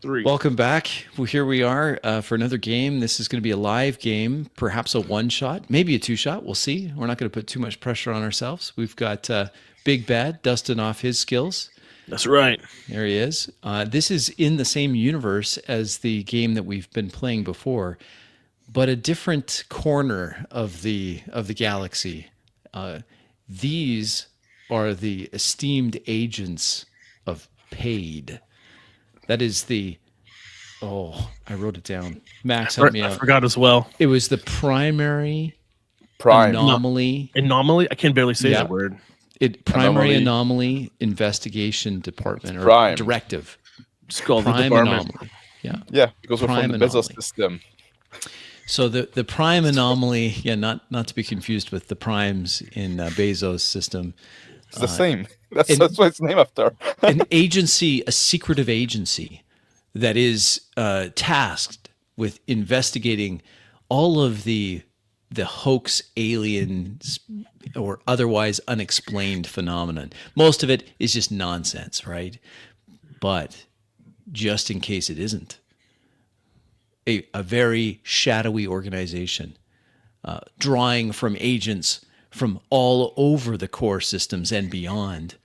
Three. Welcome back. Well, here we are for another game. This is going to be a live game, perhaps a one-shot, maybe a two-shot. We'll see. We're not going to put too much pressure on ourselves. We've got Big Bad dusting off his skills. That's right. There he is. This is in the same universe as the game that we've been playing before, but a different corner of the galaxy. These are the esteemed agents of P.A.I.D. That is the... Oh, I wrote it down. Max, help me out. I forgot as well. It was the Prime Anomaly. Anomaly? I can barely say that word. Primary Anomaly Investigation Department, or Prime. Directive. It's called Prime the department. Anomaly. Yeah. Yeah, because we're Prime from the Bezos Anomaly. system. So the Prime Anomaly, not to be confused with the primes in Bezos' system. It's the same. That's what it's named after. An agency, a secretive agency that is tasked with investigating all of the hoax, aliens, or otherwise unexplained phenomenon. Most of it is just nonsense, right? But just in case it isn't, a very shadowy organization, drawing from agents from all over the core systems and beyond.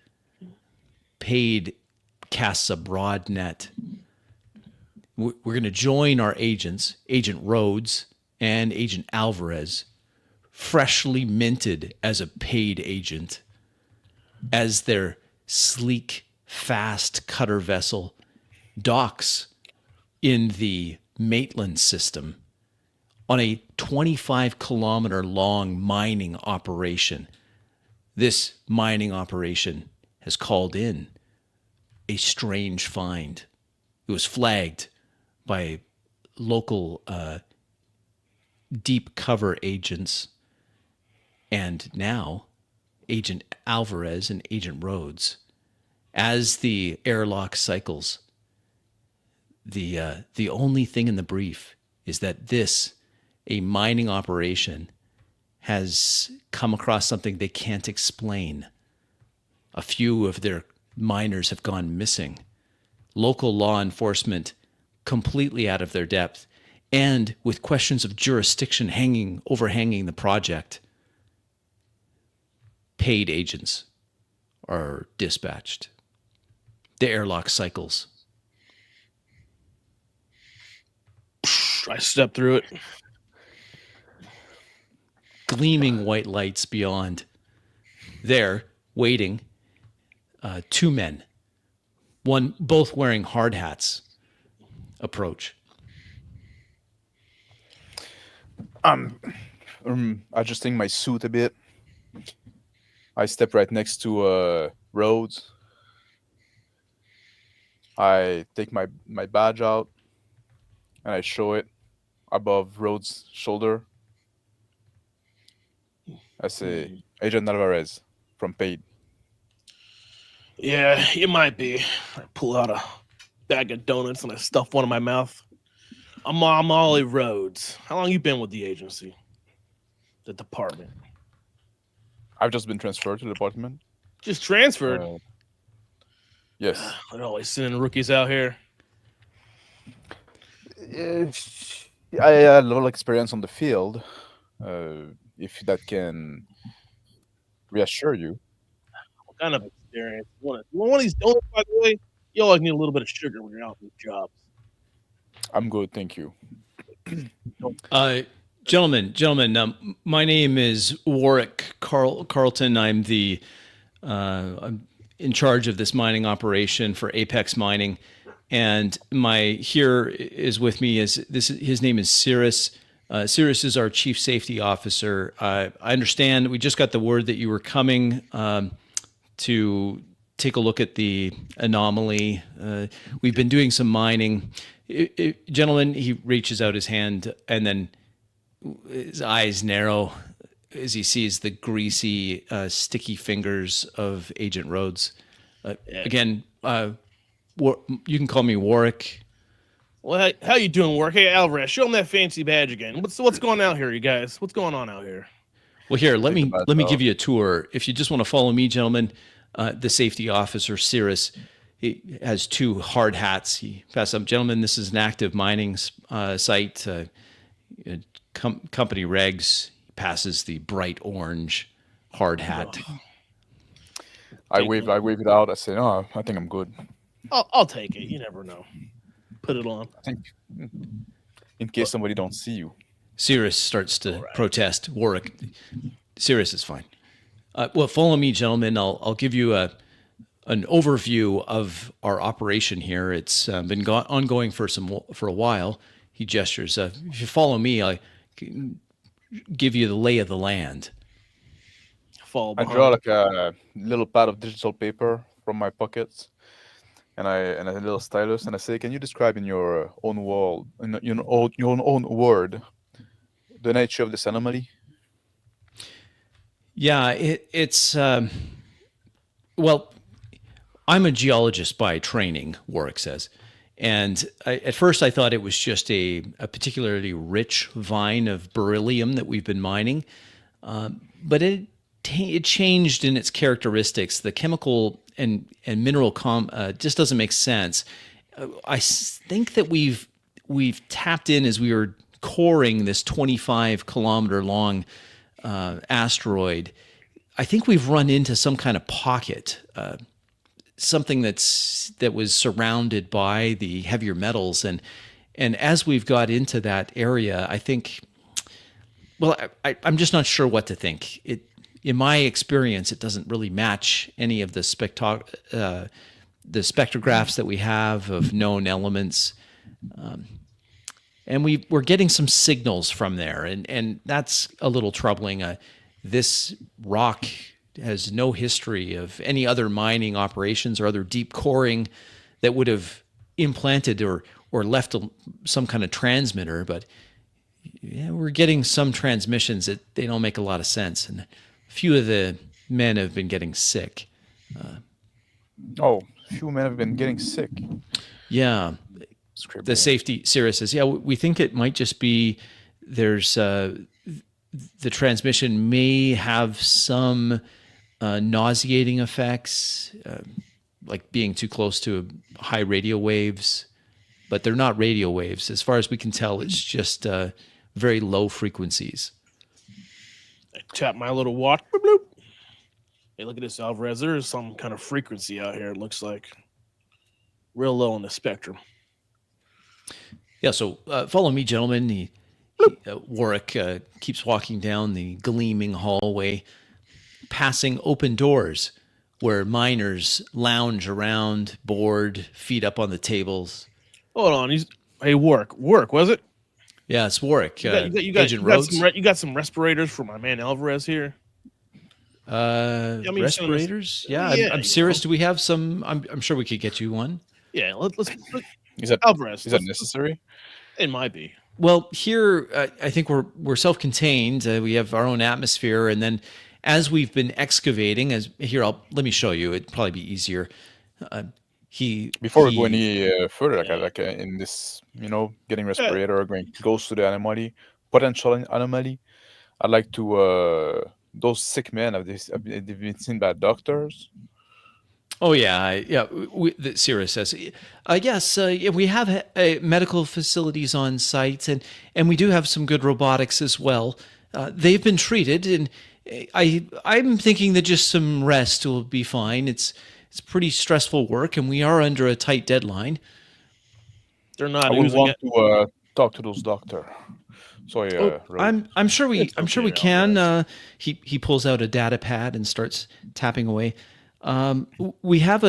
P.A.I.D casts a broad net. We're going to join our agents, Agent Rhodes and Agent Alvarez, freshly minted as a P.A.I.D agent, as their sleek, fast cutter vessel docks in the Maitland system on a 25-kilometer long mining operation. This mining operation has called in a strange find. It was flagged by local deep cover agents, and now Agent Alvarez and Agent Rhodes, as the airlock cycles, the only thing in the brief is that a mining operation has come across something they can't explain. A few of their miners have gone missing. Local law enforcement completely out of their depth, and with questions of jurisdiction overhanging the project. P.A.I.D agents are dispatched. The airlock cycles. I stepped through it. Gleaming white lights beyond. There, waiting, two men, both wearing hard hats, approach. I'm adjusting my suit a bit. I step right next to Rhodes. I take my badge out and I show it above Rhodes' shoulder. I say, Agent Alvarez from P.A.I.D. Yeah, it might be. I pull out a bag of donuts and I stuff one in my mouth. I'm Ollie Rhodes. How long you been with the agency? The department? I've just been transferred to the department. Just transferred? Yes. They're always sending rookies out here. I had a little experience on the field. If that can reassure you. What kind of experience? You want one of these donuts, by the way? You always need a little bit of sugar when you're out in the jobs. I'm good, thank you. Gentlemen, my name is Warwick Carlton. I'm I'm in charge of this mining operation for Apex Mining, and here is with me his name is Cirrus. Cirrus is our chief safety officer. I understand we just got the word that you were coming to take a look at the anomaly. We've been doing some mining. Gentlemen, he reaches out his hand, and then his eyes narrow as he sees the greasy, sticky fingers of Agent Rhodes. Again, you can call me Warwick. Well, how you doing, Warwick? Hey, Alvarez, show him that fancy badge again. What's going on here, you guys? What's going on out here? Well, here, let me give you a tour. If you just want to follow me, gentlemen, the safety officer, Cirrus, He has two hard hats. He passes up, gentlemen. This is an active mining site. Company regs. He passes the bright orange hard hat. I wave it out. I say, "No, I think I'm good." I'll take it. You never know. Put it on. I think in case somebody don't see you. Sirius starts to protest. Warwick, Sirius is fine. Well, follow me, gentlemen. I'll give you an overview of our operation here. It's been ongoing for a while. He gestures. If you follow me, I can give you the lay of the land. Fall I behind. draw like a little pad of digital paper from my pockets, and a little stylus, and I say, "Can you describe in your own your own word, the nature of this anomaly?" Yeah, it's well, I'm a geologist by training, Warwick says. And at first I thought it was just a particularly rich vein of beryllium that we've been mining. But it changed in its characteristics. The chemical and mineral just doesn't make sense. I think that we've tapped in as we were coring this 25 kilometer long asteroid. I think we've run into some kind of pocket, something that was surrounded by the heavier metals, and as we've got into that area, I think, well, I'm just not sure what to think. In my experience, it doesn't really match any of the spectrographs that we have of known elements. And we're getting some signals from there, and that's a little troubling. This rock has no history of any other mining operations or other deep coring that would have implanted or left some kind of transmitter. But yeah, we're getting some transmissions that they don't make a lot of sense, and a few of the men have been getting sick. Few men have been getting sick. Yeah. The safety, Sirius says, yeah, we think it might just be there's the transmission may have some nauseating effects, like being too close to high radio waves, but they're not radio waves. As far as we can tell, it's just very low frequencies. I tap my little watch. Bloop, bloop. Hey, look at this, Alvarez. There is some kind of frequency out here, it looks like. Real low on the spectrum. Yeah, so follow me, gentlemen. Warwick keeps walking down the gleaming hallway, passing open doors where miners lounge around, bored, feet up on the tables. Hold on. Hey, Warwick, was it? Yeah, it's Warwick. You got some respirators for my man Alvarez here? Respirators? Yeah, I'm serious. Do we have some? I'm sure we could get you one. Yeah, let's Is that Alvarez? Is that necessary? It might be. Well, here I think we're self-contained. We have our own atmosphere, and then as we've been excavating, let me show you. It'd probably be easier. Before we go any further, in this, getting respirator or going close to the anomaly, potential anomaly, I'd like to. Those sick men have they been seen by doctors? Oh yeah. Sirius says, yes. We have medical facilities on site, and we do have some good robotics as well. They've been treated, and I'm thinking that just some rest will be fine. It's pretty stressful work, and we are under a tight deadline. They're not. I would want to talk to those doctors. Sorry, I'm sure we can. He pulls out a data pad and starts tapping away. We have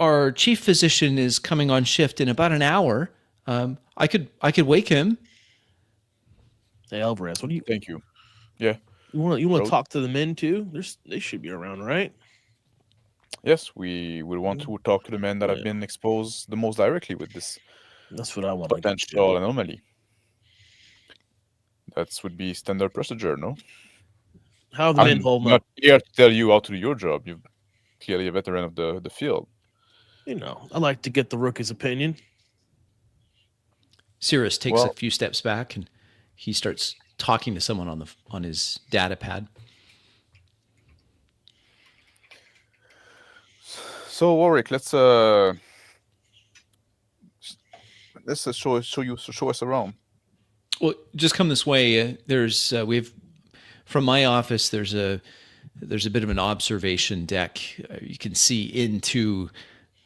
our chief physician is coming on shift in about an hour. I could wake him. Hey, Alvarez, what do you? Thank you. Yeah. You want to talk to the men too? They should be around, right? Yes, we will want to talk to the men that have been exposed the most directly with this. That's what I want. Potential anomaly. That would be standard procedure, no? How are the men holding up? I'm not here to tell you how to do your job. You're clearly a veteran of the field. I like to get the rookie's opinion. Sirius takes a few steps back and he starts talking to someone on his data pad. So Warwick, let's let's show us around. Well, just come this way. There's we've from my office. There's a bit of an observation deck. You can see into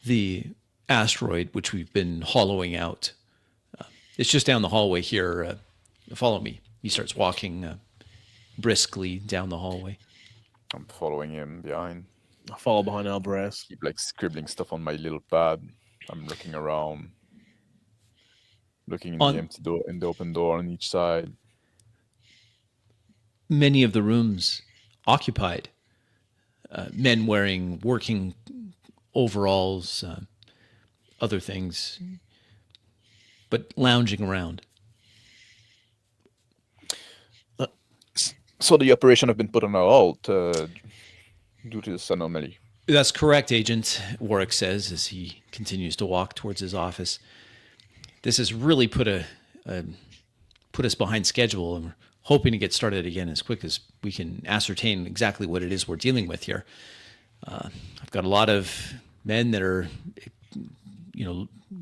the asteroid, which we've been hollowing out. It's just down the hallway here. Follow me. He starts walking briskly down the hallway. I'm following him behind. I follow behind Alvarez. Keep like scribbling stuff on my little pad. I'm looking around, looking in the empty door, in the open door on each side. Many of the rooms occupied. Men wearing working overalls, other things, but lounging around. So the operation have been put on hold due to this anomaly. That's correct, Agent, Warwick says as he continues to walk towards his office. This has really put us behind schedule, and we're hoping to get started again as quick as we can ascertain exactly what it is we're dealing with here. I've got a lot of men that are,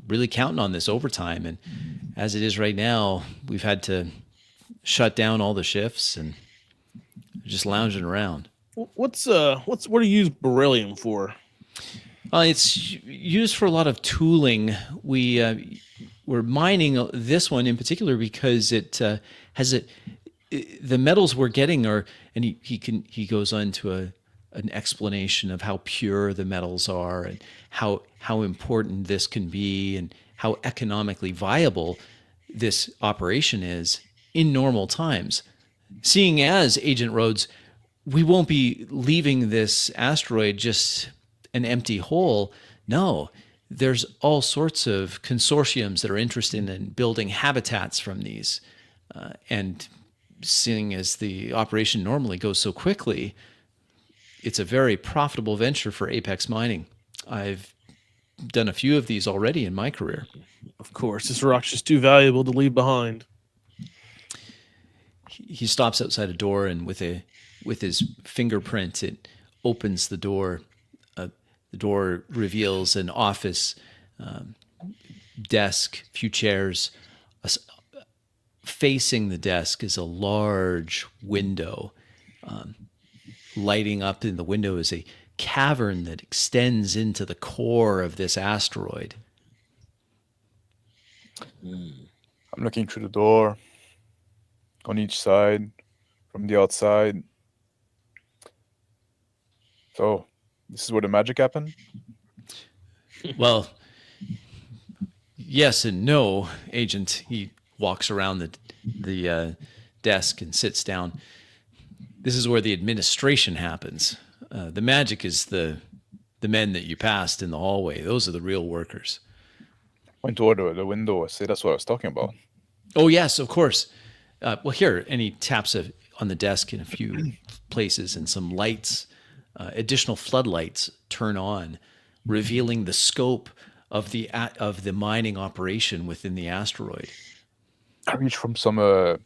really counting on this overtime, and as it is right now, we've had to shut down all the shifts and just lounging around. What do you use beryllium for? It's used for a lot of tooling. We're mining this one in particular because it has the metals we're getting are, and he goes on to an explanation of how pure the metals are and how important this can be and how economically viable this operation is in normal times. Seeing as Agent Rhodes, we won't be leaving this asteroid just an empty hole. No, there's all sorts of consortiums that are interested in building habitats from these. And seeing as the operation normally goes so quickly, it's a very profitable venture for Apex Mining. I've done a few of these already in my career. Of course, this rock's just too valuable to leave behind. He stops outside a door, and with his fingerprint, it opens the door. The door reveals an office, desk, few chairs. Facing the desk is a large window. Lighting up in the window is a cavern that extends into the core of this asteroid. I'm looking through the door on each side, from the outside. So, this is where the magic happened? Well, yes and no, Agent. He walks around the desk and sits down. This is where the administration happens. The magic is the men that you passed in the hallway. Those are the real workers. Point toward the window. I say that's what I was talking about. Oh, yes, of course. Well, here, and he taps on the desk in a few places, and some lights, additional floodlights turn on, revealing the scope of the mining operation within the asteroid. I reach from some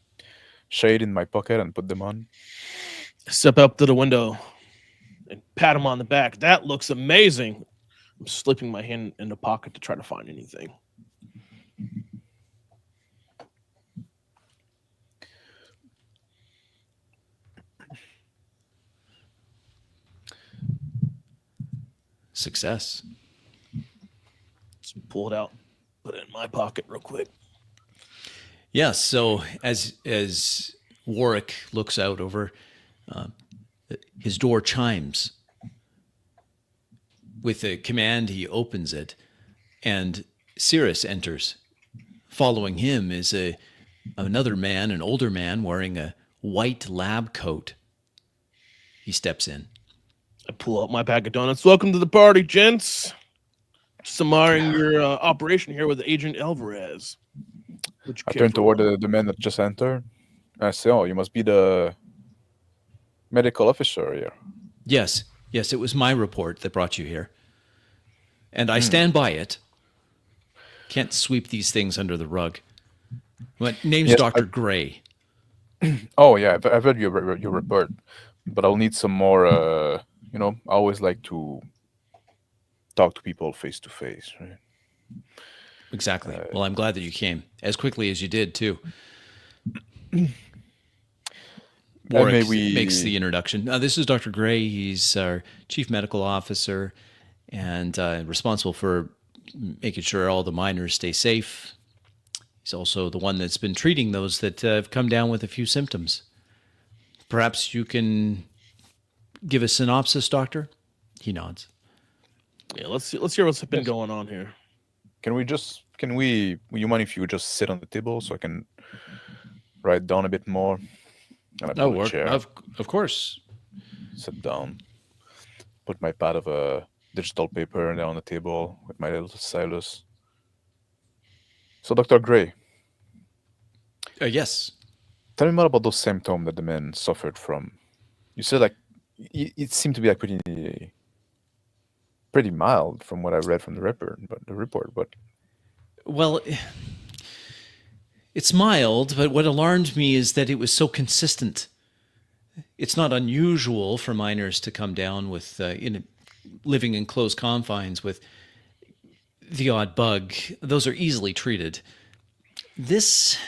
shade in my pocket and put them on. Step up to the window and pat him on the back. That looks amazing. I'm slipping my hand in the pocket to try to find anything. Success. Just pull it out, put it in my pocket real quick. Yes. So as Warwick looks out over, his door chimes. With a command, he opens it, and Cirrus enters. Following him is another man, an older man, wearing a white lab coat. He steps in. I pull out my bag of donuts. Welcome to the party, gents. Just admiring your operation here with Agent Alvarez. I turn toward the man that just entered. I say, "Oh, you must be the medical officer here." Yes, it was my report that brought you here. And I stand by it. Can't sweep these things under the rug. My name's Dr. Gray. Oh, yeah, I've read your report, but I'll need some more, I always like to talk to people face to face, right? Exactly. Well, I'm glad that you came as quickly as you did too. Warwick makes the introduction. This is Dr. Gray. He's our chief medical officer and responsible for making sure all the miners stay safe. He's also the one that's been treating those that have come down with a few symptoms. Perhaps you can give a synopsis, Doctor? He nods. Yeah, let's hear what's been going on here. Will you mind if you just sit on the table so I can write down a bit more? Oh, work. Of course. Sit down. Put my pad of digital paper down on the table with my little stylus. So, Dr. Gray. Yes. Tell me more about those symptoms that the man suffered from. You said like it seemed to be like pretty mild from what I read from the report, but well, it's mild, but what alarmed me is that it was so consistent. It's not unusual for miners to come down with living in close confines with the odd bug. Those are easily treated. This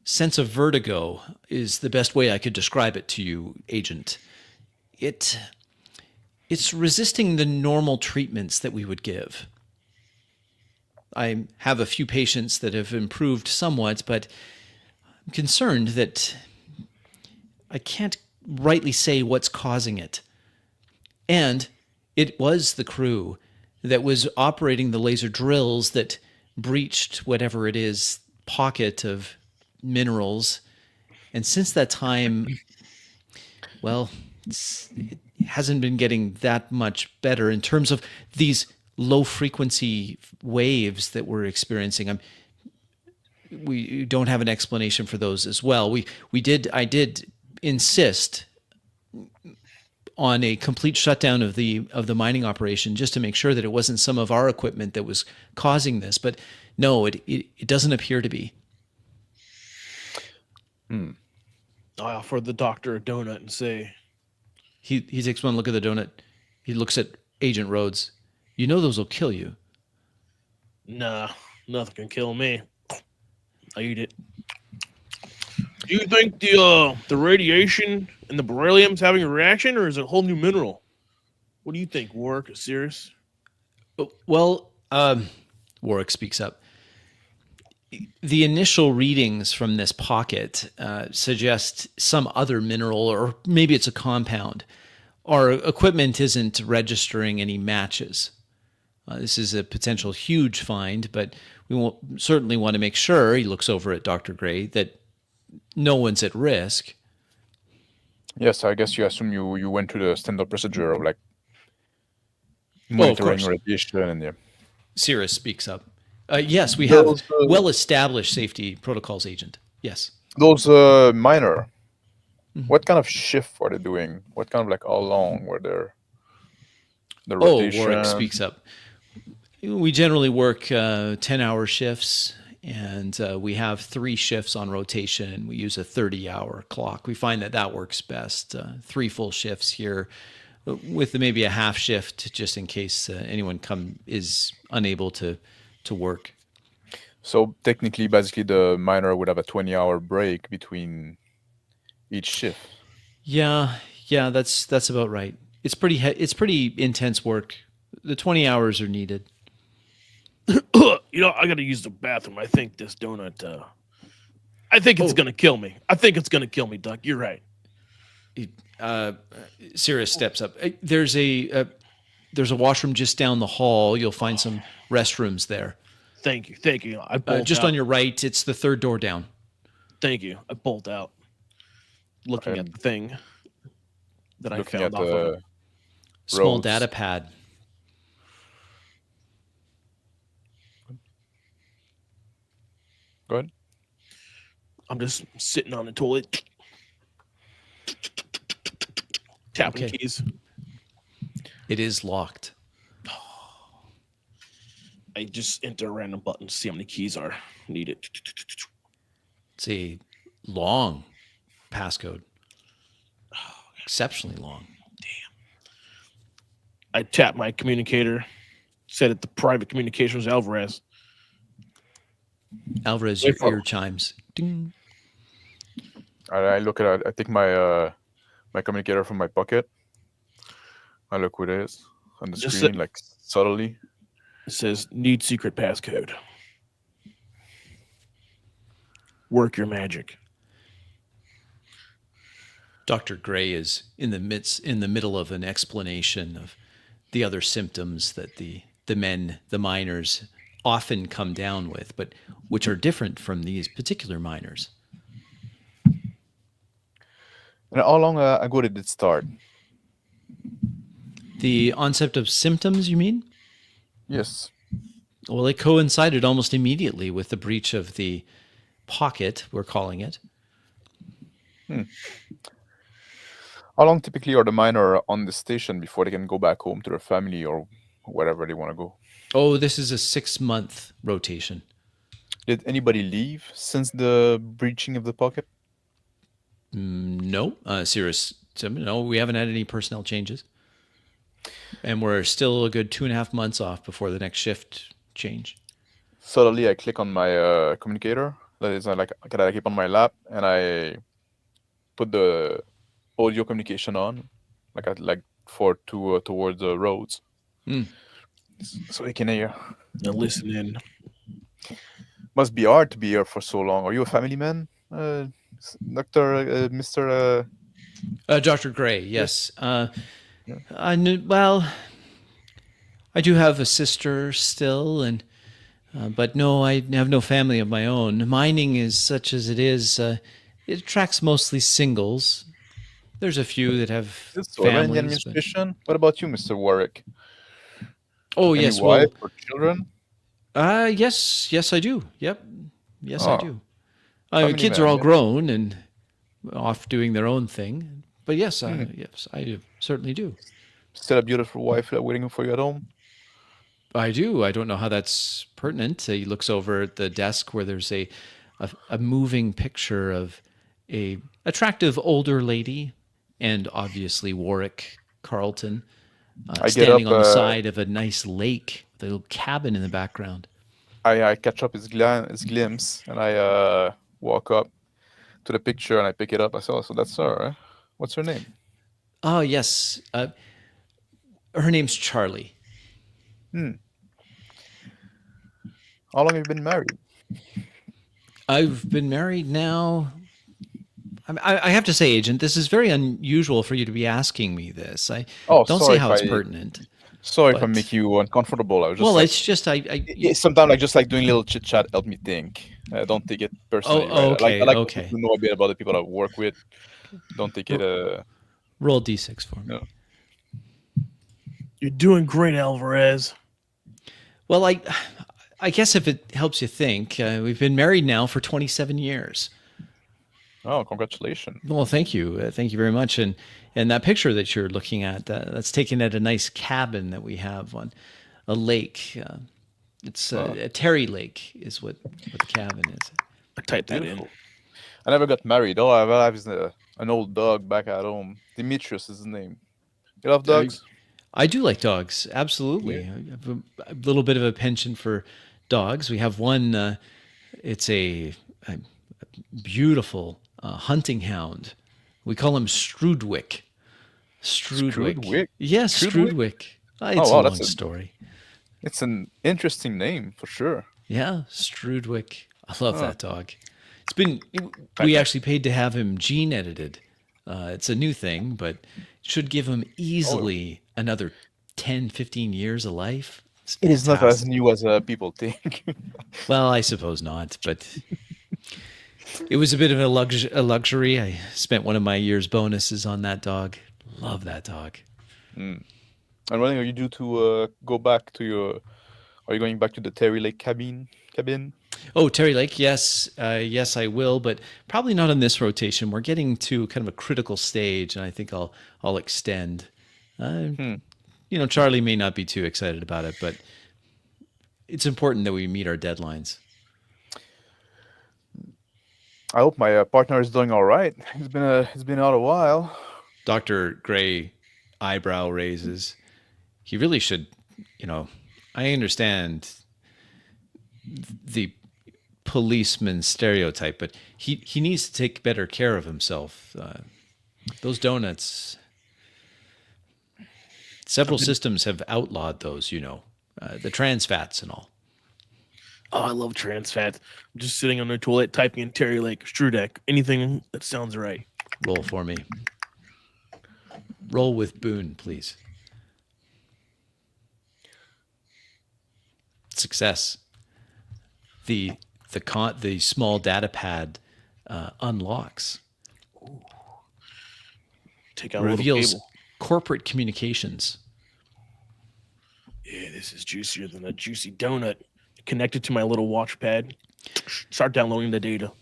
sense of vertigo is the best way I could describe it to you, Agent. It's resisting the normal treatments that we would give. I have a few patients that have improved somewhat, but I'm concerned that I can't rightly say what's causing it. And it was the crew that was operating the laser drills that breached whatever it is pocket of minerals. And since that time, well, it hasn't been getting that much better in terms of these low frequency waves that we're experiencing. We don't have an explanation for those as well. I did insist on a complete shutdown of the mining operation just to make sure that it wasn't some of our equipment that was causing this. But no, it doesn't appear to be. I offer the doctor a donut and say, he takes one look at the donut. He looks at Agent Rhodes. You know those will kill you. Nah, nothing can kill me. I eat it. Do you think the radiation and the beryllium's having a reaction, or is it a whole new mineral? What do you think, Warwick? Serious? Well, Warwick speaks up. The initial readings from this pocket suggest some other mineral, or maybe it's a compound. Our equipment isn't registering any matches. This is a potential huge find, but we certainly want to make sure, he looks over at Dr. Gray, that no one's at risk. Yes, I guess you assume you went through the standard procedure of like monitoring radiation and yeah. Cirrus speaks up. Yes, we have well-established safety protocols, Agent. Yes. Those minor, what kind of shift are they doing? What kind of like how long were there? The rotation? Warwick speaks up. We generally work 10-hour shifts, and we have 3 shifts on rotation, and we use a 30-hour clock. We find that works best. 3 full shifts here, with maybe a half shift just in case anyone is unable to work. So technically, basically, the miner would have a 20-hour break between each shift. Yeah, that's about right. It's pretty intense work. The 20 hours are needed. I got to use the bathroom. I think this donut. I think it's gonna kill me. I think it's gonna kill me, Doc. You're right. Cirrus steps up. There's a washroom just down the hall. You'll find some restrooms there. Thank you. I bolt just out. On your right. It's the 3rd door down. Thank you. I bolt out, looking at the thing that I found off of it. Small data pad. Go ahead. I'm just sitting on the toilet, tapping keys. It is locked. I just enter a random button to see how many keys are needed. It's a long passcode. Exceptionally long. Damn. I tap my communicator, set it to private communications Alvarez. Alvarez, Wait your for ear chimes. Ding. I look at it. I take my communicator from my pocket. I look what it is on the just screen, like subtly. it says need secret passcode. Work your magic. Dr. Gray is in the middle of an explanation of the other symptoms that the miners often come down with, but which are different from these particular miners. And how long ago did it start? The onset of symptoms, you mean? Yes. Well, it coincided almost immediately with the breach of the pocket, we're calling it. How long typically are the miner on the station before they can go back home to their family or wherever they want to go? Oh, this is a 6-month rotation. Did anybody leave since the breaching of the pocket? No, serious. No, we haven't had any personnel changes. And we're still a good 2.5 months off before the next shift change. Suddenly, I click on my communicator that is that I keep on my lap, and I put the audio communication on, towards the roads, so we can hear. Now listen in. Must be hard to be here for so long. Are you a family man, Doctor, Mister? Dr. Gray, yes. Yeah. Well, I do have a sister still, and but no, I have no family of my own. Mining is such as it is. It attracts mostly singles. There's a few that have Is this Soren in the families. But... administration? What about you, Mister Warwick? Oh, Any yes. wife Well, or children? yes, I do. Yep. Yes, I Oh, do. family Kids are man. all Yeah. grown and off doing their own thing. But yes, yes, I do. Certainly do. Still a beautiful wife waiting for you at home. I do. I don't know how that's pertinent. He looks over at the desk where there's a moving picture of a attractive older lady and obviously Warwick Carlton I get standing up. on the side of a nice lake with a little cabin in the background. I catch up his glimpse, and I walk up to the picture and I pick it up. I saw. So that's her. Eh? What's her name? Oh, yes. Her name's Charlie. How long have you been married? I've been married now. I have to say, Agent, this is very unusual for you to be asking me this. I Oh, don't see how it's pertinent. Sorry if I But- make you uncomfortable. I was just Well, like, it's just sometimes I just like doing little chit chat. Help me think. Don't take it personally. Oh, right? okay, I like okay. to know a bit about the people I work with. Don't take it. roll d6 for me. No. You're doing great, Alvarez. Well, I guess if it helps you think, we've been married now for 27 years. Oh, congratulations! Well, thank you. Thank you very much. And that picture that you're looking at, that's taken at a nice cabin that we have on a lake. It's a Terry Lake is what the cabin is. I typed that Beautiful. in. I never got married. All I have is an old dog back at home. Demetrius is his name. You love dogs? I do like dogs. Absolutely. I have a little bit of a penchant for dogs. We have one. It's a beautiful hunting hound. We call him Strudwick. Strudwick? Yes, Strudwick. It's wow, a long that's a- story. It's an interesting name for sure. Yeah, Strudwick. I love that dog. It's been we actually paid to have him gene edited. It's a new thing, but it should give him easily another 10, 15 years of life. It's It is not as fantastic. new as people think. Well, I suppose not, but it was a bit of a luxury. I spent one of my year's bonuses on that dog. Love that dog. And when are you due to go back to your? Are you going back to the Terry Lake cabin? Oh, Terry Lake, yes, yes, I will, but probably not on this rotation. We're getting to kind of a critical stage, and I think I'll extend. Charlie may not be too excited about it, but it's important that we meet our deadlines. I hope my partner is doing all right. He's been out a while. Dr. Gray eyebrow raises. He really should, I understand the policeman stereotype, but he needs to take better care of himself. Those donuts, several systems have outlawed those, the trans fats and all. Oh, I love trans fats. I'm just sitting on the toilet typing in Terry Lake, Strudek, anything that sounds right. Roll for me. Roll with Boone, please. Success. The small data pad unlocks. Take out Reveals a little cable. Corporate communications. Yeah, this is juicier than a juicy donut. Connected to my little watch pad. Start downloading the data.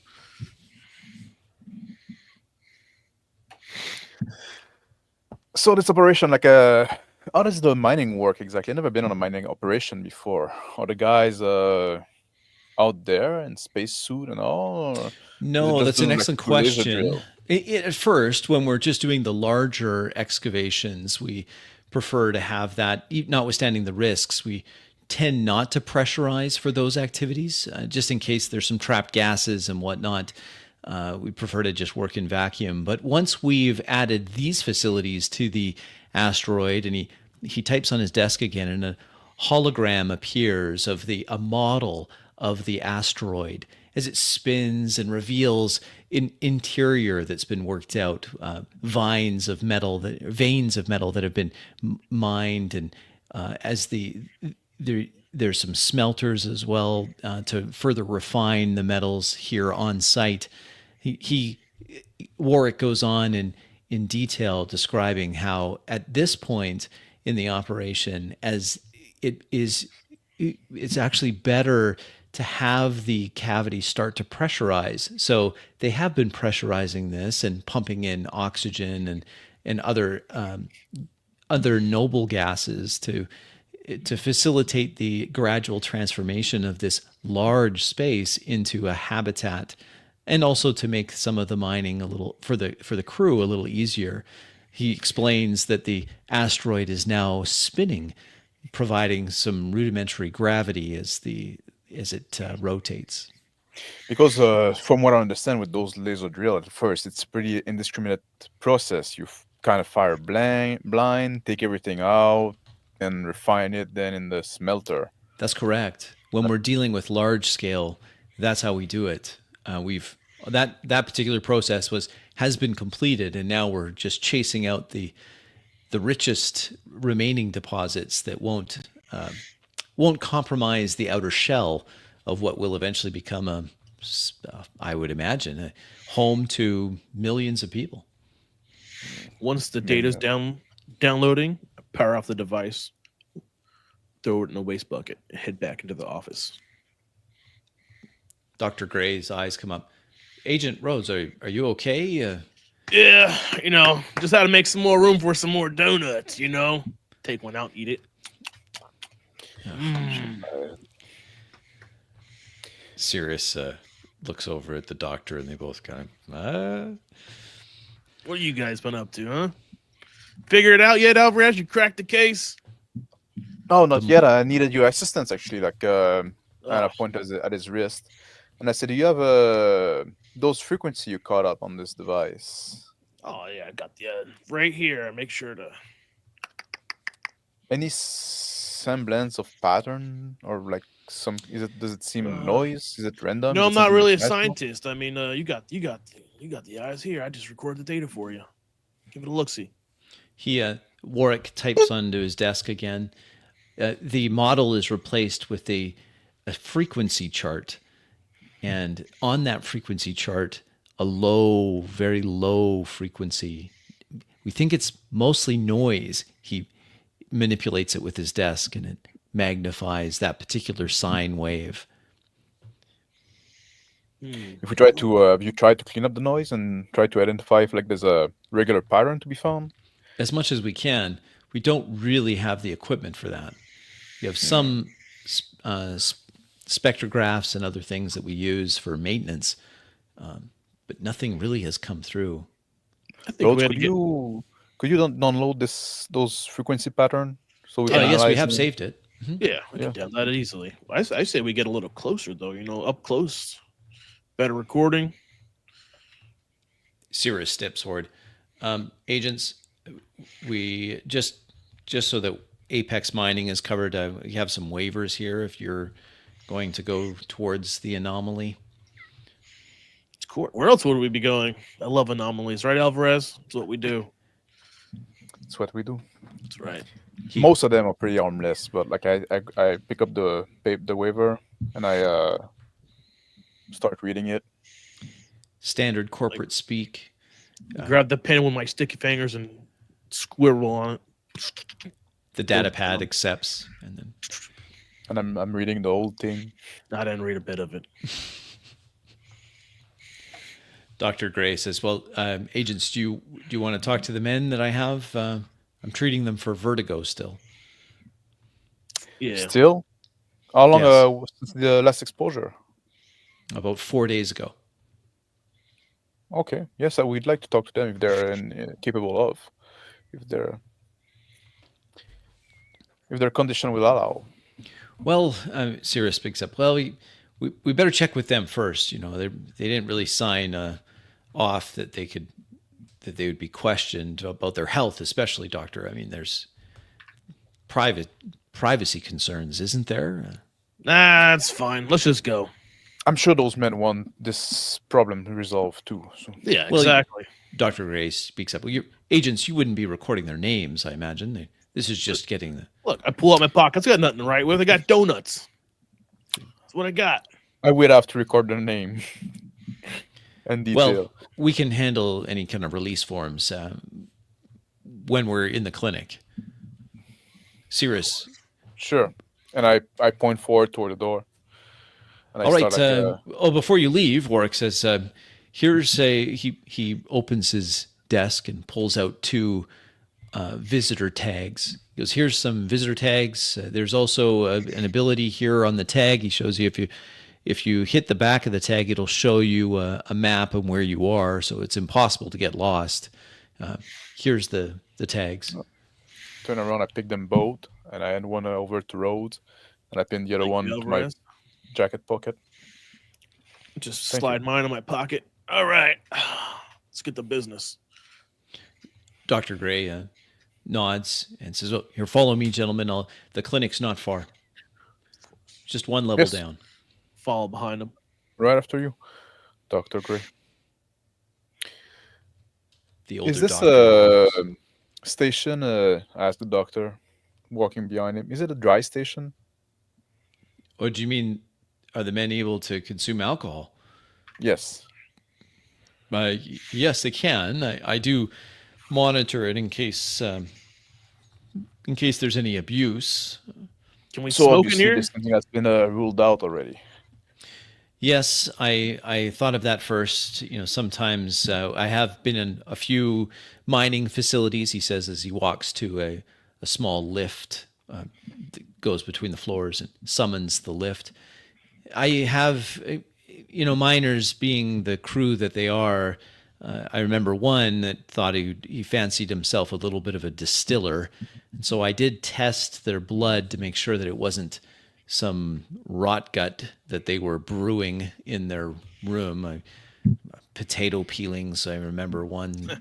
So this operation, how does the mining work exactly? I've never been on a mining operation before. Are the guys out there in spacesuit and all? Or no, that's an excellent question. At first, when we're just doing the larger excavations, we prefer to have that, notwithstanding the risks, we tend not to pressurize for those activities, just in case there's some trapped gases and whatnot. We prefer to just work in vacuum. But once we've added these facilities to the asteroid, and he types on his desk again, and a hologram appears of a model of the asteroid as it spins and reveals an interior that's been worked out, veins of metal that have been mined, and there's some smelters as well to further refine the metals here on site. Warwick goes on in detail describing how at this point in the operation, as it's actually better to have the cavity start to pressurize. So they have been pressurizing this and pumping in oxygen and other noble gases to facilitate the gradual transformation of this large space into a habitat, and also to make some of the mining a little for the crew a little easier. He explains that the asteroid is now spinning, providing some rudimentary gravity as it rotates. Because from what I understand with those laser drill at first, it's pretty indiscriminate process. You kind of fire blind, take everything out, and refine it then in the smelter. That's correct. When we're dealing with large scale, that's how we do it. That particular process has been completed, and now we're just chasing out the richest remaining deposits that won't compromise the outer shell of what will eventually become I would imagine, a home to millions of people. Once the data's downloading, power off the device, throw it in a waste bucket, and head back into the office. Dr. Gray's eyes come up. Agent Rhodes, are you okay? Yeah, just had to make some more room for some more donuts, Take one out, eat it. Sirius looks over at the doctor, and they both kind of, What have you guys been up to, huh? Figure it out yet, Alvarez? You cracked the case? No, not yet. I needed your assistance, actually. I had a point at his wrist. And I said, do you have those frequency you caught up on this device? Oh, yeah, I got the right here. Make sure to... Any semblance of pattern? Or does it seem noise? Is it random? No, I'm not really a scientist. I mean, you got the eyes here. I just record the data for you. Give it a look-see. Warwick types onto his desk again. The model is replaced with a frequency chart. And on that frequency chart, a low, very low frequency. We think it's mostly noise. He manipulates it with his desk, and it magnifies that particular sine wave. If we try to, you try to clean up the noise and try to identify if there's a regular pattern to be found? As much as we can. We don't really have the equipment for that. We have some spectrographs and other things that we use for maintenance, but nothing really has come through. I think could you download those frequency pattern? So yes, we have saved it. Yeah, I Yeah. can down that easily. I say we get a little closer though. Up close, better recording. Cirrus steps forward. Agents, we just so that Apex mining is covered. We have some waivers here if you're going to go towards the anomaly. Where else would we be going? I love anomalies, right, Alvarez? That's what we do. That's what we do. That's right. Most of them are pretty harmless, but like I pick up the waiver and I start reading it. Standard corporate speak. Grab the pen with my sticky fingers and squirrel on it. The data pad accepts, and I'm reading the whole thing. I didn't read a bit of it. Dr. Gray says, "Well, agents, do you want to talk to the men that I have? I'm treating them for vertigo still." Yeah. Still, how long Yes. since the last exposure? About 4 days ago. Okay. Yes, I would like to talk to them if they're capable of, if their condition will allow. Well, Cirrus picks up. Well, we better check with them first. They didn't really sign off that they would be questioned about their health, especially, Doctor. I mean, there's privacy concerns, isn't there? Nah, it's fine. Let's just go. I'm sure those men want this problem resolved too. So. Yeah, Well, exactly. Dr. Gray speaks up. Well, your agents, you wouldn't be recording their names, I imagine. This is just getting the. Look, I pull out my pockets. I got nothing to write with. I got donuts. That's what I got. I would have to record their name and detail. Well, we can handle any kind of release forms when we're in the clinic. Cirrus. Sure. And I point forward toward the door. And All right. Before you leave, Warwick says, "Here's He opens his desk and pulls out 2 visitor tags. He goes, "Here's some visitor tags. There's also an ability here on the tag. He shows you if you hit the back of the tag, it'll show you a map of where you are, so it's impossible to get lost. Here's the tags." Turn around, I pick them both, and I hand one over to Rhodes, and I pin the other one to my jacket pocket. Just slide mine in my pocket. All right. Let's get to business. Dr. Gray nods and says, "Oh, here, follow me, gentlemen. The clinic's not far. Just one level down." Follow behind him. Right after you, Dr. Gray. The older Is this doctor. a station? Asked the doctor, walking behind him. Is it a dry station? What do you mean? Are the men able to consume alcohol? Yes. Yes, they can. I do monitor it in case there's any abuse. Can we smoke in here? This is something that's been ruled out already. Yes, I thought of that first. Sometimes I have been in a few mining facilities, he says as he walks to a small lift that goes between the floors and summons the lift. I have, miners being the crew that they are, I remember one that thought he fancied himself a little bit of a distiller. And so I did test their blood to make sure that it wasn't some rot gut that they were brewing in their room. Potato peelings, I remember one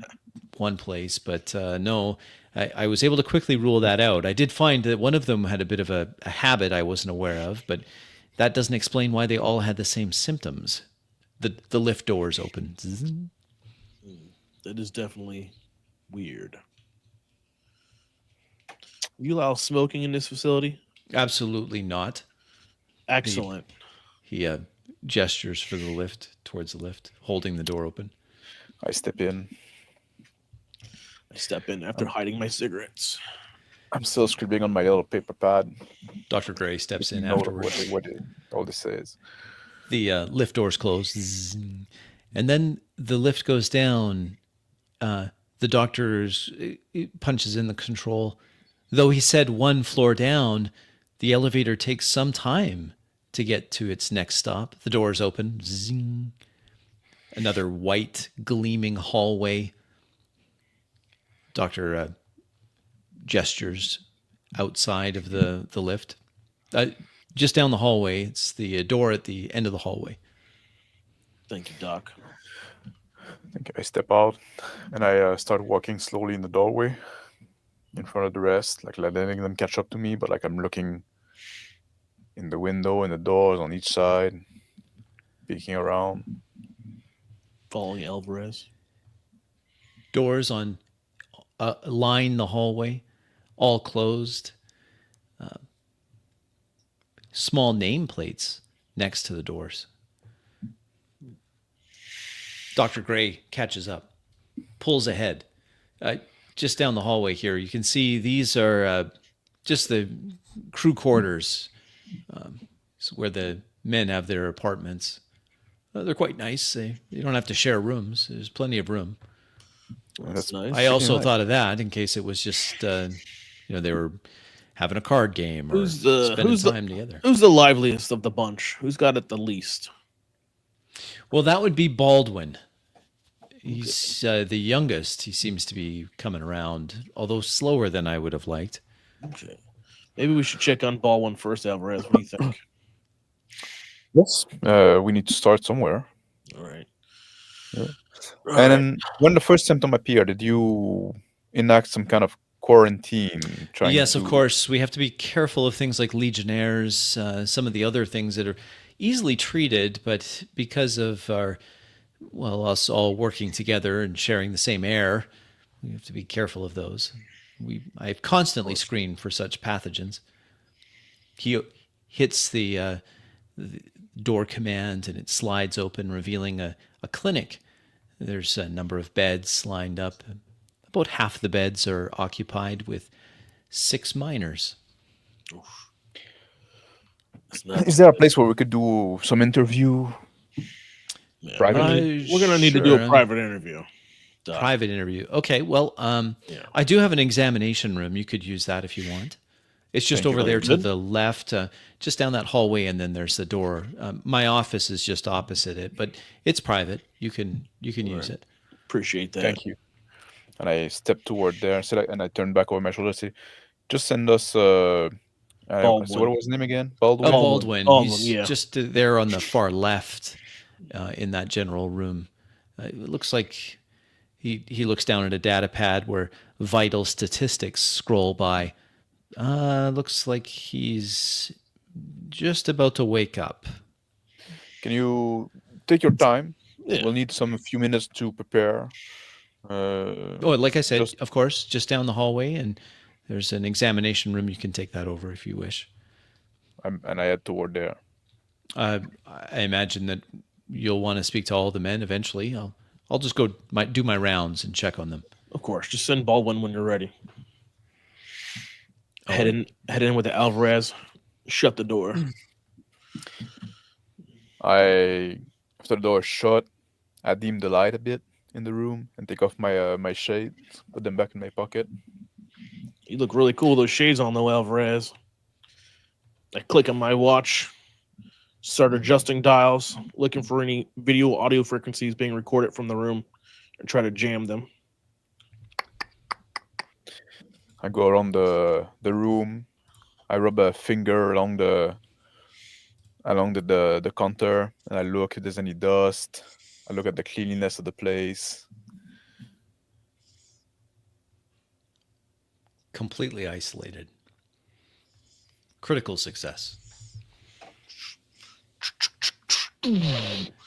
place, but no, I was able to quickly rule that out. I did find that one of them had a bit of a habit I wasn't aware of, but that doesn't explain why they all had the same symptoms. The lift doors open. That is definitely weird. You allow smoking in this facility? Absolutely not. Excellent. He gestures for the lift, towards the lift, holding the door open. I step in. I step in after hiding my cigarettes. I'm still scribbling on my little paper pad. Dr. Gray steps in afterwards. What all this says. The lift doors close. And then the lift goes down. The doctor punches in the control. Though he said 1 floor down, the elevator takes some time to get to its next stop. The doors open. Zing. Another white, gleaming hallway. Doctor gestures outside of the lift. Just down the hallway. It's the door at the end of the hallway. Thank you, Doc. I think I step out and I start walking slowly in the doorway in front of the rest, like letting them catch up to me, but like I'm looking in the window and the doors on each side, peeking around. Following Alvarez. Doors on line the hallway, all closed. Small nameplates next to the doors. Dr. Gray catches up, pulls ahead. Just down the hallway here, you can see these are just the crew quarters where the men have their apartments. They're quite nice. You don't have to share rooms. There's plenty of room. That's nice. I also thought of that in case it was just, they were having a card game or spending time together. Who's the liveliest of the bunch? Who's got it the least? Well, that would be Baldwin. He's the youngest. He seems to be coming around, although slower than I would have liked. Okay. Maybe we should check on Baldwin first, Alvarez. What do you think? Yes. We need to start somewhere. All right. Yeah. And then when the first symptom appeared, did you enact some kind of quarantine? Yes, of course. We have to be careful of things like legionnaires, some of the other things that are easily treated, but because of us all working together and sharing the same air, we have to be careful of those. I've constantly screened for such pathogens. He hits the door command and it slides open, revealing a clinic. There's a number of beds lined up. About half the beds are occupied with 6 minors. Is there a place where we could do some interview? Yeah, privately? We're going to need to do a private interview. Private interview. Okay, well, I do have an examination room. You could use that if you want. It's just over there to the left, just down that hallway, and then there's the door. My office is just opposite it, but it's private. You can use it. Appreciate that. Thank you. And I step toward there, and I turn back over my shoulder and say, just send us... so what was his name again? Baldwin? Baldwin. He's just there on the far left in that general room. It looks like he looks down at a data pad where vital statistics scroll by. Looks like he's just about to wake up. Can you take your time? Yeah. We'll need a few minutes to prepare. Like I said, of course, just down the hallway, and there's an examination room. You can take that over if you wish. And I head toward there. I imagine that you'll want to speak to all the men eventually. I'll just go do my rounds and check on them. Of course, just send Baldwin when you're ready. Head in with the Alvarez. Shut the door. After the door is shut, I dim the light a bit in the room and take off my shades, put them back in my pocket. You look really cool with those shades on, though, Alvarez. I click on my watch, start adjusting dials, looking for any video audio frequencies being recorded from the room, and try to jam them. I go around the room. I rub a finger along the counter, and I look if there's any dust. I look at the cleanliness of the place. Completely isolated. Critical success.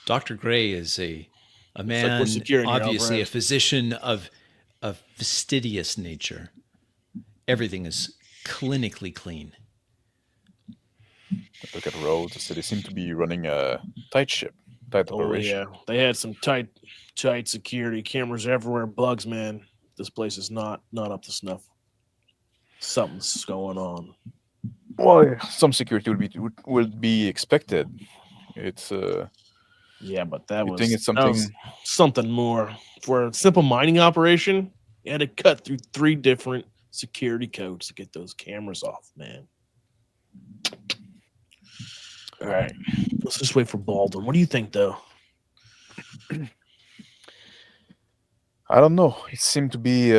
Dr. Gray is a man, obviously a physician of fastidious nature. Everything is clinically clean. I look at roads. So they seem to be running a tight operation. Yeah, they had some tight security cameras everywhere. Bugs, man. This place is not up to snuff. Something's going on. Well, some security would be expected. It's yeah, but that was something more for a simple mining operation. You had to cut through 3 different security codes to get those cameras off, man. All right, let's just wait for Baldwin. What do you think, though? I don't know. It seemed to be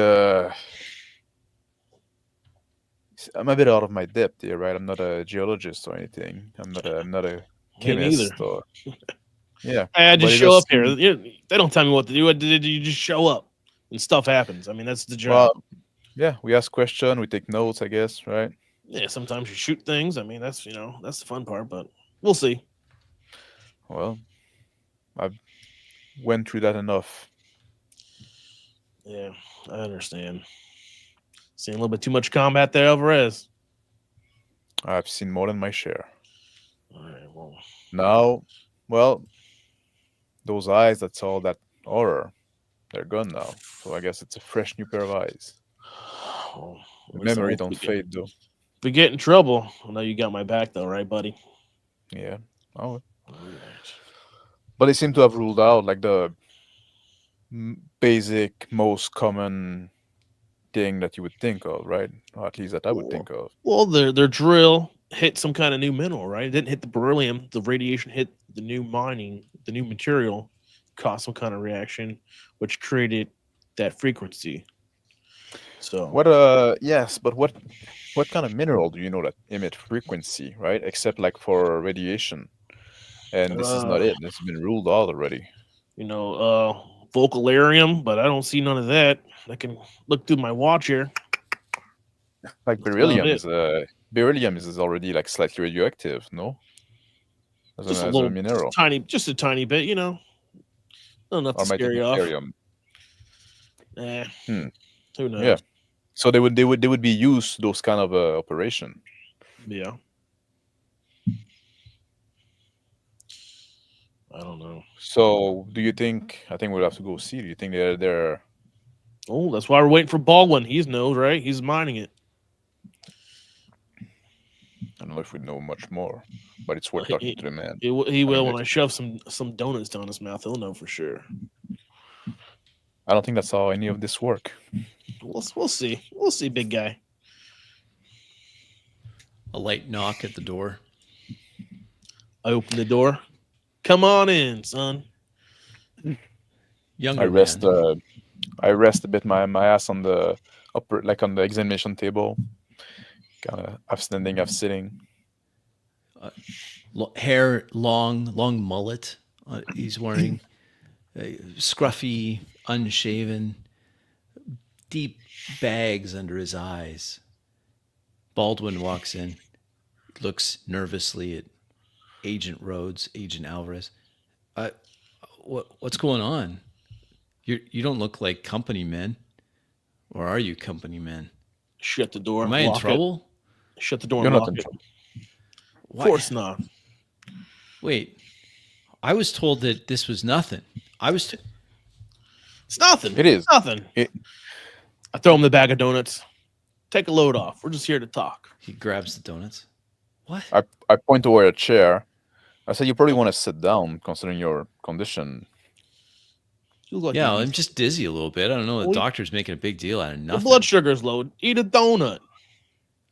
I'm a bit out of my depth here, right? I'm not a geologist or anything. I'm not a Me neither. chemist or yeah. I But just it show does up here. seem They don't tell me what to do. You just show up, and stuff happens. I mean, that's the job. well, yeah. We ask questions, we take notes, I guess, right? Yeah, sometimes you shoot things. I mean, that's the fun part. But we'll see. Well, I've went through that enough. Yeah, I understand. Seeing a little bit too much combat there, Alvarez. I've seen more than my share. All right, well, Now, well, those eyes that saw that horror, they're gone now. So I guess it's a fresh new pair of eyes. well The at least I memory won't don't fade though. if we get in trouble. I know you got my back, though, right, buddy? Yeah. Oh. All right. But they seem to have ruled out like the basic, most common thing that you would think of, right? Or at least that I would think of. Well, their drill hit some kind of new mineral, right? It didn't hit the beryllium. The radiation hit the new mining, the new material, caused some kind of reaction, which created that frequency. So What yes, but what kind of mineral do you know that emit frequency, right? Except like for radiation. And this is not it. This has been ruled out already. vocalarium, but I don't see none of that. I can look through my watch here. Like That's about it. beryllium is already like slightly radioactive, no? Just a As a little, mineral. just a tiny bit, not enough Or to might it scare be you off. barium? Who knows? Yeah. So they would be used to those kind of operation. Yeah. I don't know. So do you think? I think we'll have to go see. Do you think they're? Oh, that's why we're waiting for Baldwin. He's knows, right? He's mining it. I don't know if we know much more, but it's worth talking to the man. He will when I shove some donuts down his mouth. He'll know for sure. I don't think that's how any of this work. We'll see. We'll see, big guy. A light knock at the door. I open the door. Come on in, son. Younger I rest. man. I rest a bit my ass on the upper, like on the examination table. Kind of half standing, half sitting. Hair long mullet. He's wearing scruffy, unshaven, deep bags under his eyes. Baldwin walks in, looks nervously at Agent Rhodes, Agent Alvarez. What's going on? You don't look like company men, or are you company men? Shut the door. Am I in trouble? Shut the door. You're and not lock in it. trouble. Of course not. Wait, I was told that this was nothing. It's nothing. It is nothing. I throw him the bag of donuts. Take a load off. We're just here to talk. He grabs the donuts. What? I point toward a chair. I said, you probably want to sit down, considering your condition. Yeah, I'm just dizzy a little bit. I don't know. The doctor's making a big deal out of nothing. Your blood sugar's low. Eat a donut.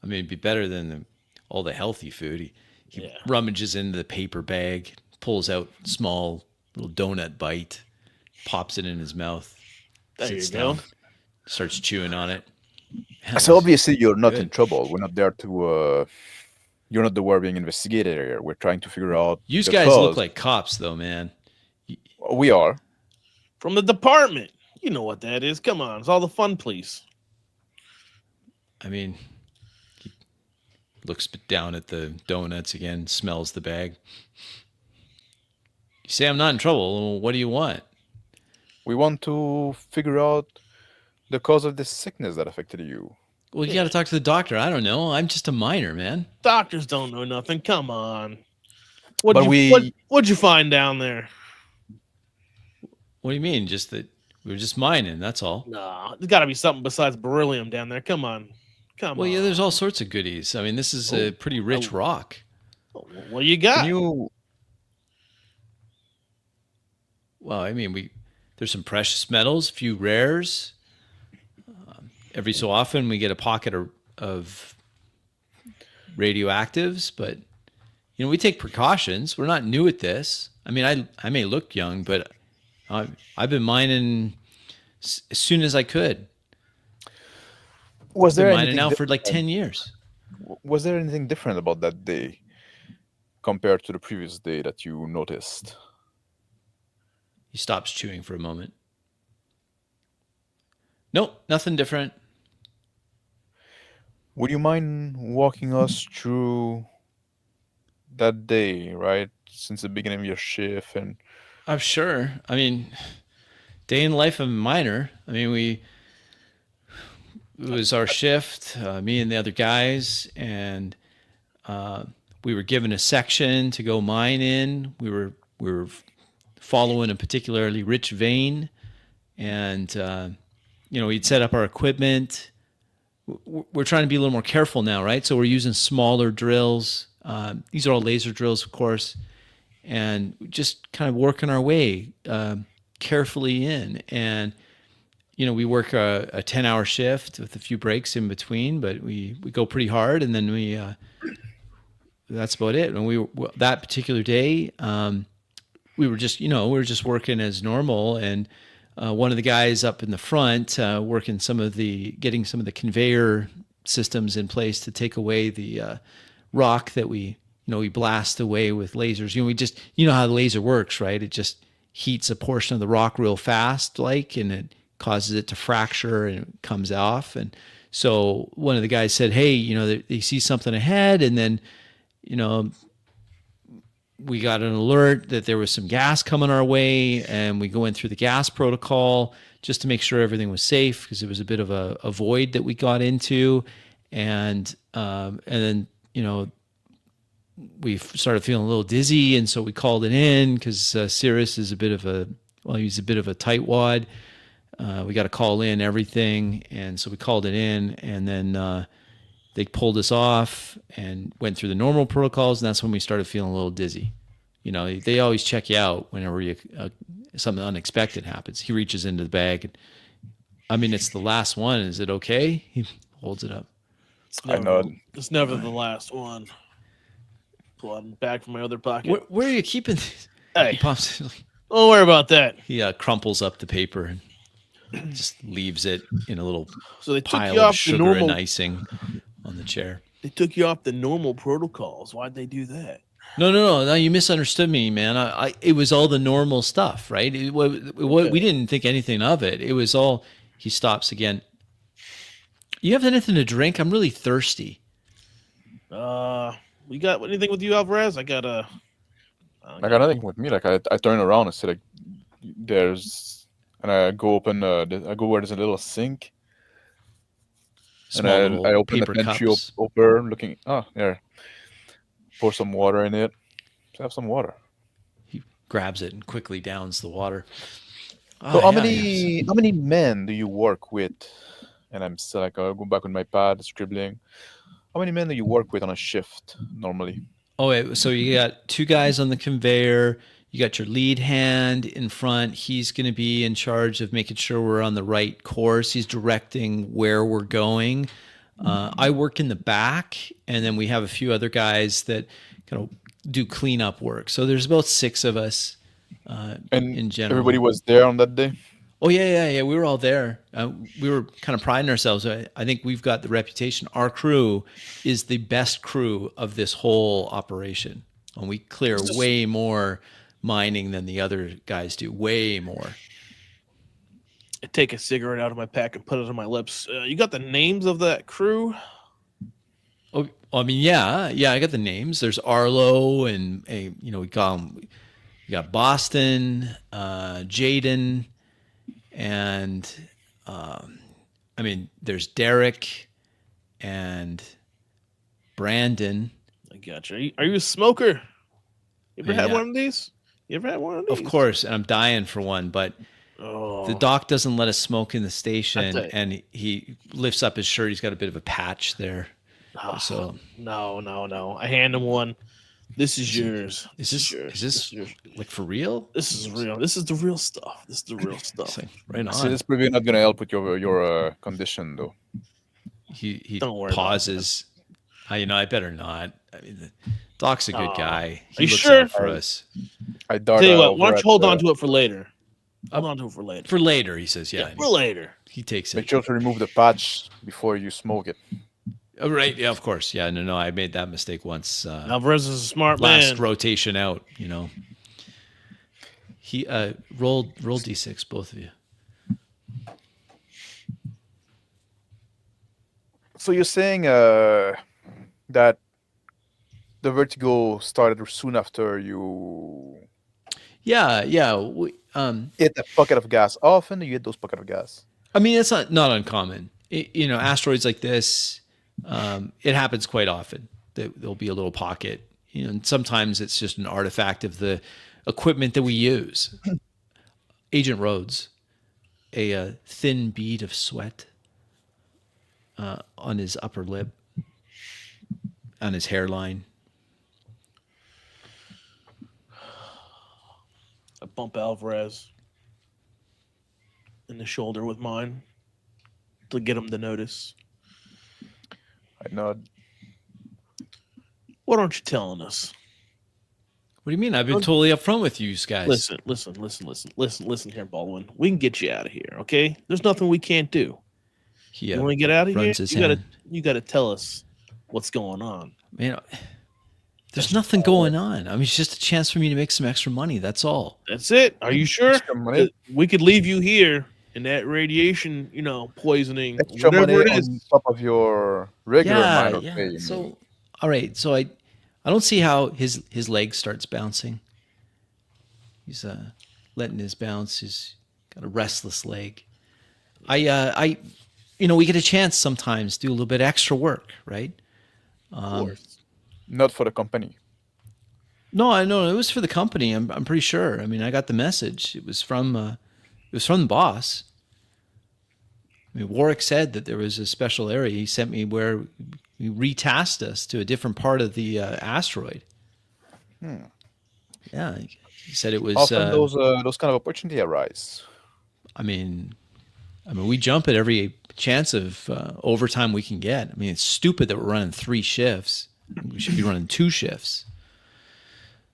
I mean, it'd be better than all the healthy food. He rummages into the paper bag, pulls out small little donut bite, pops it in his mouth, sits down, starts chewing on it. So obviously you're not in trouble. We're not there to. You're not the war being investigated here. We're trying to figure out. You guys look like cops, though, man. We are. From the department. You know what that is. Come on. It's all the fun police. I mean, he looks down at the donuts again, smells the bag. You say I'm not in trouble. What do you want? We want to figure out the cause of this sickness that affected you. Well, you got to talk to the doctor. I don't know. I'm just a minor, man. Doctors don't know nothing. Come on. What'd you find down there? What do you mean? Just that we were just mining, that's all. No, there's got to be something besides beryllium down there. Come on. Well, yeah, there's all sorts of goodies. I mean, this is a pretty rich rock. What you got? Well, I mean, there's some precious metals, a few rares. Every so often we get a pocket of radioactives, but we take precautions. We're not new at this. I mean, I may look young, but I've been mining as soon as I could. Was there been mining now for like 10 years? Was there anything different about that day compared to the previous day that you noticed? He stops chewing for a moment. Nope, nothing different. Would you mind walking us through that day, right? Since the beginning of your shift and I'm sure. I mean, day in the life of a miner. I mean, it was our shift, me and the other guys, and we were given a section to go mine in. We were following a particularly rich vein, and we'd set up our equipment. We're trying to be a little more careful now, right? So we're using smaller drills. These are all laser drills, of course, and just kind of working our way carefully in. And we work a 10-hour shift with a few breaks in between, but we go pretty hard, and then that's about it. And that particular day, we were just working as normal, and one of the guys up in the front working getting some of the conveyor systems in place to take away the rock that we blast away with lasers. We just how the laser works, right? It just heats a portion of the rock real fast, and it causes it to fracture and it comes off. And so one of the guys said, hey, they see something ahead, and then we got an alert that there was some gas coming our way, and we go in through the gas protocol just to make sure everything was safe, because it was a bit of a void that we got into. And then we started feeling a little dizzy, and so we called it in, because Cirrus is he's a bit of a tightwad. We got to call in everything, and so we called it in, and then they pulled us off and went through the normal protocols, and that's when we started feeling a little dizzy. They always check you out whenever something unexpected happens. He reaches into the bag, and it's the last one. Is it okay? He holds it up. It's never the last one. Pull out bag from my other pocket. Where are you keeping these? Hey, he pops. Don't worry about that. He crumples up the paper and just leaves it in a little pile of sugar and icing on the chair. They took you off the normal protocols. Why'd they do that? No, you misunderstood me, man. It was all the normal stuff, right? We didn't think anything of it. It was all. He stops again. You have anything to drink? I'm really thirsty. We got anything with you, Alvarez? I got nothing with me. Like I turn around and say, like, there's, and I go open. I go where there's a little sink. Small I open the paper pantry cups. open, looking. Oh, there. Pour some water in it. Just have some water. He grabs it and quickly downs the water. So how many men do you work with? And I'm still like, I'll go back with my pad, scribbling. How many men do you work with on a shift normally? So you got two guys on the conveyor. You got your lead hand in front. He's going to be in charge of making sure we're on the right course. He's directing where we're going. I work in the back, and then we have a few other guys that kind of do cleanup work. So there's about 6 of us in general. Everybody was there on that day? Oh, yeah. We were all there. We were kind of priding ourselves. I think we've got the reputation. Our crew is the best crew of this whole operation. And we clear way more mining than the other guys do. Way more. I take a cigarette out of my pack and put it on my lips. You got the names of that crew? Oh, I mean, yeah. I got the names. There's Arlo, and we call him. We got Boston, Jaden, and there's Derek and Brandon. I gotcha. Are you a smoker? You ever had one of these? Of course, and I'm dying for one, but the doc doesn't let us smoke in the station, and he lifts up his shirt. He's got a bit of a patch there. So no. I hand him one. This is yours. Is this like for real? This is real. This is the real stuff. Like, right on. So this is probably not going to help with your condition, though. He Don't worry pauses. I better not. I mean, the doc's a good guy. He Are you looks sure? out for us. I dart. Tell you what, why don't you hold on to it for later? Hold on to it for later. For later, he says. Yeah, for later. He takes it. Make sure to remove the patch before you smoke it. Right. Yeah, of course. Yeah, no, I made that mistake once. Alvarez is a smart Last man. rotation out, you know. He roll d6, both of you. So you're saying that the vertigo started soon after you Yeah. hit a bucket of gas. How often do you hit those bucket of gas? I mean, it's not uncommon. You know, asteroids like this, it happens quite often. There'll be a little pocket. You know, and sometimes it's just an artifact of the equipment that we use. Agent Rhodes, a thin bead of sweat on his upper lip, on his hairline. I bump Alvarez in the shoulder with mine to get him to notice. I nod. What aren't you telling us? What do you mean? I've been totally upfront with you guys. Listen here, Baldwin. We can get you out of here, okay? There's nothing we can't do. He You want to get out of here? runs his hand. You gotta tell us what's going on. Man, there's nothing going on. I mean, it's just a chance for me to make some extra money. That's all. That's it. Are you sure? Extra money? We could leave you here in that radiation, poisoning, Extra money whatever it is. on top of your regular minor pay. you So, mean. all right. So I don't see how his leg starts bouncing. He's letting his bounce. He's got a restless leg. We get a chance sometimes to do a little bit extra work, right? Of course. Not for the company. No, I know it was for the company. I'm pretty sure. I mean, I got the message. It was from the boss. I mean, Warwick said that there was a special area. He sent me where he retasked us to a different part of the asteroid. Yeah, he said it was. Often those kind of opportunity arise. I mean, we jump at every chance of overtime we can get. I mean, it's stupid that we're running 3 shifts. We should be running 2 shifts.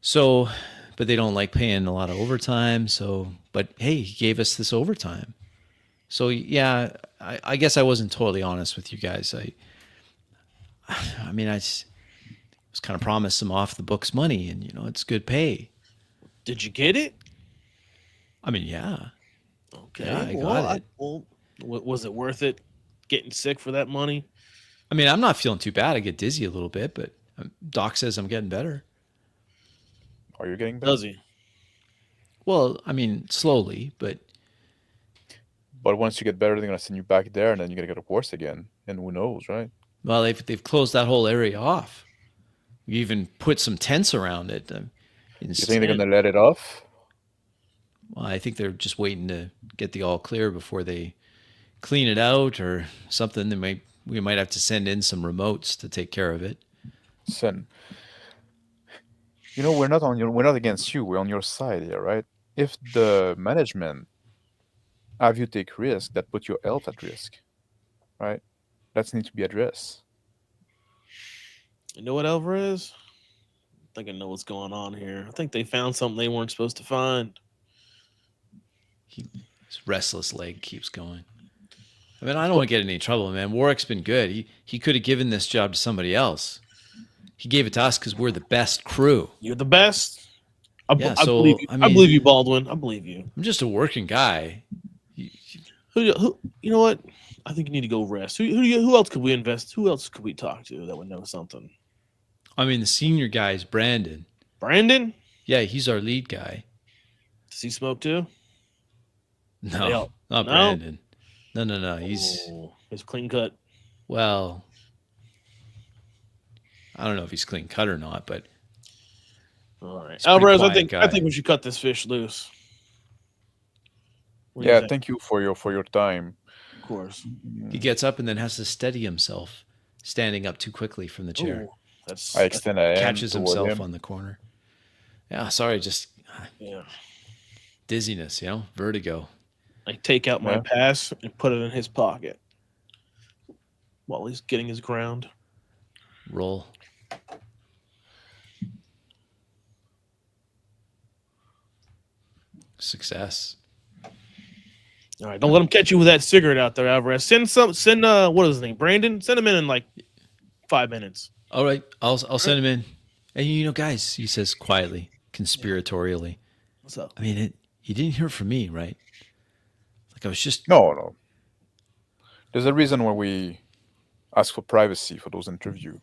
So, but they don't like paying a lot of overtime. So, but hey, he gave us this overtime. So yeah, I guess I wasn't totally honest with you guys. I mean, I was kind of promised some off the books money, and it's good pay. Did you get it? I mean, yeah. Okay. Yeah, I got it. Was it worth it? Getting sick for that money? I mean, I'm not feeling too bad. I get dizzy a little bit, but Doc says I'm getting better. Are you getting better? Does he? Well, I mean, slowly, but once you get better, they're gonna send you back there, and then you're gonna get worse again. And who knows, right? well, they've closed that whole area off. We even put some tents around it. You think they're gonna let it off? Well, I think they're just waiting to get the all clear before they clean it out or something. We might have to send in some remotes to take care of it. Son, we're not against you. We're on your side here, right? If the management have you take risk that put your health at risk, right? That needs to be addressed. You know what, Alvarez? I think I know what's going on here. I think they found something they weren't supposed to find. His restless leg keeps going. I mean, I don't want to get in any trouble, man. Warwick's been good. He could have given this job to somebody else. He gave it to us because we're the best crew. You're the best. I believe you. I mean, I believe you, Baldwin. I believe you. I'm just a working guy. Who? You know what? I think you need to go rest. Who else could we invest? Who else could we talk to that would know something? I mean, the senior guy is Brandon. Brandon? Yeah, he's our lead guy. Does he smoke too? No, not No? Brandon. No. He's clean cut. well. I don't know if he's clean cut or not, but All right, he's a pretty Alvarez. I quiet think guy. we should cut this fish loose. What do you Yeah, think? thank you for your time. Of course. He gets up and then has to steady himself, standing up too quickly from the chair. Ooh, that's I extend a hand Catches toward himself him. on the corner. Yeah, sorry, just yeah. dizziness, vertigo. I take out my Yeah. pass and put it in his pocket while he's getting his ground. Roll. Success. All right, don't let him catch you with that cigarette out there, Alvarez. Send what is his name? Brandon? Send him in and 5 minutes. All right, I'll send him in. And guys, he says quietly, Yeah. conspiratorially. What's up? I mean, you didn't hear from me, right? Like I was just No, no. There's a reason why we ask for privacy for those interview.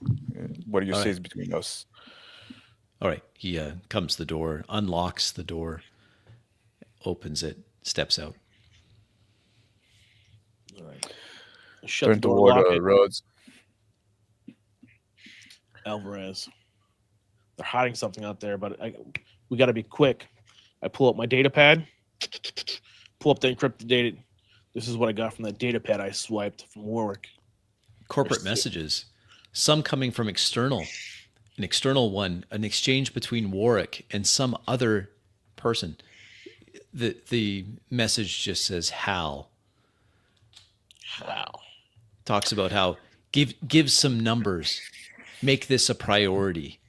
What you all say right. is between us. All right. He comes to the door, unlocks the door, opens it, steps out. All right. Shut the Turn door, toward lock it. roads. Alvarez. They're hiding something out there, but we got to be quick. I pull up my data pad, pull up the encrypted data. This is what I got from that data pad I swiped from Warwick. Corporate There's- messages, some coming from an external one, an exchange between Warwick and some other person. The message just says Hal. Wow. Talks about how give some numbers, make this a priority.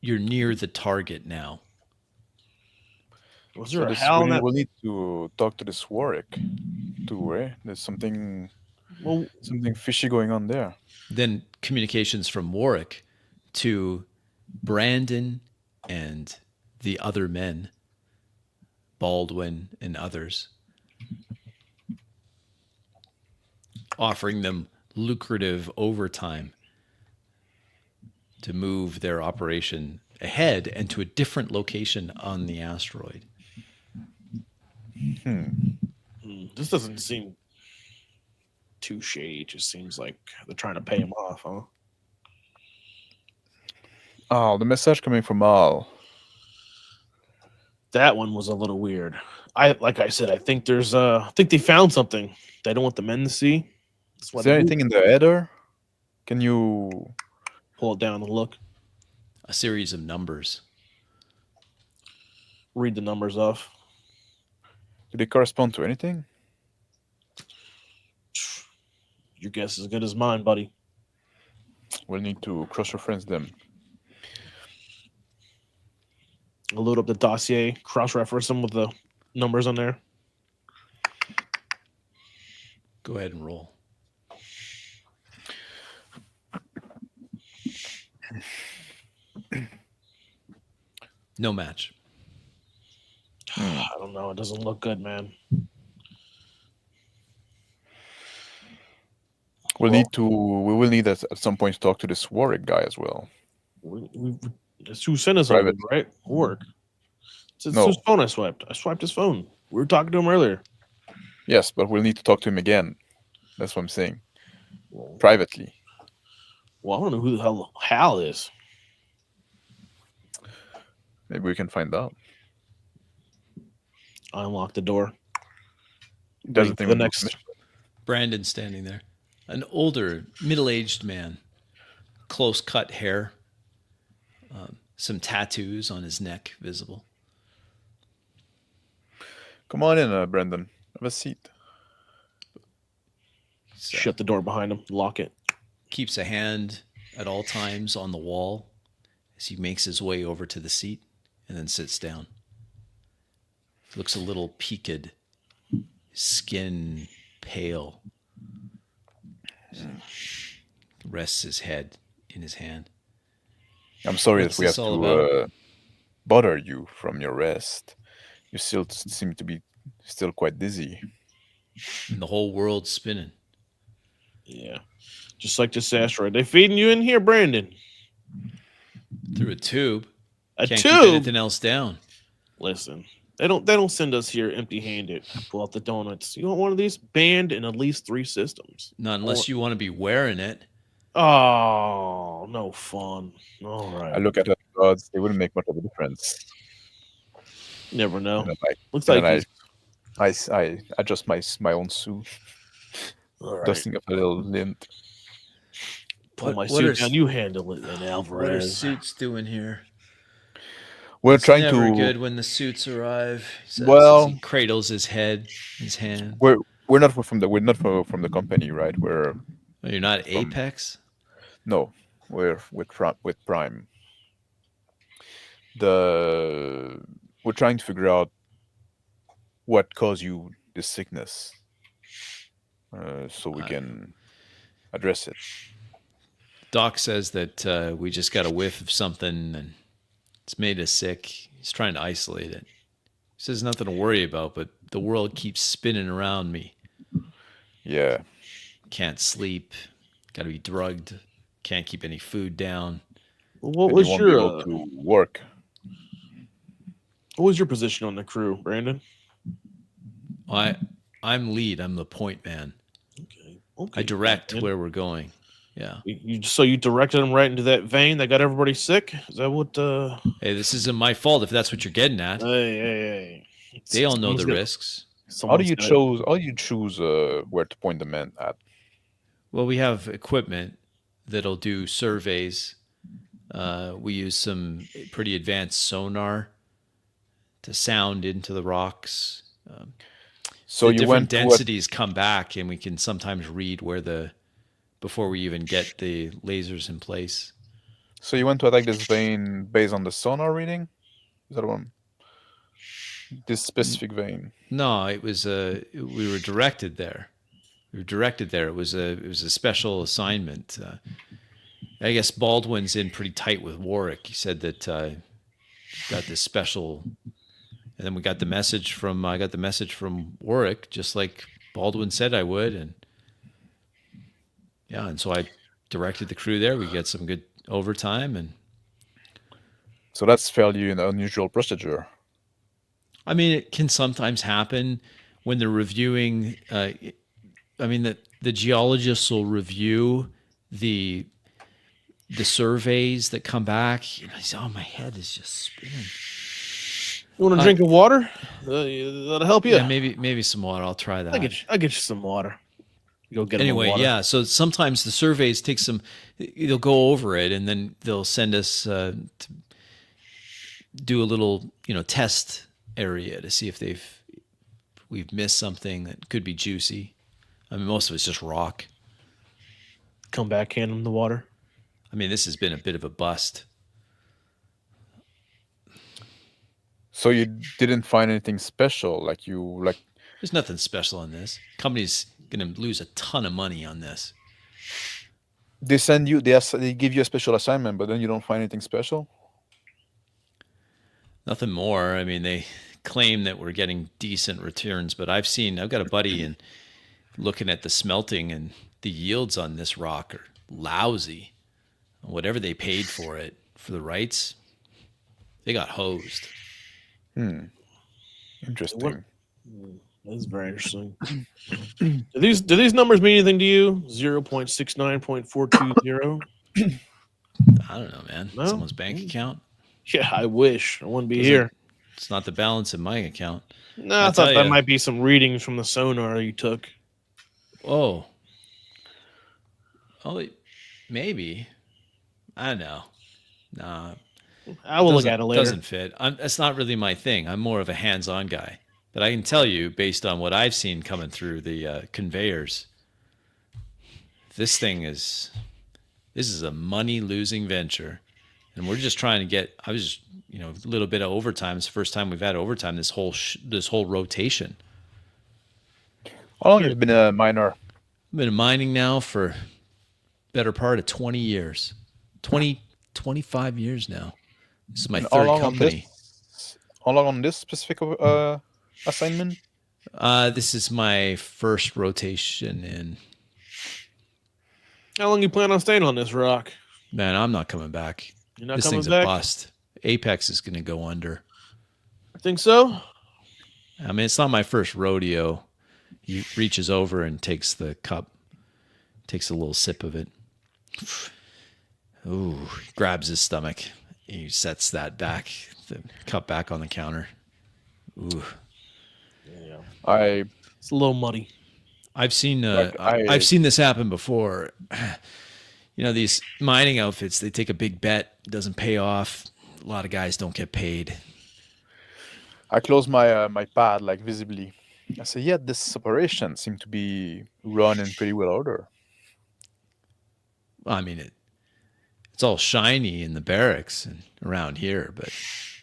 You're near the target now. Was So there a this Hal we in need, that? we'll need to talk to this Warwick too, eh? There's Well, something fishy going on there. Then communications from Warwick to Brandon and the other men, Baldwin and others, offering them lucrative overtime to move their operation ahead and to a different location on the asteroid. this doesn't seem too shady. It just seems like they're trying to pay him off, huh? Oh, the message coming from Al. That one was a little weird. Like I said, I think I think they found something they don't want the men to see. That's why Is they there anything in the header? Can you pull it down and look, A series of numbers. read the numbers off. do they correspond to anything? Your guess is as good as mine, buddy. We'll need to cross-reference them. I'll load up the dossier, cross-reference them with the numbers on there. Go ahead and roll. No match. I don't know. It doesn't look good, man. We will need at some point to talk to this Warwick guy as well. It's who sent us Private. over, right? Work. It's No. whose phone I swiped. I swiped his phone. We were talking to him earlier. Yes, but we'll need to talk to him again. That's what I'm saying. Well, Privately. I don't know who the hell Hal is. Maybe we can find out. I unlocked the door. Does Waiting the for thing the with next. Brandon standing there. An older, middle-aged man. Close-cut hair. Some tattoos on his neck visible. Come on in, Brendan. Have a seat. Shut the door behind him. Lock it. Keeps a hand at all times on the wall as he makes his way over to the seat and then sits down. Looks a little peaked, skin pale. Rests his head in his hand. I'm sorry What's that we have this all to bother you from your rest. You still seem to be still quite dizzy. And the whole world's spinning. Yeah. Just like this asteroid. They feeding you in here, Brandon. Through a tube. A Can't keep tube. anything else down. Listen, they don't send us here empty-handed. Pull out the donuts. You want one of these? Banned in at least 3 systems. Not unless you want to be wearing it. Oh, no fun. All right. I look at the odds; they wouldn't make much of a difference. You never know. And then Looks and like then he's I adjust my own suit, all right. dusting up a little lint. Pull my What suit are down. You handle it, then What are Alvarez. suits doing here? We're It's trying never to. good when the suits arrive. He says, Well- as he cradles his head, his hand. We're not from the company, right? Oh, you're not Apex? No, we're with Prime. We're trying to figure out what caused you this sickness, so we can address it. Doc says that we just got a whiff of something and it's made us sick. He's trying to isolate it. He says nothing to worry about, but the world keeps spinning around me. Yeah. Can't sleep. Got to be drugged. Can't keep any food down. What And you was won't be your able to work. what was your position on the crew, Brandon? I'm lead. I'm the point man. Okay. I direct where we're going. Yeah. So you directed them right into that vein that got everybody sick? Is that what? Hey, this isn't my fault if that's what you're getting at. Hey. They all know the risks. How do you choose where to point the men at? Well, we have equipment that'll do surveys. We use some pretty advanced sonar to sound into the rocks. So the you different went densities come back, and we can sometimes read where before we even get the lasers in place. So you went to attack this vein based on the sonar reading? Is that one? This specific vein? No, it was we were directed there. It was a special assignment. I guess Baldwin's in pretty tight with Warwick. He said that got this special, and then I got the message from Warwick, just like Baldwin said I would, and yeah, and so I directed the crew there. We get some good overtime, and so that's fairly an unusual procedure. I mean, it can sometimes happen when they're reviewing. I mean, the geologists will review the surveys that come back. Oh, my head is just spinning. You want a drink of water? That'll help you. Yeah, maybe some water. I'll try that. I'll get you some water. Go get anyway, water. Yeah. So sometimes the surveys take some. They'll go over it, and then they'll send us to do a little, test area to see if we've missed something that could be juicy. I mean, most of it's just rock. Come back, hand them the water. I mean, this has been a bit of a bust. So you didn't find anything special, There's nothing special on this. Company's going to lose a ton of money on this. They give you a special assignment, but then you don't find anything special? Nothing more. I mean, they claim that we're getting decent returns, but I've got a buddy and looking at the smelting, and the yields on this rock are lousy. Whatever they paid for it, for the rights, they got hosed. Interesting. That's very interesting. do these numbers mean anything to you? 0.69.420? I don't know, man. No? Someone's bank account? Yeah, I wish. I wouldn't be here. It's not the balance in my account. No, I thought that might be some readings from the sonar you took. Oh, maybe. I don't know. Nah. I will look at it later. Doesn't fit. That's not really my thing. I'm more of a hands-on guy. But I can tell you, based on what I've seen coming through the conveyors, this is a money-losing venture. And we're just trying to get, a little bit of overtime. It's the first time we've had overtime this whole rotation. How long have you been a miner? I've been mining now for better part of 20 years. 25 years now. This is my third company. How long on this specific assignment? This is my first rotation in. How long you plan on staying on this rock? Man, I'm not coming back. You're not this coming thing's back? a bust. Apex is going to go under. I think so. I mean, it's not my first rodeo. He reaches over and takes the cup, takes a little sip of it. Ooh, grabs his stomach. He sets the cup back on the counter. Ooh. Yeah. It's a little muddy. I've seen I've seen this happen before. These mining outfits, they take a big bet, it doesn't pay off. A lot of guys don't get paid. I close my my pad visibly. I say, yeah, this operation seemed to be run in pretty well order. I mean, it's all shiny in the barracks and around here, but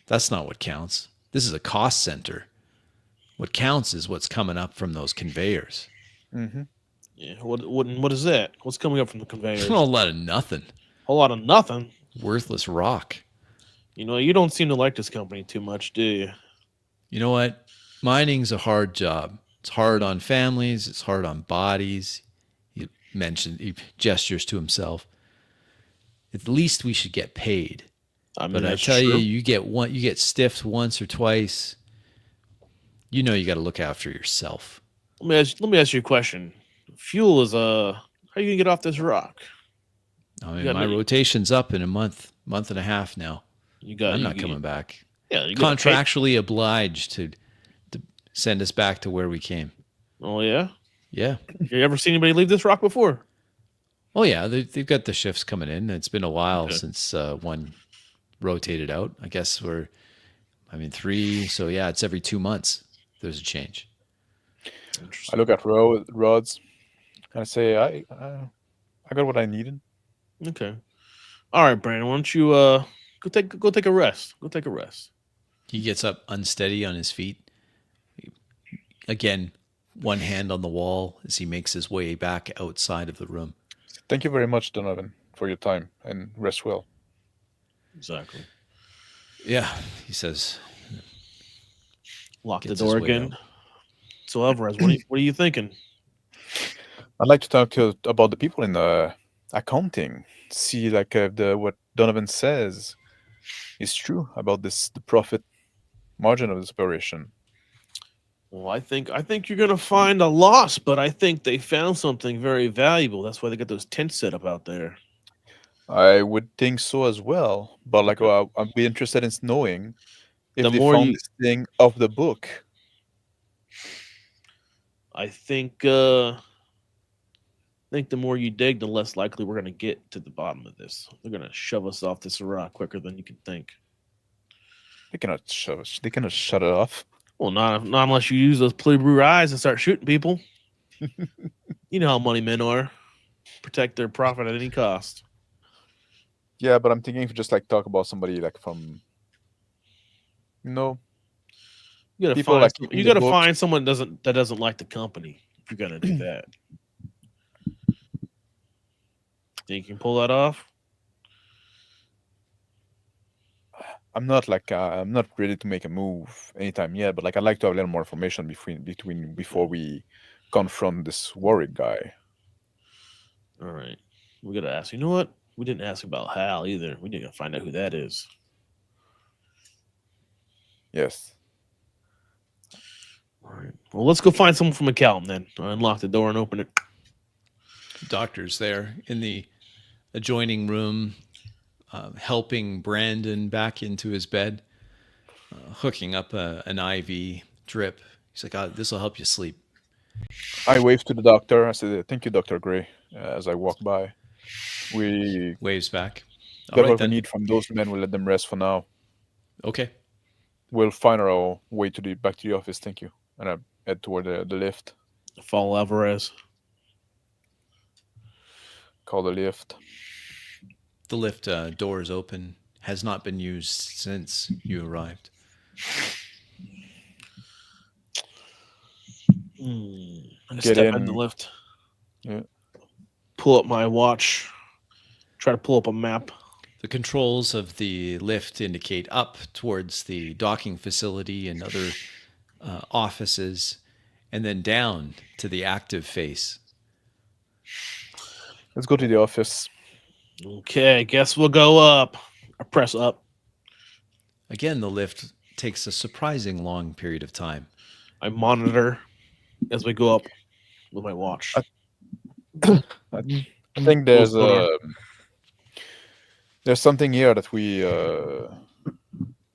that's not what counts. This is a cost center. What counts is what's coming up from those conveyors. Mm-hmm. Yeah. What is that? What's coming up from the conveyors? A lot of nothing. whole lot of nothing. Worthless rock. You don't seem to like this company too much, do you? You know what? Mining's a hard job. It's hard on families. It's hard on bodies. He gestures to himself. At least we should get paid. I mean, But I that's tell you, true. you get stiffed once or twice. You know you got to look after yourself. Let me ask you a question. Fuel is how are you gonna get off this rock? I You mean, got my any? rotation's up in a month and a half now. You got I'm not you. coming back. Yeah, you got to pay. Contractually obliged to send us back to where we came. Oh yeah. Yeah. You ever seen anybody leave this rock before? Oh yeah, they've got the shifts coming in. It's been a while Okay. since one rotated out. I guess three. So yeah, it's every 2 months. There's a change. I Interesting. look at rods and I say, I got what I needed. Okay. All right, Brandon. Why don't you go take a rest? Go take a rest. He gets up unsteady on his feet. Again, one hand on the wall as he makes his way back outside of the room. Thank you very much, Donovan, for your time, and rest well. Exactly. Yeah, he says. Lock the Gets his door way again. out. So Alvarez, what are you thinking? I'd like to talk to about the people in the accounting. See, like what Donovan says is true about the profit margin of this operation. Well, I think you're gonna find a loss, but I think they found something very valuable. That's why they got those tents set up out there. I would think so as well, but like, Okay. I'd be interested in knowing if The they more found you, this thing off the book. I think the more you dig, the less likely we're gonna get to the bottom of this. They're gonna shove us off this rock quicker than you can think. They cannot shove it. They cannot shut it off. Well, not unless you use those blue eyes and start shooting people. You know how money men are. Protect their profit at any cost. Yeah, but I'm thinking if you just like talk about somebody like from, you know, You gotta people find like some, keeping you the gotta books. find someone that doesn't like the company if you're gonna do that. Think you can pull that off? I'm not ready to make a move anytime yet, but like I'd like to have a little more information between before we confront this worried guy. All right. We gotta ask. You know what? We didn't ask about Hal either. We need to find out who that is. Yes. All right. Well, let's go find someone from accountant then. Unlock the door and open it. Doctor's there in the adjoining room, helping Brandon back into his bed, hooking up an IV drip. He's like, "This will help you sleep." I wave to the doctor. I said, "Thank you, Doctor Gray." As I walk by, we Waves back. All got right what we then. need from those men. We'll let them rest for now. Okay. We'll find our way to the back to the office. Thank you. And I head toward the lift. Follow Alvarez. Call the lift. The lift door is open. Has not been used since you arrived. I Get step in the in. lift. Yeah. Pull up my watch. Try to pull up a map. The controls of the lift indicate up towards the docking facility and other offices, and then down to the active face. Let's go to the office. Okay, guess we'll go up. I press up. Again, the lift takes a surprising long period of time. I monitor as we go up with my watch. I think Close the door. there's something here that we there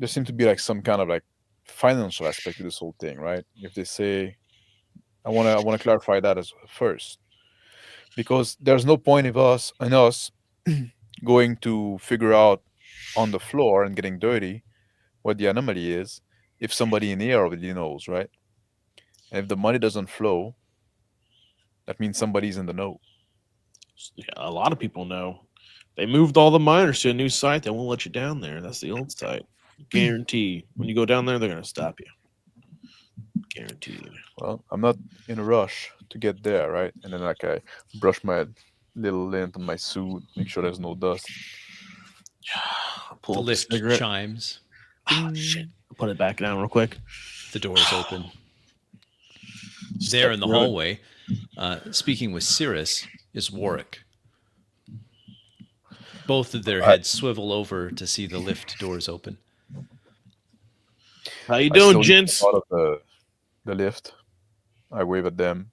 seems to be like some kind of like financial aspect to this whole thing, right? If they say, I wanna clarify that as first, because there's no point of us going to figure out on the floor and getting dirty what the anomaly is if somebody in here already knows, right? And if the money doesn't flow, that means somebody's in the know. Yeah, a lot of people know. They moved all the miners to a new site. They won't let you down there. That's the old site. Guarantee. When you go down there, they're going to stop you. Guaranteed. Well, I'm not in a rush to get there, right? And then like I brush my head. little lint on my suit, make sure there's no dust. Pull The up a lift cigarette. chimes. Ah, shit. Put it back down real quick. The doors open. Step There in the through it. hallway, speaking with Cirrus, is Warwick. Both of their heads swivel over to see the lift doors open. How you I doing, slowly gents? step out of the lift. I wave at them.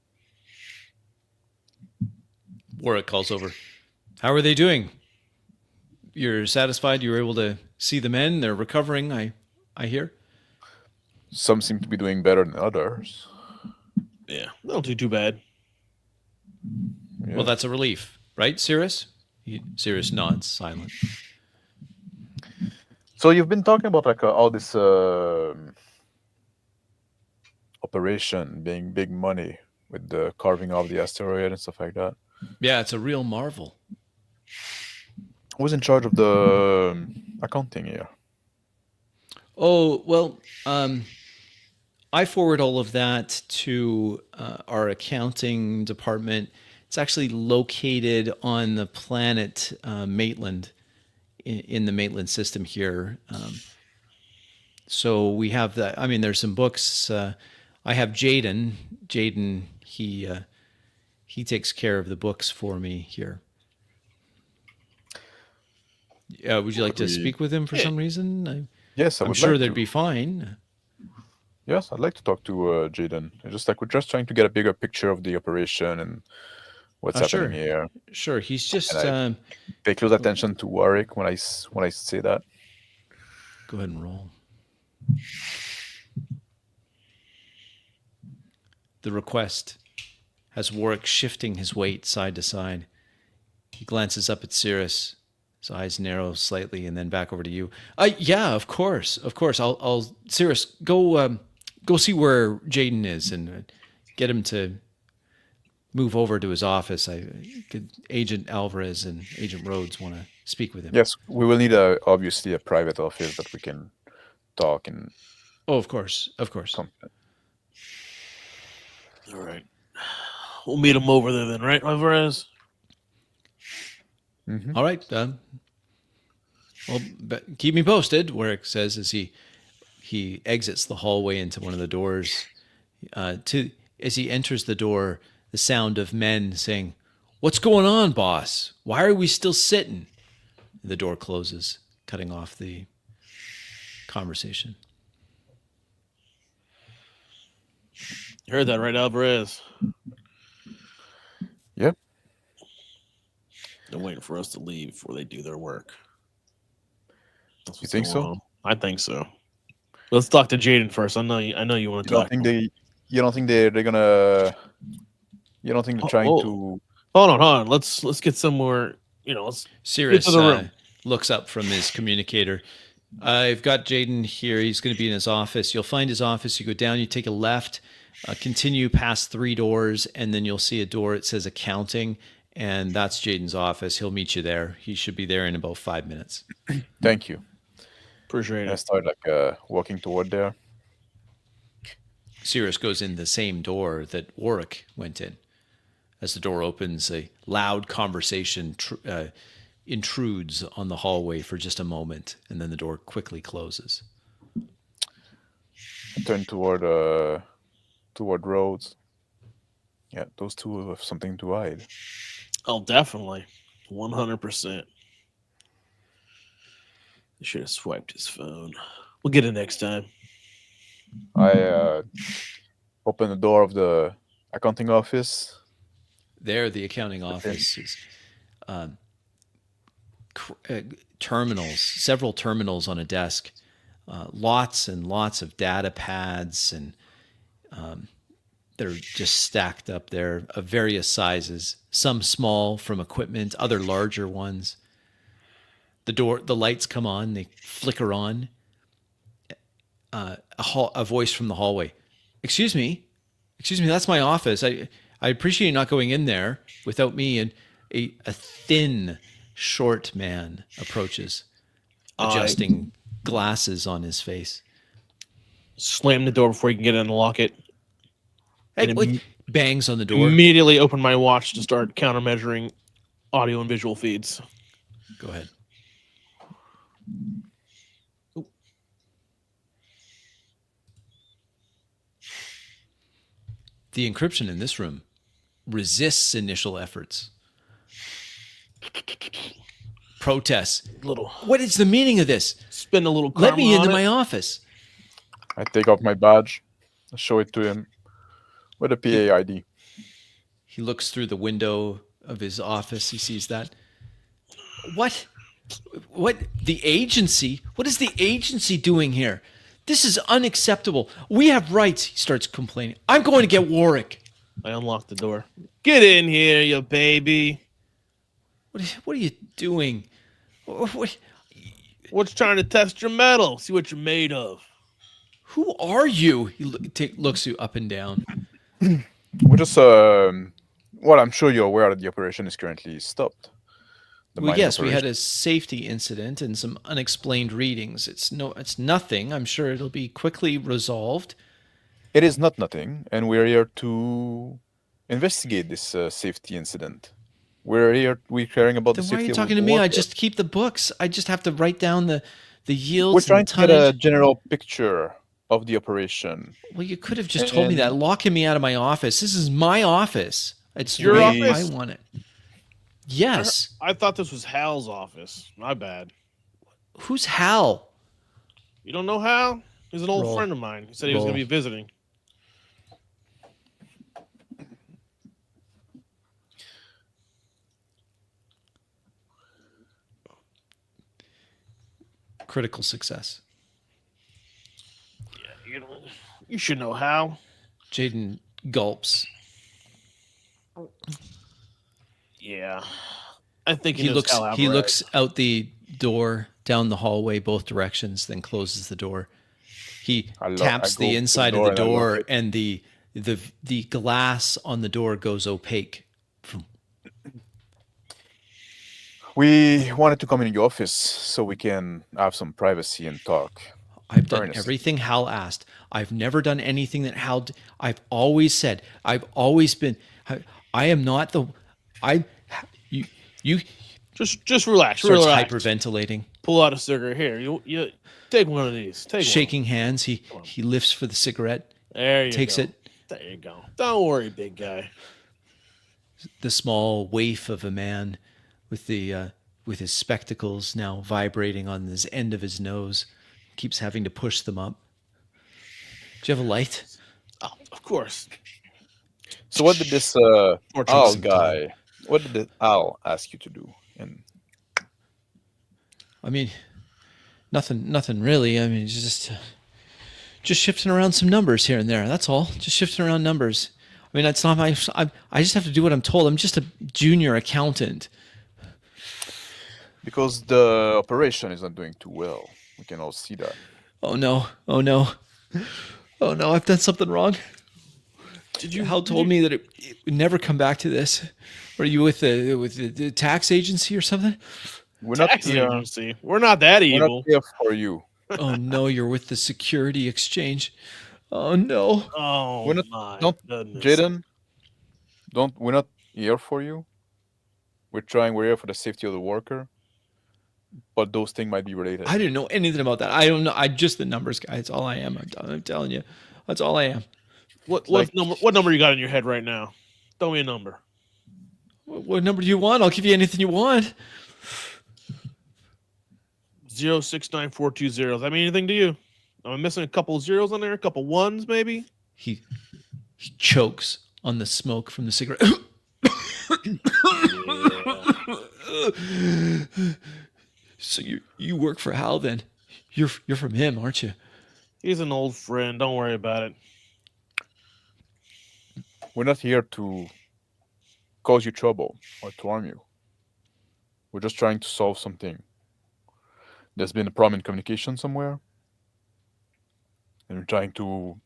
Warwick calls over. How are they doing? You're satisfied you were able to see the men? They're recovering, I hear. Some seem to be doing better than others. Yeah, don't do too bad. Yeah. Well, that's a relief, right, Cirrus? Cirrus nods, silent. So you've been talking about like all this operation being big money with the carving off the asteroid and stuff like that. Yeah, it's a real marvel. Who was in charge of the accounting here? Oh, well, I forward all of that to our accounting department. It's actually located on the planet Maitland, in the Maitland system here. So we have that. I mean, there's some books. I have Jaden. Jaden, he takes care of the books for me here. Would you like to speak with him for some reason? Yes, I'm sure they'd be fine. Yes, I'd like to talk to Jaden. We're just trying to get a bigger picture of the operation and what's happening here. Sure, he's just. Pay close attention to Warwick when I say that. Go ahead and roll. The request has Warwick shifting his weight side to side. He glances up at Cirrus. His eyes narrow slightly, and then back over to you. Yeah, of course. I'll Cirrus, go see where Jaden is and get him to move over to his office. Agent Alvarez and Agent Rhodes want to speak with him. Yes, we will need obviously a private office that we can talk in. Oh, of course. All right, we'll meet him over there then, right, Alvarez? Mm-hmm. All right. Well, keep me posted, Warwick says as he exits the hallway into one of the doors. As he enters the door, the sound of men saying, "What's going on, boss? Why are we still sitting?" The door closes, cutting off the conversation. You heard that right, Alvarez? Yep. They're waiting for us to leave before they do their work. You think so? I think so. Let's talk to Jaden first. I know you want to talk. You don't think they're gonna? You don't think they're trying to? Hold on. Let's get somewhere. Let's. Cirrus looks up from his communicator. I've got Jaden here. He's going to be in his office. You'll find his office. You go down. You take a left. Continue past 3 doors, and then you'll see a door. It says accounting, and that's Jaden's office. He'll meet you there. He should be there in about 5 minutes. Thank you. Appreciate it. I start walking toward there. Cirrus goes in the same door that Warwick went in. As the door opens, a loud conversation intrudes on the hallway for just a moment, and then the door quickly closes. I turn toward Rhodes. Yeah, those two have something to hide. Oh, definitely. 100%. He should have swiped his phone. We'll get it next time. I open the door of the accounting office. There, the accounting office is terminals, several terminals on a desk, lots and lots of data pads, and they're just stacked up there of various sizes, some small from equipment, other larger ones. The lights come on, they flicker on. A voice from the hallway. Excuse me, that's my office. I appreciate you not going in there without me. And a thin, short man approaches, adjusting glasses on his face. Slam the door before you can get in and lock it. Hey, bangs on the door. Immediately open my watch to start countermeasuring audio and visual feeds. Go ahead. The encryption in this room resists initial efforts. Protests. Little. What is the meaning of this? Spend a little. Let me karma into on my it. office. I take off my badge, show it to him with a P.A.I.D. He looks through the window of his office. He sees that. What? What? The agency? What is the agency doing here? This is unacceptable. We have rights. He starts complaining. I'm going to get Warwick. I unlock the door. Get in here, you baby. What are you doing? What's trying to test your metal? See what you're made of. Who are you? He looks you up and down. We just, well, I'm sure you're aware that the operation is currently stopped. Well, yes, we had a safety incident and some unexplained readings. It's nothing. I'm sure it'll be quickly resolved. It is not nothing, and we're here to investigate this safety incident. We're caring about Then the safety. Why are you talking to me? I just keep the books. I just have to write down the yields. We're trying and to tonnage. get a general picture of the operation. Well, you could have just told me that. Locking me out of my office. This is my office. It's your office. I want it. Yes. I thought this was Hal's office. My bad. Who's Hal? You don't know Hal? He's an old Roll. friend of mine. He said he was going to be visiting. Critical success. Yeah, you should know Hal. Jaden gulps. Yeah. I think He looks out the door, down the hallway, both directions, then closes the door. He taps the inside of the door, and the glass on the door goes opaque. We wanted to come in your office so we can have some privacy and talk. I've done everything Hal asked. I've never done anything that Hal. I've always said. I've always been. I am not the. You. Just relax. Starts relax. hyperventilating. Pull out a cigarette here. You take one of these. Shaking hands. He lifts for the cigarette. There you takes go. it. There you go. Don't worry, big guy. The small waif of a man with his spectacles now vibrating on his end of his nose, keeps having to push them up. Do you have a light? Oh, of course. So what did this Al guy? What did Al ask you to do? And I mean, nothing really. I mean, just shifting around some numbers here and there. That's all. Just shifting around numbers. I mean, that's not my. I just have to do what I'm told. I'm just a junior accountant. Because the operation is not doing too well. We can all see that. Oh no! Oh no! Oh no! I've done something wrong. Hal told me that it would never come back to this. Were you with the tax agency or something? We're tax agency. We're not that evil. We're not here for you. Oh no! You're with the security exchange. Oh no! Oh we're not, my goodness. Jaden, we're not here for you. We're here for the safety of the worker. But those things might be related. I didn't know anything about that. I don't know. I'm just the numbers guy. That's all I am. I'm telling you. That's all I am. What number you got in your head right now? Throw me a number. What number do you want? I'll give you anything you want. 069420. Does that mean anything to you? Am I missing a couple of zeros on there? A couple ones, maybe? He chokes on the smoke from the cigarette. So you work for Hal then? You're from him, aren't you? He's an old friend. Don't worry about it. We're not here to cause you trouble or to harm you. We're just trying to solve something. There's been a problem in communication somewhere, and we're trying to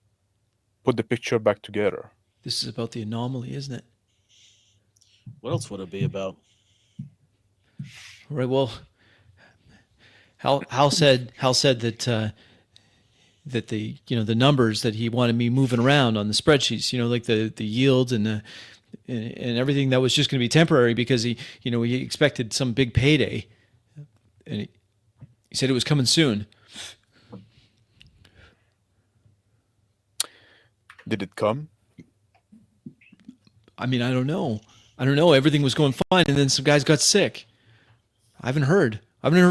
put the picture back together. This is about the anomaly, isn't it? What else would it be about? All right. Well, Hal said that the the numbers that he wanted me moving around on the spreadsheets, like the yields and and everything that was just going to be temporary because he expected some big payday, and he said it was coming soon. Did it come? I mean, I don't know. Everything was going fine, and then some guys got sick. I haven't heard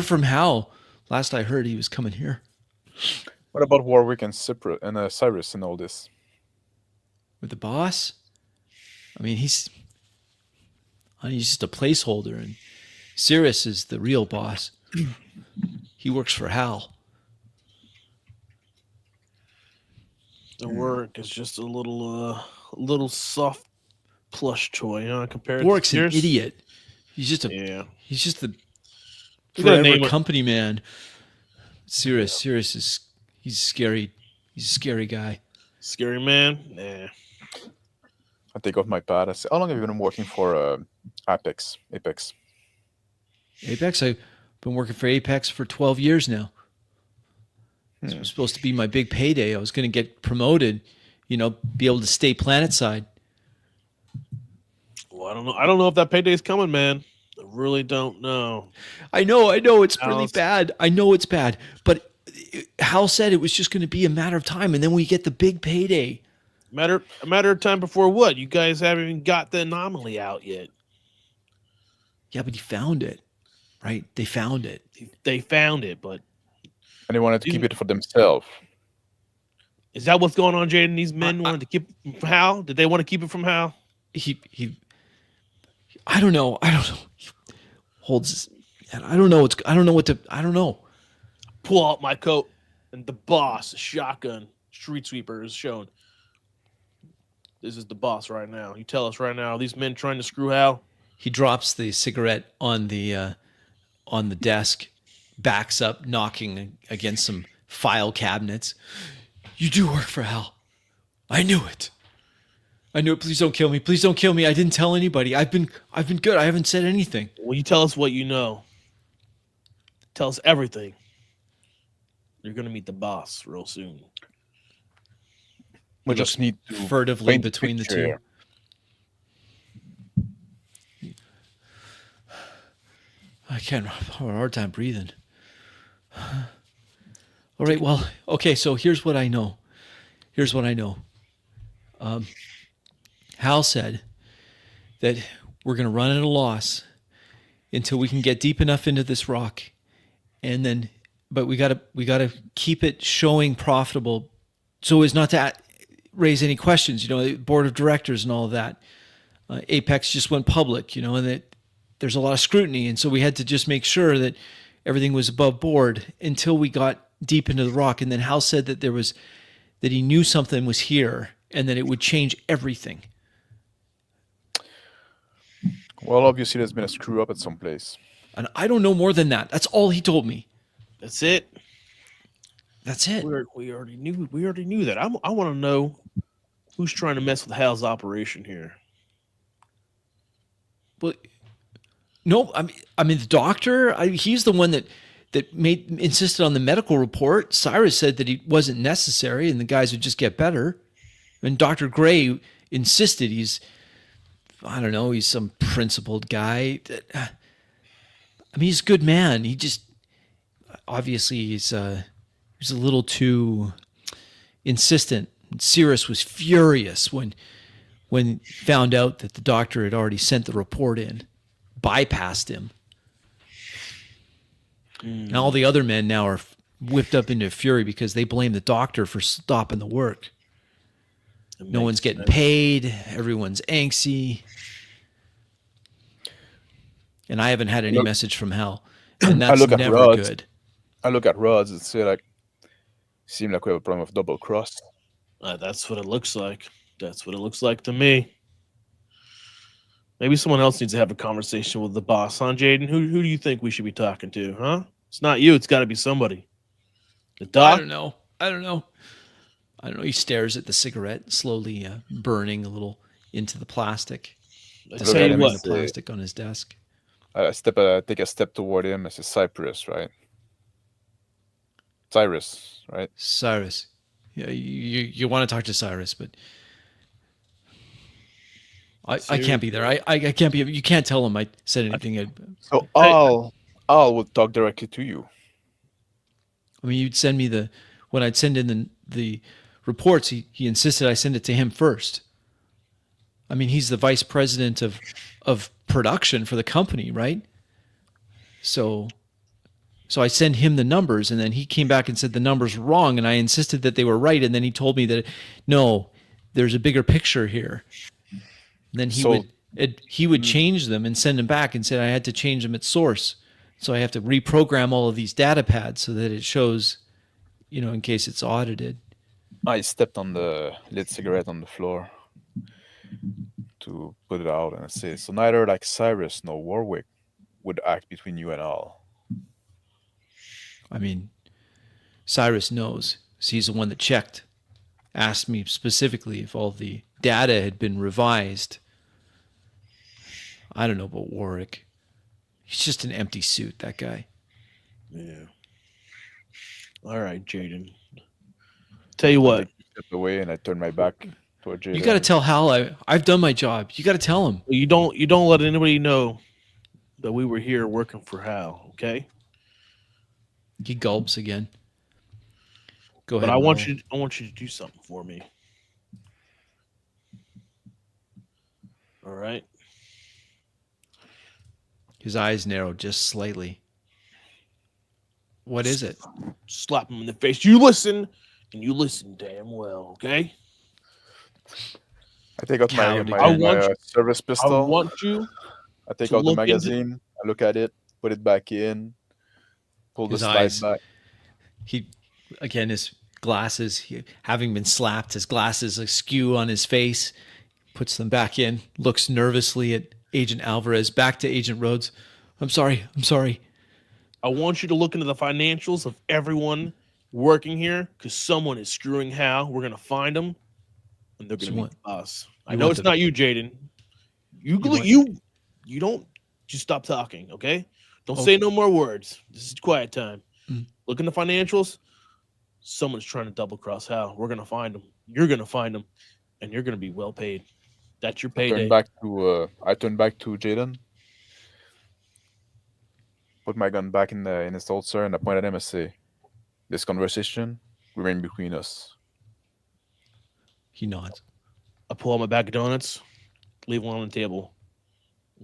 from Hal. Last I heard, he was coming here. What about Warwick and Cyrus and all this? With the boss? I mean, he's just a placeholder, and Cyrus is the real boss. He works for Hal. The work is just a little soft plush toy, huh? Compared Warwick's to an idiot. He's just the forever company man. Cyrus he's scary. He's a scary guy. Scary man? Nah. I take off my pad. I say, how long have you been working for Apex? Apex? I've been working for Apex for 12 years now. This was supposed to be my big payday. I was going to get promoted, be able to stay planet side. Well, I don't know. I don't know if that payday is coming, man. I really don't know. I know. It's really bad. I know it's bad. But Hal said it was just going to be a matter of time, and then we get the big payday. A matter of time before what? You guys haven't even got the anomaly out yet. Yeah, but he found it, right? They found it. They found it, but... And they wanted to keep it for themselves. Is that what's going on, Jaden? These men wanted to keep it from Hal? Did they want to keep it from Hal? He I don't know. He holds his head. I don't know. Pull out my coat, and the boss, shotgun, street sweeper is shown. This is the boss right now. You tell us right now, are these men trying to screw Hal? He drops the cigarette on the desk, backs up, knocking against some file cabinets. You do work for Hal. I knew it. Please don't kill me. Please don't kill me. I didn't tell anybody. I've been good. I haven't said anything. Well, you tell us what you know. Tell us everything. You're going to meet the boss real soon. We just need to furtively between the two. I can't. I have a hard time breathing. All right. Well, okay. So here's what I know. Hal said that we're going to run at a loss until we can get deep enough into this rock, and then, but we got to keep it showing profitable, so as not to raise any questions. The board of directors and all of that. Apex just went public, and that there's a lot of scrutiny, and so we had to just make sure that everything was above board until we got deep into the rock. And then Hal said that that he knew something was here and that it would change everything. Well, obviously there's been a screw up at some place. And I don't know more than that. That's all he told me. That's it. We already knew that. I want to know who's trying to mess with Hal's operation here. Well, no, I mean the doctor. He's the one that insisted on the medical report. Cyrus said that he wasn't necessary and the guys would just get better. And Dr. Gray insisted he's some principled guy. I mean, he's a good man. He just, obviously he's a little too insistent. Cyrus was furious when found out that the doctor had already sent the report in, bypassed him. And all the other men now are whipped up into fury because they blame the doctor for stopping the work. No one's getting paid. Everyone's angsty. And I haven't had any message from Hal. And that's never good. I look at Rods and say, seem like we have a problem of double cross. That's what it looks like. That's what it looks like to me. Maybe someone else needs to have a conversation with the boss, huh, Jaden? Who do you think we should be talking to, huh? It's not you. It's got to be somebody. The doc? I don't know. He stares at the cigarette, slowly burning a little into the plastic. The plastic on his desk. I take a step toward him. I say, Cyrus, right? Cyrus. Yeah, you want to talk to Cyrus, but I can't be there. I can't be. You can't tell him I said anything. So Hey, Al would talk directly to you. I mean, you'd send me when I'd send in the reports. He insisted I send it to him first. I mean, he's the vice president of production for the company, right? So I send him the numbers, and then he came back and said the numbers were wrong, and I insisted that they were right, and then he told me that no, there's a bigger picture here. And then So he would change them and send them back and said I had to change them at source. So I have to reprogram all of these data pads so that it shows, in case it's audited. I stepped on the lit cigarette on the floor to put it out, and I say, so neither like Cyrus nor Warwick would act between you and Al. I mean, Cyrus knows. He's the one that checked, asked me specifically if all the data had been revised. I don't know about Warwick. He's just an empty suit, that guy. Yeah. All right, Jaden. Tell you what. I stepped away and I turned my back toward Jaden. You got to tell Hal I've done my job. You got to tell him. You don't let anybody know that we were here working for Hal, okay? He gulps again. Go but ahead. I want you to do something for me. All right. His eyes narrowed just slightly. What is it? Slap him in the face. You listen, and you listen damn well, okay? I take out Coward my service I pistol. want you. I take to out the look magazine. I look at it, put it back in, pull the His slide eyes. back. He, again, his glasses, having been slapped, his glasses askew on his face, puts them back in, looks nervously at Agent Alvarez, back to Agent Rhodes. I'm sorry. I want you to look into the financials of everyone working here because someone is screwing Hal. We're going to find them, and they're going to be us. I know it's not you, Jaden. You don't just stop talking, okay? Don't say no more words. This is quiet time. Look in the financials. Someone's trying to double cross Hal. We're going to find them. You're going to find them, and you're going to be well paid. That's your payday. I turn back to Jaden. Put my gun back in his holster, and I point at him and say, "This conversation remain between us." He nods. I pull out my bag of donuts, leave one on the table.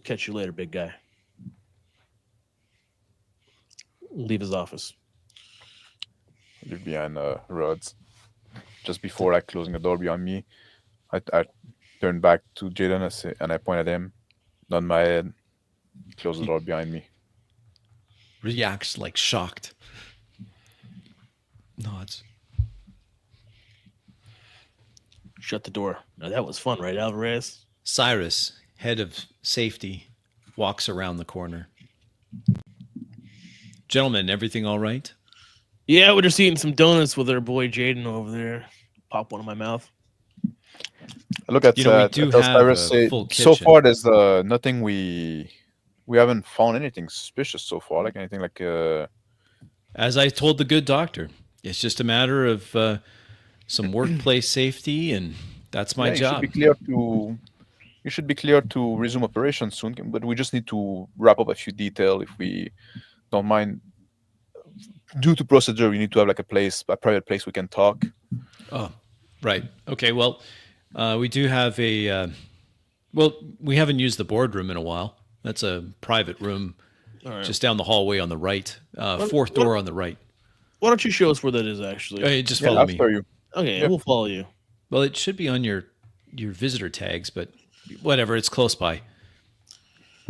Catch you later, big guy. Leave his office. Leave behind Rods. Just before closing the door behind me, I turn back to Jaden and I point at him, nod my head, close the door behind me. Reacts like shocked. Nods. Shut the door. Now that was fun, right, Alvarez? Cyrus, head of safety, walks around the corner. Gentlemen, everything all right? Yeah, we're just eating some donuts with our boy Jaden over there. Pop one in my mouth. I look at we do have Cyrus a say, full so kitchen. far there's nothing we haven't found anything suspicious so far, like anything like As I told the good doctor, it's just a matter of some workplace safety, and that's my job. You should be clear to resume operations soon, but we just need to wrap up a few details if we don't mind. Due to procedure, we need to have like a private place we can talk. Oh, right. Okay. Well, we do have we haven't used the boardroom in a while. That's a private room just down the hallway on the right. Fourth door on the right. Why don't you show us where that is, actually? Just follow me. After you. Okay, we'll follow you. Well, it should be on your visitor tags, but whatever. It's close by.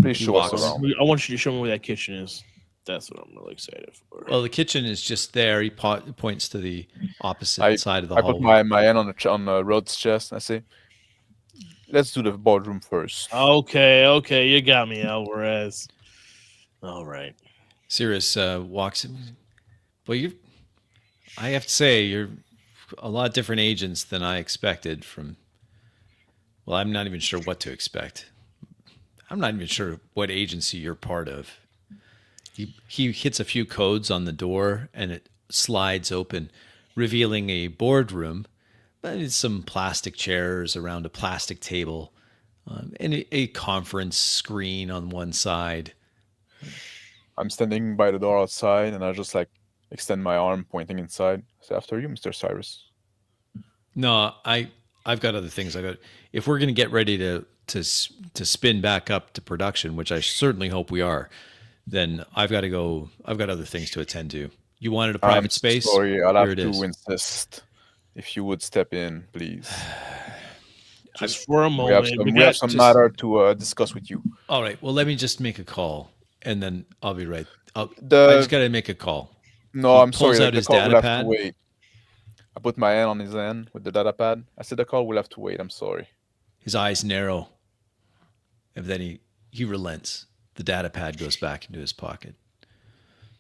Please show us around. I want you to show me where that kitchen is. That's what I'm really excited for. Well, the kitchen is just there. He points to the opposite side of the hallway. I put my hand on Rod's chest and I say, "Let's do the boardroom first." Okay, you got me, Alvarez. All right. Cyrus walks in. Well, I have to say, you're a lot different agents than I expected from. Well, I'm not even sure what to expect. I'm not even sure what agency you're part of. He hits a few codes on the door and it slides open, revealing a boardroom. But it's some plastic chairs around a plastic table. and a conference screen on one side. I'm standing by the door outside, and I just like extend my arm, pointing inside. Say, after you, Mr. Cyrus. No, I've got other things. I got if we're going to get ready to spin back up to production, which I certainly hope we are, then I've got to go. I've got other things to attend to. You wanted a I'm private space? sorry, I'll Here have it to is. insist. If you would step in, please. Just for a We have moment. some We we have got some just- matter to discuss with you. All right. Well, let me just make a call, and then I'll be right. I The just got to make a call. No, He I'm pulls sorry. out The his call will data have to pad. wait. I put my hand on his hand with the data pad. I said the call will have to wait. I'm sorry. His eyes narrow, and then he relents. The data pad goes back into his pocket.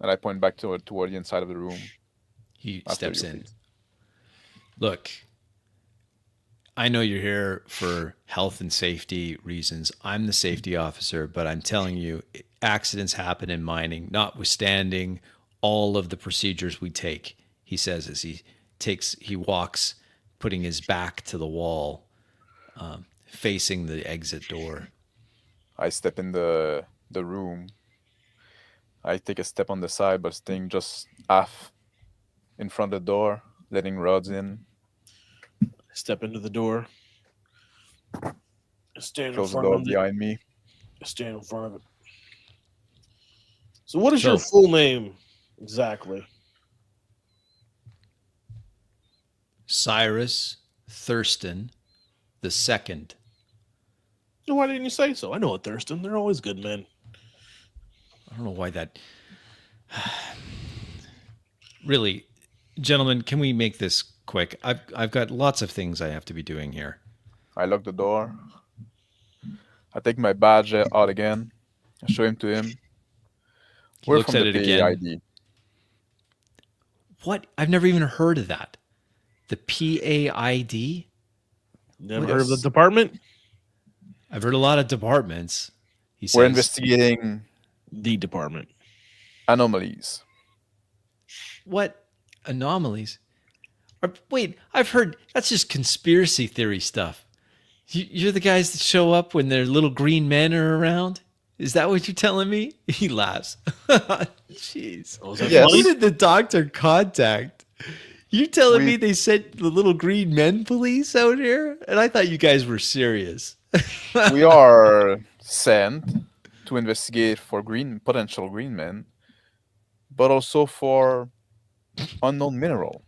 And I point back toward the inside of the room. He After steps you, in. please. Look, I know you're here for health and safety reasons. I'm the safety officer, but I'm telling you, accidents happen in mining, notwithstanding all of the procedures we take. He says as he walks, putting his back to the wall, facing the exit door. I step in the room. I take a step on the side, but staying just half in front of the door, letting rods in. step into the door. Stand in Close the front door of it. behind me. Stand in front of it. So, what is So- your full name exactly? Cyrus Thurston the second. So why didn't you say so? I know a Thurston. They're always good men. I don't know why that. Really, gentlemen, can we make this quick? I've got lots of things I have to be doing here. I lock the door. I take my badge out again. I show him to him. He We're looks from at the it again. P.A.I.D. What? I've never even heard of that. The P.A.I.D. Never What heard of the is- department? I've heard a lot of departments. He We're says, investigating The department. anomalies. "What anomalies?" Wait, I've heard that's just conspiracy theory stuff. You're the guys that show up when their little green men are around. Is that what you're telling me? He laughs. Jeez. Oh, is that Yes. Who funny? did the doctor contact? You're telling We- me they sent the little green men police out here? And I thought you guys were serious. We are sent to investigate for potential green men, but also for unknown mineral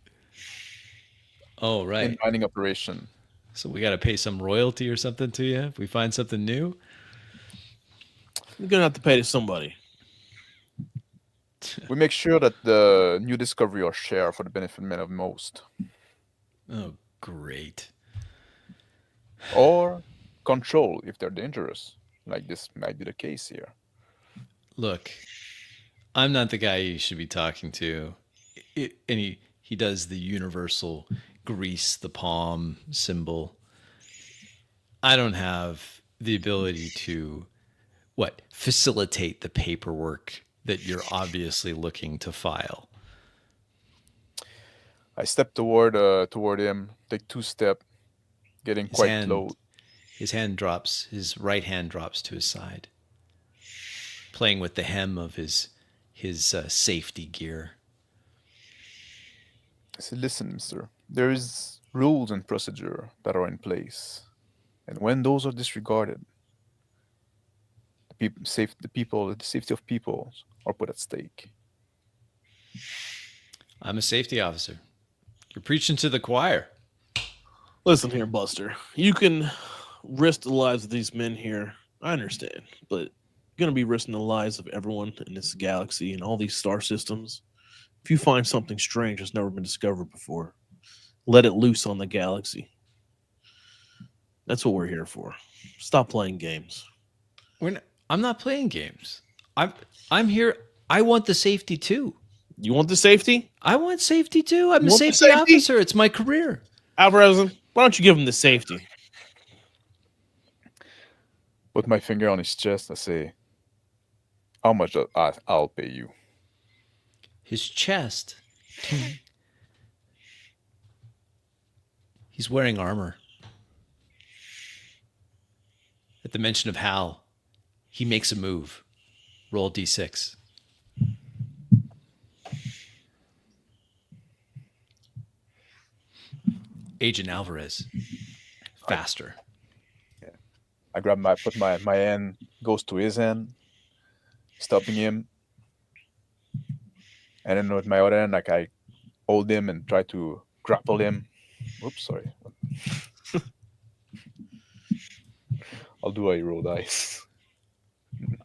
Oh, in right. mining operation. So we got to pay some royalty or something to you if we find something new? You're gonna have to pay to somebody. We make sure that the new discovery are shared for the benefit of most, Oh, great. or control if they're dangerous, like this might be the case here. Look, I'm not the guy you should be talking to. And he does the universal grease the palm symbol. I don't have the ability to facilitate the paperwork that you're obviously looking to file. I step toward him, take 2 steps, getting His quite hand- close. His right hand drops to his side, playing with the hem of his safety gear. I say, listen, mister, there is rules and procedure that are in place. And when those are disregarded, the safety of people are put at stake. I'm a safety officer. You're preaching to the choir. Listen here, Buster. You can risk the lives of these men here. I understand, but you're gonna be risking the lives of everyone in this galaxy and all these star systems. If you find something strange that's never been discovered before, let it loose on the galaxy. That's what we're here for. Stop playing games. I'm not playing games. I'm here. I want the safety too. You want the safety? I want safety too. I'm You a want the safety safety? officer. It's my career. Alvarez, why don't you give him the safety? Put my finger on his chest. I say, how much I'll pay you. His chest. He's wearing armor. At the mention of Hal, he makes a move. Roll d6. Agent Alvarez. Faster. I put my hand goes to his hand, stopping him, and then with my other hand, like I hold him and try to grapple him. Oops, sorry. I'll do a roll dice.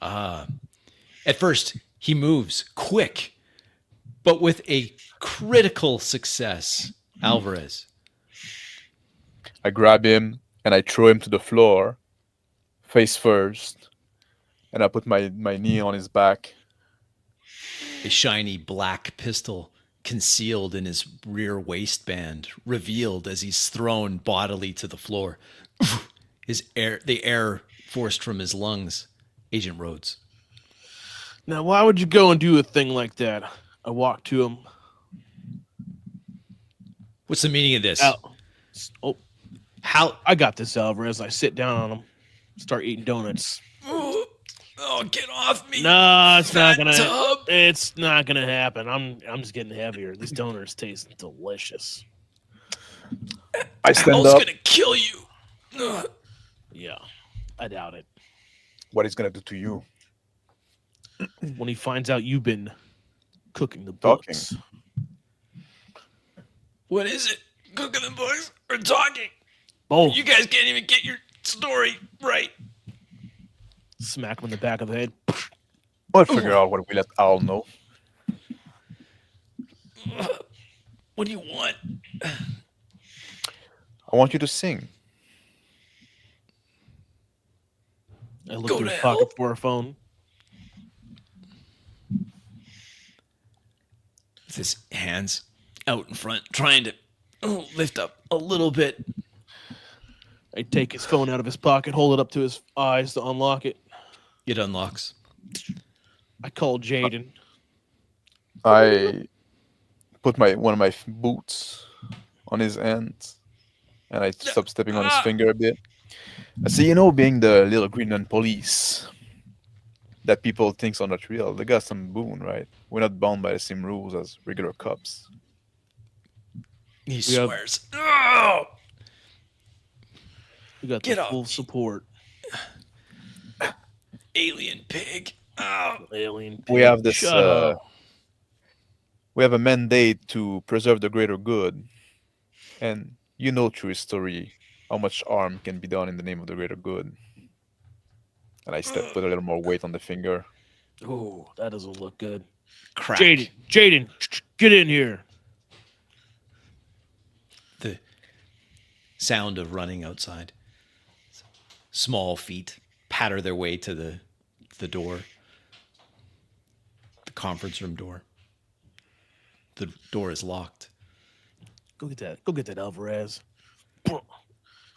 At first, he moves quick, but with a critical success. Alvarez. I grab him and I throw him to the floor, face first, and I put my knee on his back. A shiny black pistol concealed in his rear waistband, revealed as he's thrown bodily to the floor. The air forced from his lungs. Agent Rhodes. Now, why would you go and do a thing like that? I walk to him. What's the meaning of this? Oh, how? I got this, Alvarez. I sit down on him, start eating donuts. Oh, get off me! No, it's not gonna. It's not gonna happen. I'm just getting heavier. These donuts taste delicious. I stand Hal's up. Gonna kill you. Yeah, I doubt it. What he's gonna do to you? When he finds out you've been cooking the books. What is it? Cooking the books or talking? Both. You guys can't even get your story right. Smack him in the back of the head. I'll figure out what we let Al know. What do you want? I want you to sing. I looked in his pocket for a phone. With his hands out in front, trying to lift up a little bit. I take his phone out of his pocket, hold it up to his eyes to unlock it. It unlocks. I call Jaden. I put one of my boots on his hand, and I stop stepping on his finger a bit. I say, being the little Greenland police that people think are not real, they got some boon, right? We're not bound by the same rules as regular cops. He swears. We got the full support. Alien pig. Alien pig. We have this. We have a mandate to preserve the greater good, and through his story how much harm can be done in the name of the greater good. And I put a little more weight on the finger. Oh, that doesn't look good. Crack. Jaden, get in here. The sound of running outside. Small feet patter their way to the door. The conference room door. The door is locked. Go get that. Go get that, Alvarez.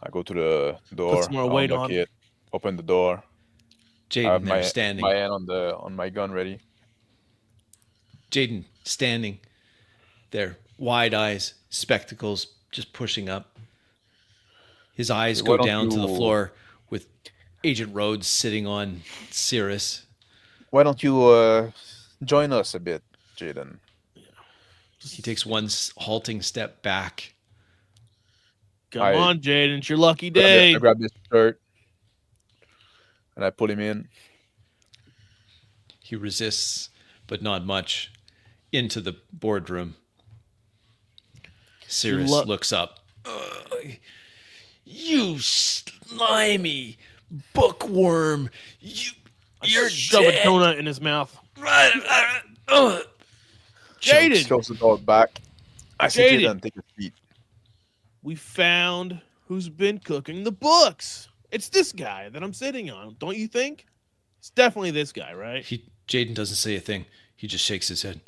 I go to the door. Put some more weight on it. Open the door. Jaden there standing. My hand on my gun ready. Jaden standing there, wide eyes, spectacles just pushing up. His eyes go down to the floor with Agent Rhodes sitting on Cirrus. Why don't you join us a bit, Jaden? He takes one halting step back. Come on, Jaden. It's your lucky day. I grab his shirt and I pull him in. He resists, but not much, into the boardroom. Cirrus looks up. You slimy bookworm. You're shove dead. a donut in his mouth. Jaden! Close the door back. I say, Jaden, take a seat. We found who's been cooking the books. It's this guy that I'm sitting on, don't you think? It's definitely this guy, right? Jaden doesn't say a thing. He just shakes his head.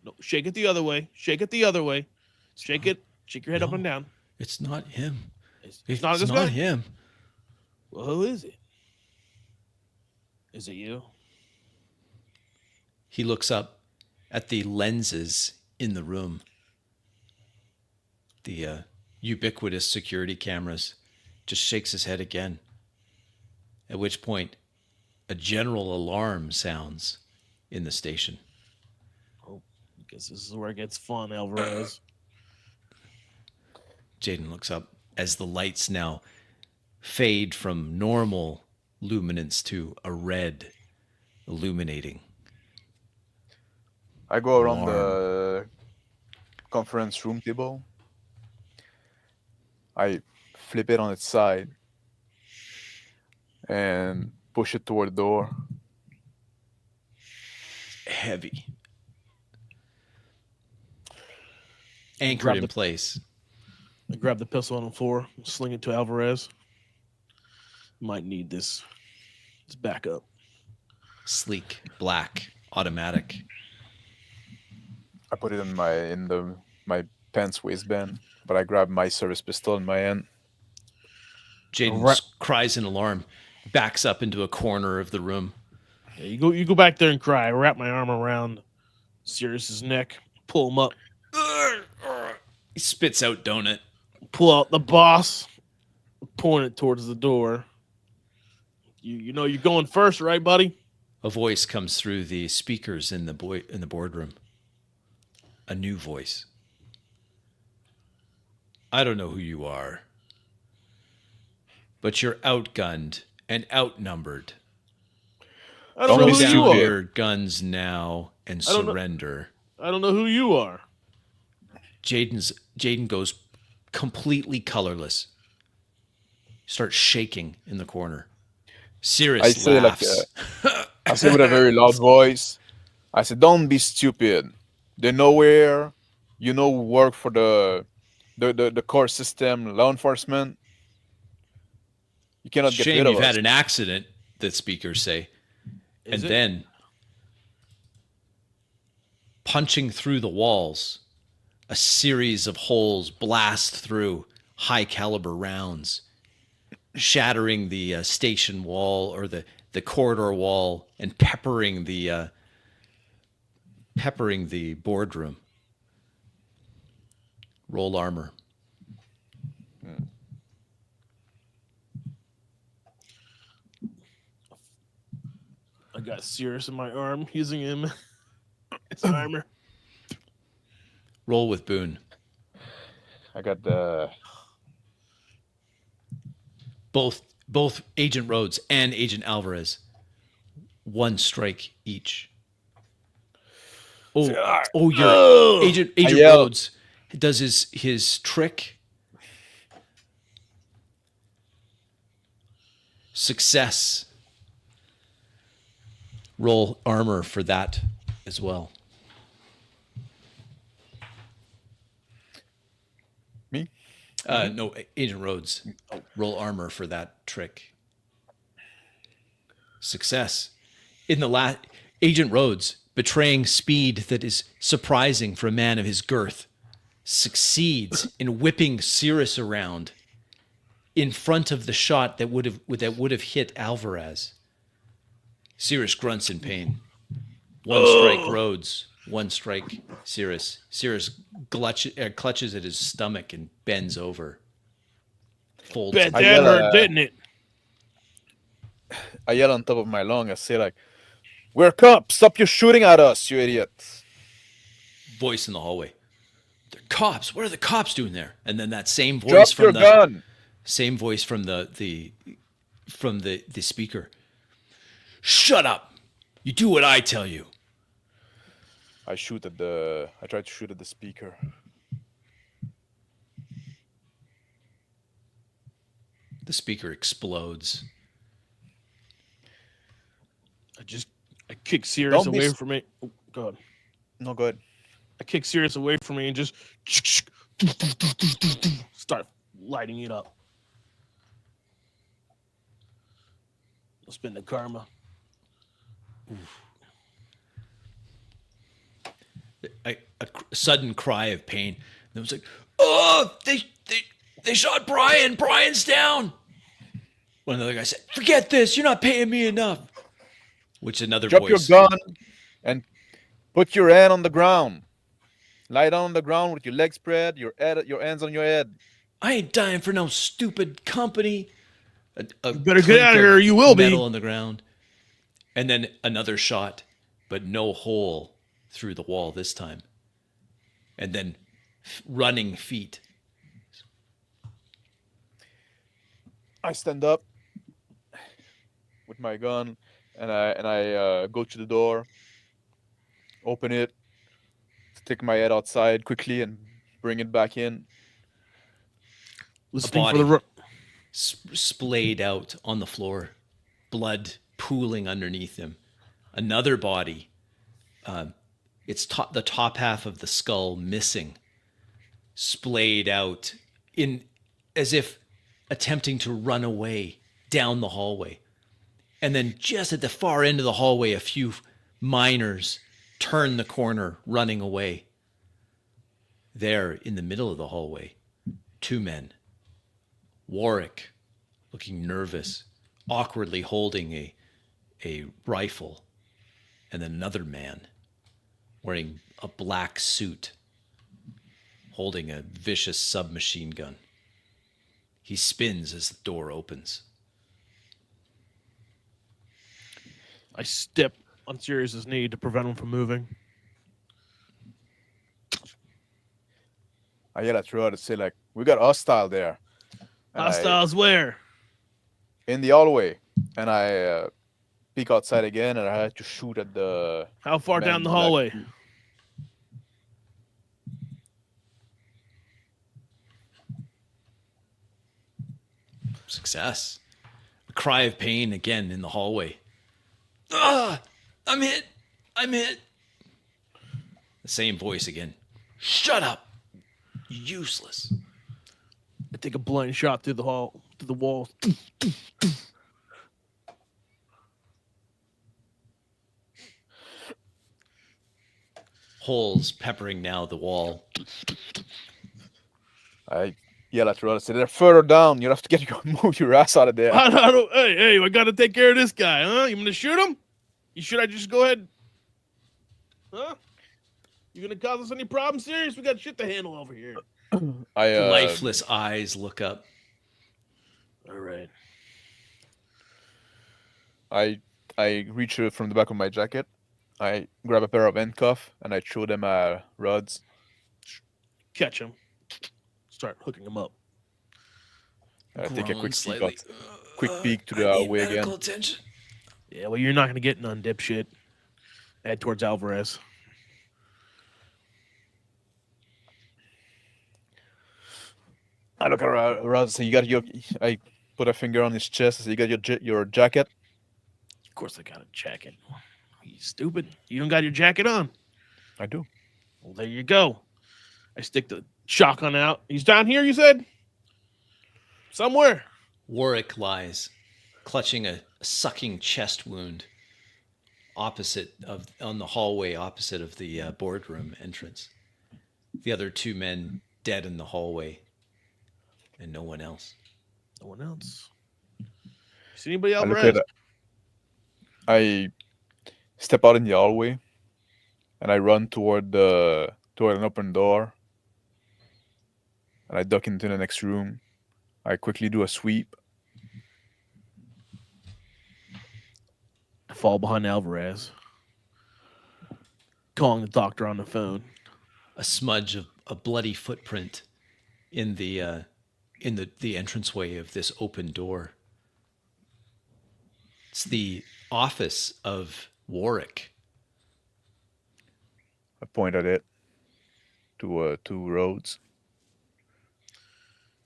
No, shake it the other way. Shake it the other way. Shake it. Shake your head up and down. It's not him. It's not this guy? Him. Well, who is it? Is it you? He looks up at the lenses in the room. The ubiquitous security cameras. Just shakes his head again. At which point, a general alarm sounds in the station. Oh, I guess this is where it gets fun, Alvarez. Jaden looks up as the lights now fade from normal luminance to a red illuminating. I go around Alarm. the conference room table. I flip it on its side and push it toward the door. Heavy. Anchored in place. I grab the pistol on the floor, sling it to Alvarez. Might need this. It's backup. Sleek, black, automatic. I put it in my pants waistband, but I grab my service pistol in my hand. Jaden cries in alarm, backs up into a corner of the room. Yeah, you go back there and cry. I wrap my arm around Sirius's neck, pull him up. He spits out donut. Pull out the boss, point it towards the door. You know you're going first, right, buddy? A voice comes through the speakers in the boardroom. A new voice. I don't know who you are, but you're outgunned and outnumbered. I don't know who you Down are. your guns now and surrender. I don't know who you are. Jaden goes completely colorless. Starts shaking in the corner. Sirius laughs. I say with a very loud voice, I said, "Don't be stupid. They're nowhere. You know, work for the court system, law enforcement. You cannot get Shame rid of you've us." had an accident, the speakers say. Is it? Then, punching through the walls, a series of holes blast through high caliber rounds, shattering the station wall or the corridor wall and peppering the boardroom. Roll armor. I got Sirius in my arm, using him as armor. Roll with Boone. I got the Both Agent Rhodes and Agent Alvarez. One strike each. Your Agent Rhodes does his trick. Success. Roll armor for that as well. me. No, Agent Rhodes. Roll armor for that trick. Success. In the last, Agent Rhodes, betraying speed that is surprising for a man of his girth, succeeds in whipping Cirrus around in front of the shot that would have hit Alvarez. Cirrus grunts in pain. One strike Rhodes, one strike Cirrus. Cirrus clutches at his stomach and bends over. Folds. Bet that hurt, didn't it? I yell on top of my lung. I say like, "We're cops. Stop your shooting at us, you idiots!" Voice in the hallway. They're cops. What are the cops doing there? And then that same voice Drop your gun. Same voice from the speaker. Shut up. You do what I tell you. I try to shoot at the speaker. The speaker explodes. I kick Sirius away from me. Oh, God. No, go ahead. I kick Sirius away from me and just start lighting it up. I'll spend the karma. A sudden cry of pain. And it was like, "Oh, they shot Brian. Brian's down." One of the other guys said, "Forget this. You're not paying me enough." Which another Drop voice. your gun and put your hand on the ground. Lie down on the ground with your legs spread, your hands on your head. I ain't dying for no stupid company. You better get out of here, or you will metal be. on the ground, and then another shot, but no hole through the wall this time, and then running feet. I stand up with my gun, and I go to the door, open it, stick my head outside quickly, and bring it back in. Listening for the splayed out on the floor, blood pooling underneath him. Another body, it's the top half of the skull missing, splayed out in as if attempting to run away down the hallway. And then just at the far end of the hallway, a few miners turn the corner, running away. There, in the middle of the hallway, two men. Warwick, looking nervous, awkwardly holding a rifle, and then another man wearing a black suit, holding a vicious submachine gun. He spins as the door opens. I step on Sirius's knee to prevent him from moving. I yell at Rod to say, like, we got hostile there. And Hostiles where? In the hallway. And I peek outside again, and I had to shoot at the... How far down the hallway? Success. A cry of pain again in the hallway. Ah! I'm hit! I'm hit! The same voice again. Shut up! Useless. I take a blind shot through the wall. Holes peppering now the wall. I yell at Rod and say, they're further down. You have to move your ass out of there. Hey, I got to take care of this guy, huh? You want to shoot him? Should I just go ahead? Huh? You gonna cause us any problems, Sirius? We got shit to handle over here. Lifeless eyes look up. All right. I reach from the back of my jacket. I grab a pair of handcuffs and I throw them at Rod's. Catch him. Start hooking him up. I take a quick Slightly. peek to the hallway again. Attention. Yeah, well, you're not gonna get none, dipshit. Head towards Alvarez. I look at Rod and say, you got your... I put a finger on his chest and say, you got your jacket? Of course I got a jacket. Are you stupid? You don't got your jacket on. I do. Well, there you go. I stick the shotgun out. He's down here, you said? Somewhere. Warwick lies, clutching a sucking chest wound on the hallway opposite of the boardroom entrance. The other two men dead in the hallway, and no one else. No one else. See anybody else? I step out in the hallway, and I run toward an open door, and I duck into the next room. I quickly do a sweep. Fall behind Alvarez. Calling the doctor on the phone. A smudge of a bloody footprint in the entranceway of this open door. It's the office of Warwick. I point at it to two roads.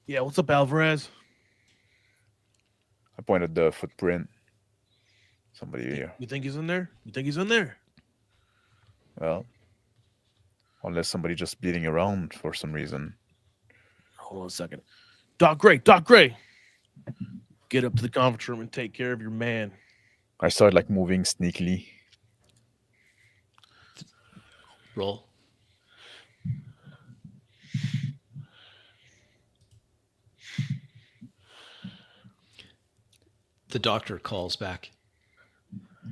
Yeah, what's up, Alvarez? I point at the footprint. Somebody here. You think he's in there? You think he's in there? Well, unless somebody just beating around for some reason. Hold on a second. Doc Gray. Get up to the conference room and take care of your man. I started moving sneakily. Roll. The doctor calls back.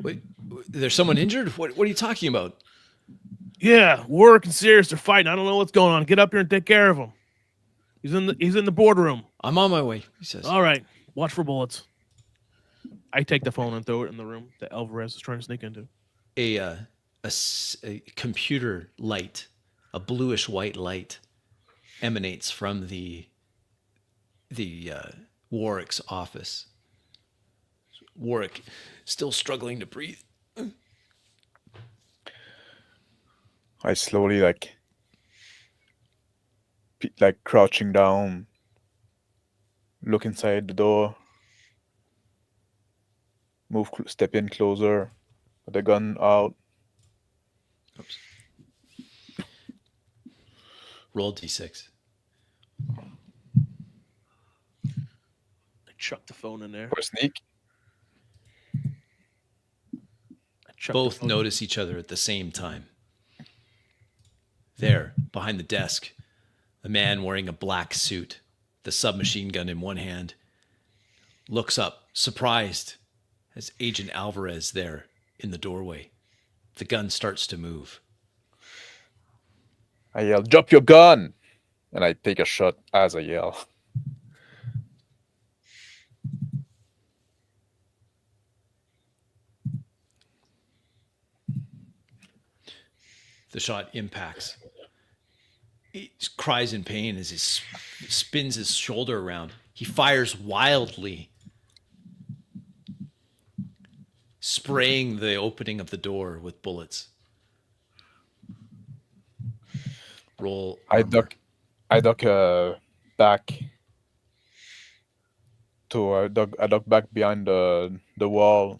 Wait, there's someone injured? What are you talking about? Yeah, Warwick and Sirius are fighting. I don't know what's going on. Get up here and take care of him. He's in the boardroom. I'm on my way, he says. All right. Watch for bullets. I take the phone and throw it in the room that Alvarez is trying to sneak into. A computer light, a bluish white light, emanates from the Warwick's office. Warwick, still struggling to breathe. I slowly crouching down, look inside the door, step in closer, put the gun out. Oops. Roll d6. I chuck the phone in there. For a sneak. Both notice each other at the same time. There, behind the desk, a man wearing a black suit, the submachine gun in one hand, looks up, surprised, as Agent Alvarez there in the doorway. The gun starts to move. I yell, "Drop your gun!" And I take a shot as I yell. The shot impacts. He cries in pain as he spins his shoulder around. He fires wildly, spraying the opening of the door with bullets. Roll armor. I duck back to I duck back behind the wall.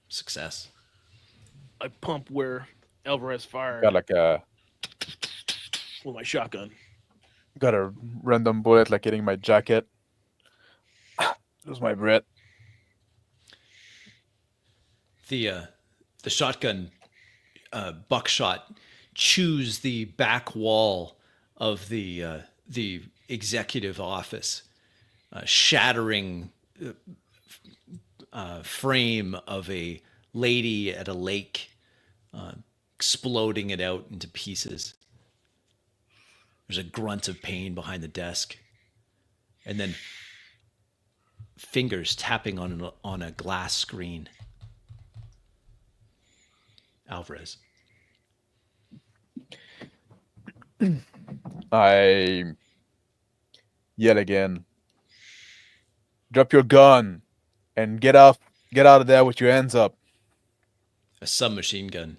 Success. I pump where Alvarez fired. Got like a with my shotgun. Got a random bullet hitting my jacket. Lose my breath. The shotgun buckshot chews the back wall of the executive office, shattering frame of a lady at a lake, exploding it out into pieces. There's a grunt of pain behind the desk, and then fingers tapping on a glass screen. Alvarez. I yell again. Drop your gun and get out of there with your hands up. A submachine gun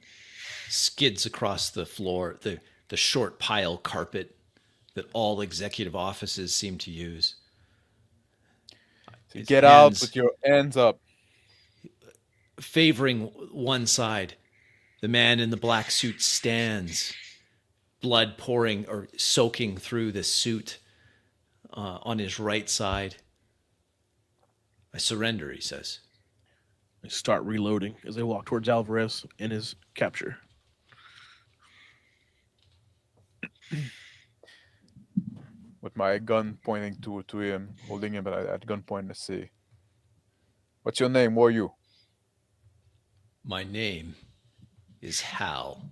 skids across the floor, the short pile carpet that all executive offices seem to use. Get out with your hands up. Favoring one side, the man in the black suit stands, blood pouring or soaking through the suit on his right side. I surrender, he says. I start reloading as I walk towards Alvarez and his capture. With my gun pointing to him, holding him at gunpoint to see. What's your name? Who are you? My name is Hal.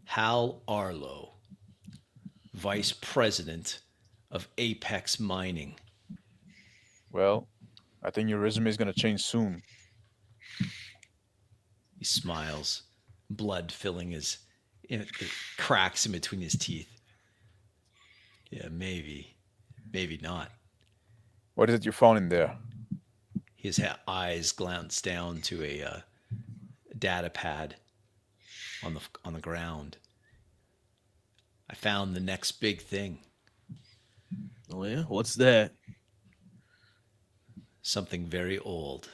Hal Arlo, Vice President of Apex Mining. Well, I think your resume is going to change soon. He smiles, blood filling his cracks in between his teeth. Yeah, maybe not. What is it you found in there? His eyes glance down to a data pad on the ground. I found the next big thing. Oh yeah, what's that? Something very old.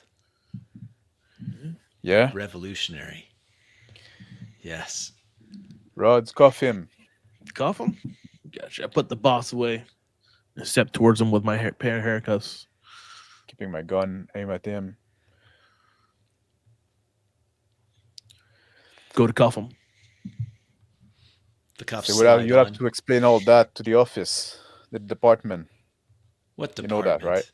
Yeah? Revolutionary. Yes. Rods, cuff him. Cuff him? Gotcha. I put the boss away and step towards him with my pair of handcuffs. Keeping my gun aimed at him. Go to cuff him. The cuffs So slide you on. have to explain all that to the office, the department. What department? You know that, right?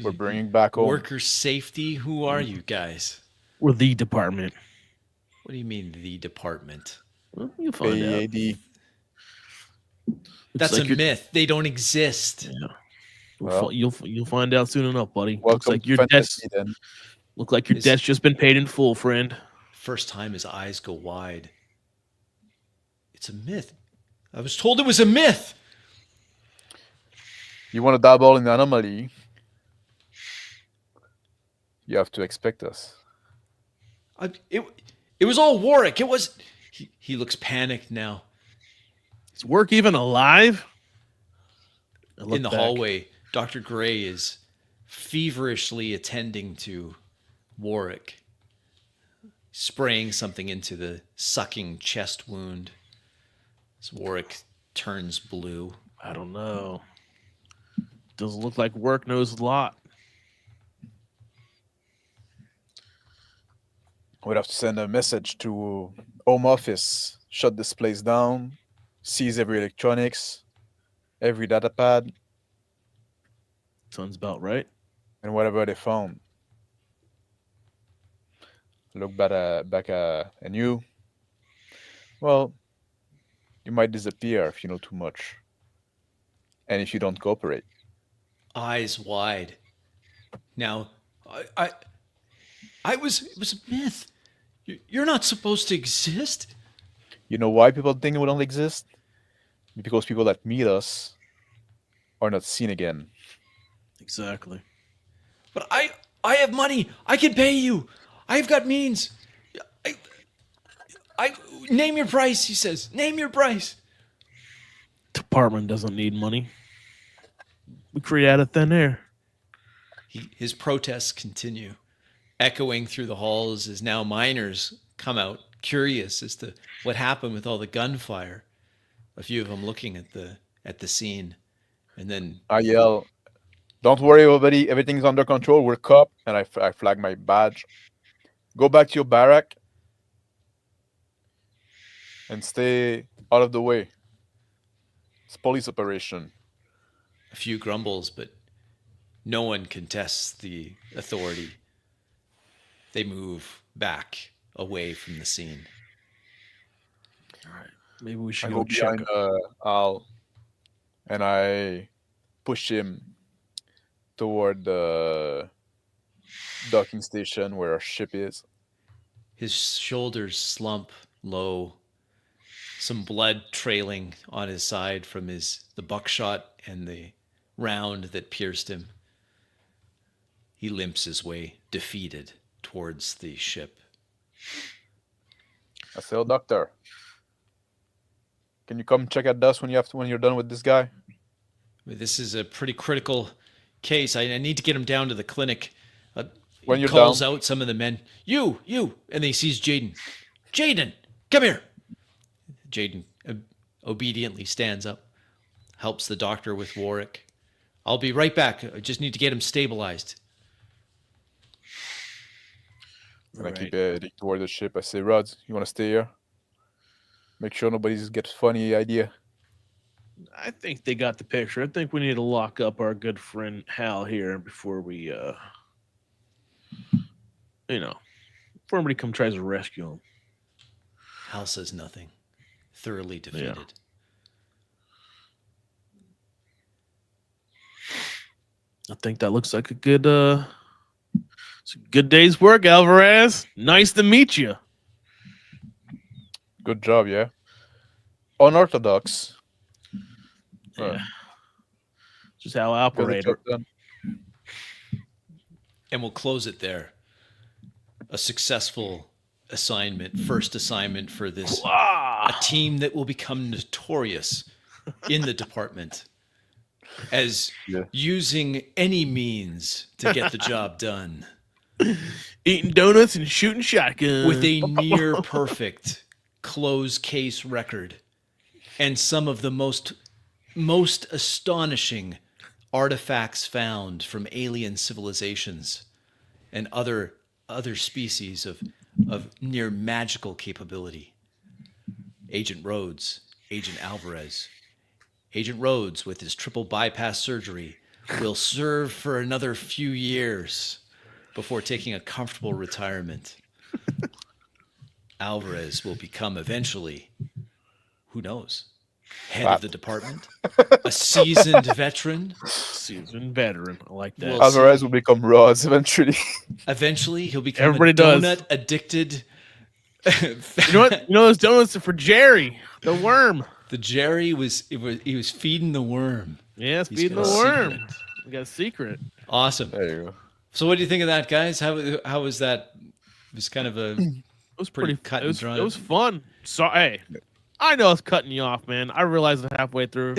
We're bringing back home. Worker safety? Who are you guys? We're the department. What do you mean, the department? Well, you'll find P.A.I.D. That's a myth. They don't exist. Yeah. Well, You'll find out soon enough, buddy. welcome to fantasy then. Look like your debt's just been paid in full, friend. First time his eyes go wide. It's a myth. I was told it was a myth. You want to dabble in the anomaly, you have to expect us. It was all Warwick. It was. He looks panicked now. Is Work even alive? In the hallway, Dr. Gray is feverishly attending to Warwick, spraying something into the sucking chest wound. As Warwick turns blue. I don't know. Doesn't look like Work knows a lot. We'd have to send a message to Home Office, shut this place down, seize every electronics, every data pad. Sounds about right. And whatever they found. Look back and you, well, you might disappear if you know too much. And if you don't cooperate. Eyes wide. Now, it was a myth. You're not supposed to exist. You know why people think we don't exist? Because people that meet us are not seen again. Exactly. But I have money. I can pay you. I've got means. I name your price, he says. Name your price. Department doesn't need money. We create out of thin air. His protests continue, echoing through the halls as now miners come out, curious as to what happened with all the gunfire. A few of them looking at the scene, and then I yell, "Don't worry, everybody. Everything's under control. We're cop." And I flag my badge. Go back to your barrack and stay out of the way. It's police operation. A few grumbles, but no one contests the authority. They move back away from the scene. All right. Maybe we should I go go behind Al, and I push him toward the docking station where our ship is. His shoulders slump low, some blood trailing on his side from the buckshot and the round that pierced him. He limps his way, defeated, towards the ship. I say, "Oh, doctor, can you come check at us when you're done with this guy?" This is a pretty critical case. I need to get him down to the clinic. When he you're calls down, out some of the men. You, and he sees Jaden. Jaden, come here. Jaden obediently stands up, helps the doctor with Warwick. I'll be right back. I just need to get him stabilized. and I keep heading toward the ship. I say, "Rods, you want to stay here? Make sure nobody's gets funny idea." I think they got the picture. I think we need to lock up our good friend Hal here before we, before anybody tries to rescue him. Hal says nothing, thoroughly defeated. Yeah. I think that looks like a good, it's a good day's work, Alvarez. Nice to meet you. Good job, yeah. Unorthodox. Yeah. Just how I operate. And we'll close it there. A successful assignment, first assignment for this, a team that will become notorious in the department as using any means to get the job done. Eating donuts and shooting shotguns. With a near perfect closed case record and some of the most astonishing artifacts found from alien civilizations and other species of near magical capability. Agent Rhodes, Agent Alvarez. Agent Rhodes, with his triple bypass surgery, will serve for another few years before taking a comfortable retirement. Alvarez will become eventually, who knows, head of Fat. the department, a seasoned veteran. Seasoned veteran. I like that. We'll Alvarez see. will become Roz eventually. Eventually, he'll become Everybody a does. donut addicted. You know what? You know those donuts are for Jerry, the worm. The Jerry he was feeding the worm. Yeah, it's He's feeding got the a worm. secret. We got a secret. Awesome. There you go. So, what do you think of that, guys? How was that? It was kind of a It was pretty pretty. cut It and was. dry. It was fun. So hey, I know I was cutting you off, man. I realized it halfway through.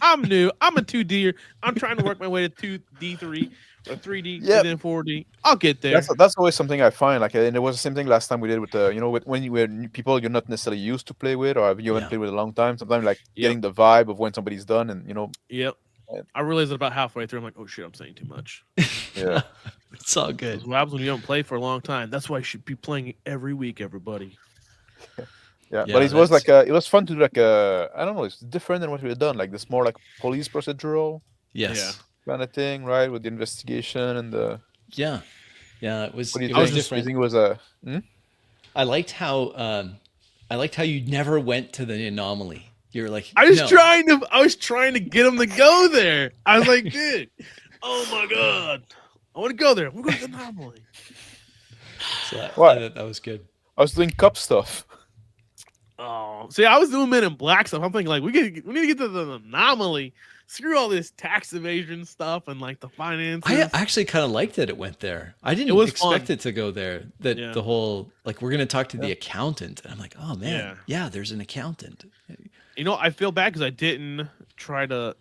I'm new. I'm a 2D. I'm trying to work my way to 2D3 or 3D Yep. and then 4D. I'll get there. That's always something I find. Like, and it was the same thing last time we did with the, when you were people you're not necessarily used to play with, or you haven't Yeah. played with a long time. Sometimes like Yep. getting the vibe of when somebody's done, and Yep. I realized it about halfway through. I'm like, oh shit, I'm saying too much. yeah. It's all good. What happens when you don't play for a long time? That's why you should be playing every week, everybody. Yeah, Yeah, but it was that's- like it was fun to do like I don't know, it's different than what we had done. Like this more like police procedural Yes. kind of thing, right? With the investigation and the. Yeah. Yeah. It was. What do you It was think? You different. think it was a? I liked how you never went to the anomaly. You're like, I was no. trying to get him to go there. I was like, dude, oh my god, I want to go there. We're going to the anomaly. So What? that was good. I was doing cup stuff. Oh, see, I was doing Men in Black stuff. I'm thinking like we need to get to the anomaly. Screw all this tax evasion stuff and like the finances. I actually kind of liked that it went there. I didn't was expect fun. it to go there. That Yeah. the whole like we're gonna talk to the accountant, and I'm like, oh man, Yeah. yeah, there's an accountant. You know, I feel bad because I didn't try to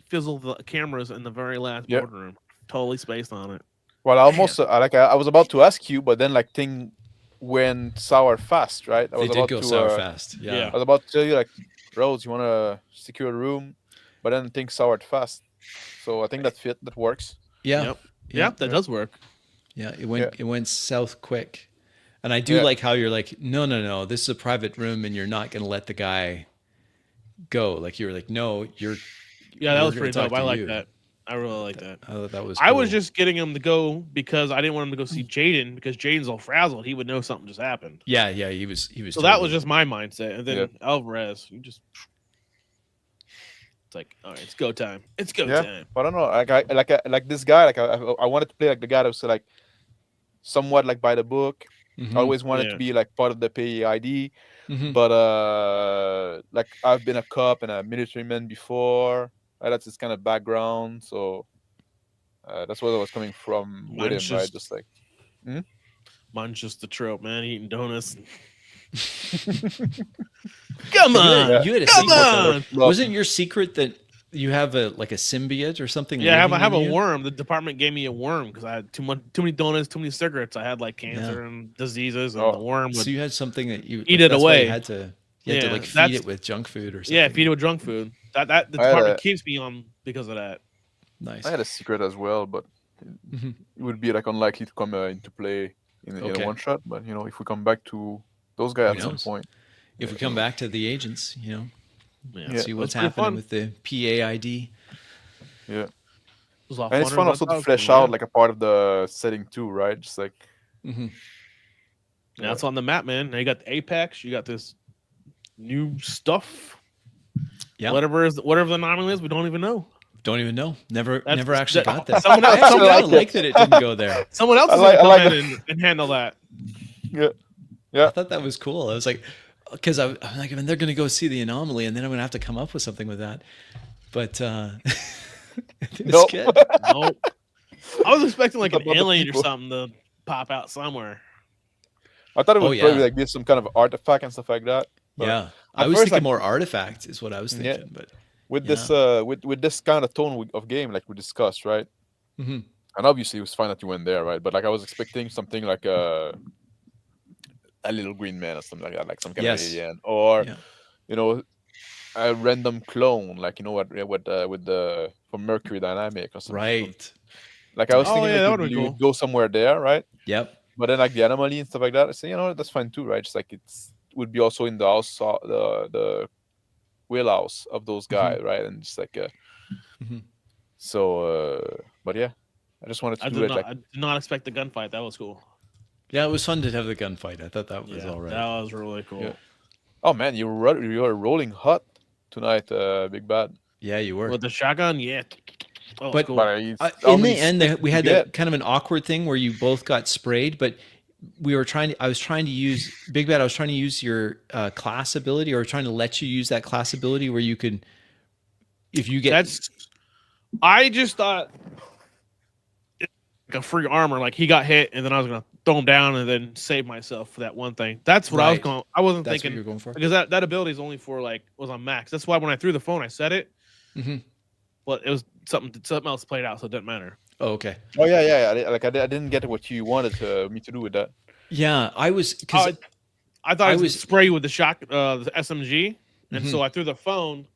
fizzle the cameras in the very last Yep. boardroom. Totally spaced on it. Well, I almost I was about to ask you, but then like thing went sour fast, right? I They was did about go to, sour fast. Yeah. yeah. I was about to tell you like, Rose, you want to secure a room, but then things soured fast. So I think that works. Yeah. Yep. Yeah, that does work. Yeah, Yeah. it went south quick. And I do Yeah. like how you're like, no, this is a private room and you're not going to let the guy go. Like you were like, no, Yeah, that we're was gonna pretty talk dope. I to like you. that. I really like that. I thought that was I was cool. just getting him to go because I didn't want him to go see Jaden because Jaden's all frazzled. He would know something just happened. Yeah, he was So that was just my mindset. And then Alvarez, you just it's like, all right, it's go time. It's go time. But I don't know. Like this guy. Like I wanted to play like the guy that was like somewhat like by the book. Mhm. I always wanted Yeah. to be like part of the P.A.I.D. Mhm. But like I've been a cop and a military man before. That's his kind of background. So that's where I was coming from with him, Mine's right? just- Just like Mine's just the trope, man. Eating donuts. Come on. Yeah. You had a Come secret. on. Wasn't your secret that you have a symbiote or something? Yeah, I living have in a you? worm. The department gave me a worm because I had too many donuts, too many cigarettes. I had like cancer and diseases, and the worm would So you had something that you Eat it that's why away. You had to Yeah, like feed that's- it with junk food or something. yeah feed it with junk food. That the I had department a- keeps me on because of that. Nice. I had a secret as well, but Mhm. it would be like unlikely to come into play in Okay. a one shot. But if we come back to those guys Who at some knows? point, If we come back to the agents, Yeah, see it what's was pretty happening fun. with the PAID. yeah. It was a lot And it's funner fun than I also thought it to was flesh gonna be, out like a part of the setting too, right? Just like Mm-hmm. Now it's on the map, man. Now you got the Apex. You got this new stuff. Yeah. Whatever the anomaly is, we don't even know. Don't even know. Never That's- actually that- got there. someone else- I actually someone kind else- of like that it didn't go there. Someone else I is like- gonna I come like in and handle that. yeah. I thought that was cool. I was like, because I'm like, I mean, they're going to go see the anomaly, and then I'm going to have to come up with something with that. But it was Nope. good. Nope. I was expecting like It's an about the alien or people. something to pop out somewhere. I thought it Oh, would yeah. probably like be some kind of artifact and stuff like that. But Yeah, at I was first, thinking like- more artifacts is what I was Yeah. thinking. But with Yeah. this with this kind of tone of game, like we discussed, right? Mhm. And obviously it was fine that you went there, right? But like I was expecting something like a little green man or something like that, like some kind Yes. of alien, or Yeah. a random clone, like with the from Mercury Dynamic or something. Right. Like I was Oh, thinking, yeah, that like, would've been you cool. would go somewhere there, right? Yep. But then like the anomaly and stuff like that, I say, that's fine too, right? Just like it would be also in the house, the wheelhouse of those guys, right? And just like Mhm. so, but yeah, I just wanted to I do did it not. like I did not expect the gunfight. That was cool. Yeah, it was fun to have the gunfight. I thought that was Yeah, all right. that was really cool. Yeah. Oh man, you're rolling hot tonight, Big Bad. Yeah, you were. With the shotgun, yeah. Oh, it's But cool. But how in many the end, sticks we did had you that get? kind of an awkward thing where you both got sprayed, but I was trying to use Big Bad. I was trying to use your class ability, or trying to let you use that class ability where you can, if you get, That's. I just thought like a free armor. Like he got hit, and then I was gonna throw him down and then save myself for that one thing. That's what I was Right. going. I wasn't That's what thinking you're going for? because that ability is only for like was on max. That's why when I threw the phone, I said it, Mhm. but it was something else played out, so it didn't matter. Oh, okay. Oh yeah. I didn't get what you wanted me to do with that. Yeah, I was because I thought I I was was- spray you with the the SMG, and Mhm. so I threw the phone.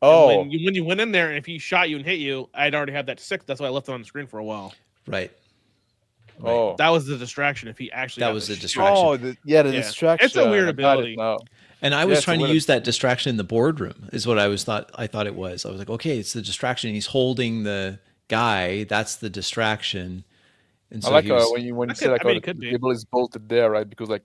Oh, And when you went in there, and if he shot you and hit you, I'd already had that 6. That's why I left it on the screen for a while. right. oh, That was the distraction. If he actually That got was the the shoot. distraction. oh, the Yeah. distraction. It's a weird I got it ability. now. And I Yeah, was it's a trying to weird- use that distraction in the boardroom, is what I thought it was. I was like, okay, it's the distraction. He's holding the guy. That's the distraction. And I so like he was, when you That say could- like, I mean, oh, it could the be. table is bolted there, right? Because like,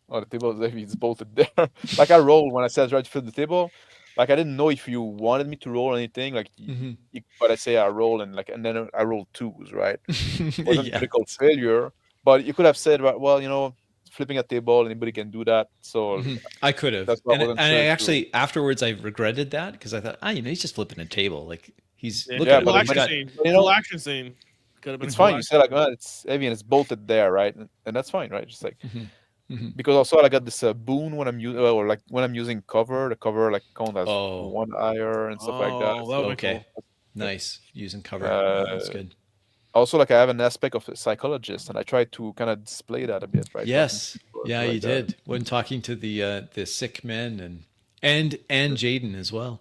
oh, the table is heavy, it's bolted there. Like I rolled when I said right to fill the table. Like I didn't know if you wanted me to roll anything. Like, Mhm. but I say I roll and then I rolled 2s, right? It wasn't yeah. critical failure, but you could have said, right, well, flipping a table, anybody can do that. So Mhm. I could have. that's why I And wasn't I sure. actually, afterwards, I regretted that because I thought, he's just flipping a table. Like, Yeah, look Yeah, at him. cool but He's action got, scene. you Cool know, action scene. Could have been it's a cool fine. You action say like, scene. it's heavy and it's bolted there, right? And that's fine, right? Just like Mhm. Mhm. because also I got this boon when I'm using or like when I'm using cover, the cover like count as Oh, one higher and stuff like that. Oh, that would be okay. cool. Nice. Using cover. That's Uh, good. Also, like I have an aspect of a psychologist, and I try to kind of display that a bit, right? Yes. Or Yeah, like you that. did. When talking to the sick men and Jaden as well.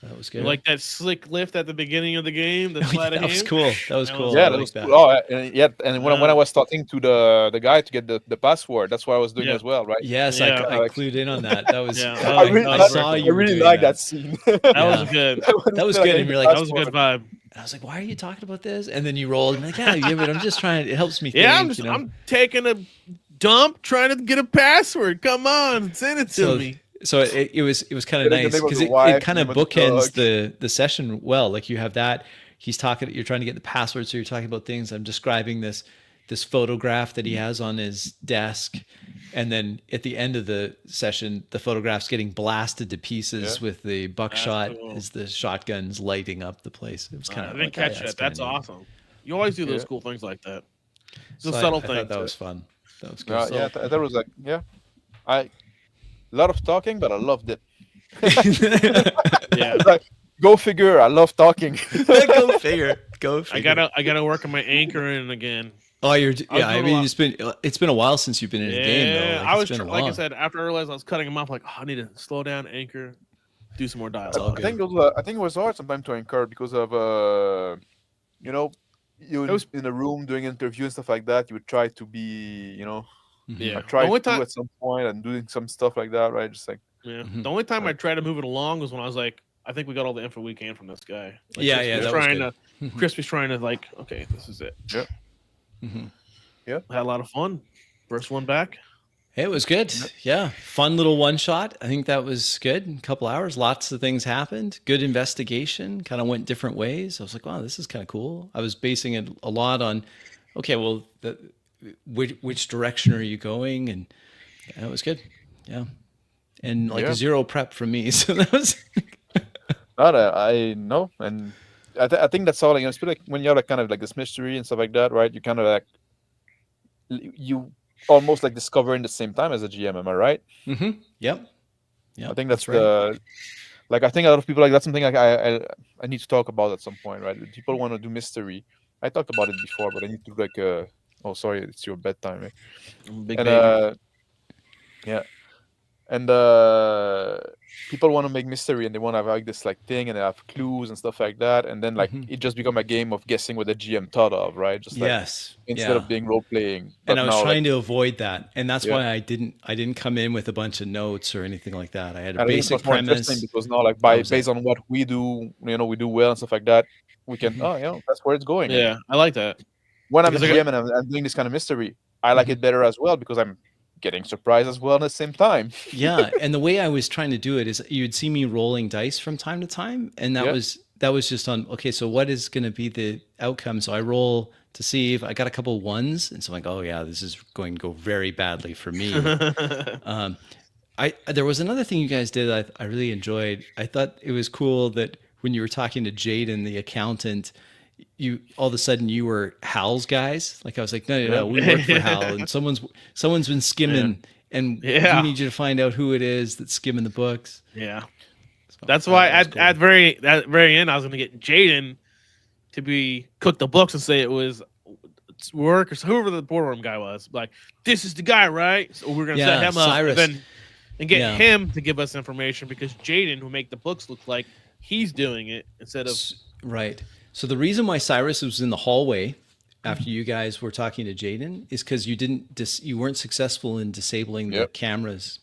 That was You good. like that slick lift at the beginning of the game, the Oh, yeah, sleight of that was hand? cool. That was That cool. was I Yeah, cool. that like was that. cool. Oh, and yeah, and when I Yeah. was talking to the guy to get the password, that's what I was doing Yeah. as well, right? Yes, Yeah. Kinda I like, clued in on that. That was Yeah, I really, I that was very saw cool. I you were really doing like that. that scene. That Yeah. was good. That was Like, I good. need And you're the like, That was a good password. vibe. I was like, why are you talking about this? And then you rolled and like, yeah, but I'm just trying. It helps me Yeah, think, I'm taking a dump trying to get a password. Come on, send it to So me. it was kind of Getting the nice name of because the it wife, kind the of name of the bookends dog. the session well. Like you have that. He's talking. You're trying to get the password, so you're talking about things. I'm describing this photograph that he has on his desk, and then at the end of the session, the photograph's getting blasted to pieces Yeah. with the buckshot cool. as the shotgun's lighting up the place. It was kind I of didn't like, catch that's that. That's kinda neat. awesome. You always do those Yeah. cool things like that. It's a So subtle I thought thing. that was fun. That was good. Yeah, So that was like, yeah, a lot of talking, but I loved it. yeah, Like, go figure. I love talking. Go figure. Go figure. I gotta work on my anchoring again. Oh, I was I doing a mean, lot. it's been a while since you've been in the game though. Yeah, Like I it's was been a like I while. said after I realized I was cutting him off. Like I need to slow down, anchor, do some more all dialogue. good. I think it was hard sometimes to incur because of you know, It was in a room doing interview and stuff like that. You would try to be, yeah. I The tried only to time at some point and doing some stuff like that, right? Just like yeah, Mhm. the only time I Right. tried to move it along was when I was like, I think we got all the info we can from this guy. Like, Yeah, Crispy's that was trying good. to Crispy's trying to like, okay, this is it. yeah, Mhm. yeah. I had a lot of fun. First one back. It was good. Yeah. Fun little one shot. I think that was good. A couple hours. Lots of things happened. Good investigation. Kind of went different ways. I was like, wow, this is kind of cool. I was basing it a lot on, okay, well, which direction are you going? And that was good. Yeah. And like Yeah. zero prep from me. So that was. Not I know, and I think that's all. Especially like when you have like kind of like this mystery and stuff like that, right? You kind of like you almost like discover in the same time as a GM. Am I right? Mm-hmm. Yep. Yep. I think that's right. the like I think a lot of people like that's something like I need to talk about at some point, right? People want to do mystery. I talked about it before, but I need to like oh sorry, it's your bedtime, right? I'm a big And baby. yeah, and people want to make mystery and they want to have like this like thing and they have clues and stuff like that, and then like Mhm. it just become a game of guessing what the GM thought of, right? Just like Yes. instead Yeah. of being role playing. And But I was now trying like to avoid that, and that's yeah. why I didn't come in with a bunch of notes or anything like that. I had a And I think it's basic much more interesting premise. because now like That was based it. on what we do, we do well and stuff like that, we can Mhm. that's where it's going. And Yeah, I like that. when I'm a Because I got GM and I'm doing this kind of mystery, I like Mhm. it better as well because I'm getting surprised as well at the same time. Yeah, and the way I was trying to do it is you'd see me rolling dice from time to time, and that Yeah. was just on, okay, so what is going to be the outcome? So I roll to see if I got a couple ones, and so I'm like, oh yeah, this is going to go very badly for me. There was another thing you guys did I really enjoyed. I thought it was cool that when you were talking to Jaden, the accountant, you all of a sudden you were Hal's guys. Like I was like, no, we work for Hal, and someone's been skimming, and Yeah. we need you to find out who it is that's skimming the books. Yeah. So That's why that was cool. at very end I was gonna get Jaden to be cook the books and say it was work or whoever the boardroom guy was. Like, this is the guy, right? So we're gonna set him Cyrus. up and get him to give us information because Jaden will make the books look like he's doing it instead of right. So the reason why Cyrus was in the hallway after you guys were talking to Jaden is because you weren't successful in disabling the cameras,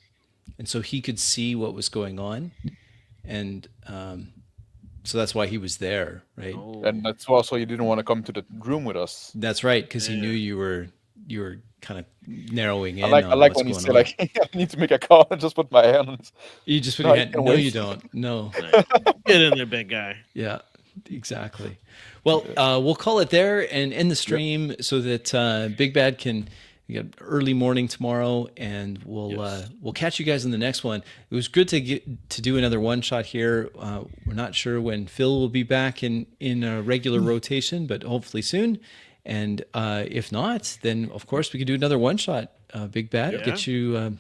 and so he could see what was going on, and so that's why he was there, right? Oh. And that's also you didn't want to come to the room with us. That's right, because he knew you were kind of narrowing in. I like when you say like, I need to make a call and just put my hand on it. You just put your hand. No, you don't. No. Get in there, big guy. Yeah, exactly. Well, we'll call it there and end the stream so that Big Bad can get early morning tomorrow, and we'll catch you guys in the next one. It was good to do another one shot here. We're not sure when Phil will be back in a regular rotation, but hopefully soon. And if not, then of course we can do another one shot. Big Bad, get you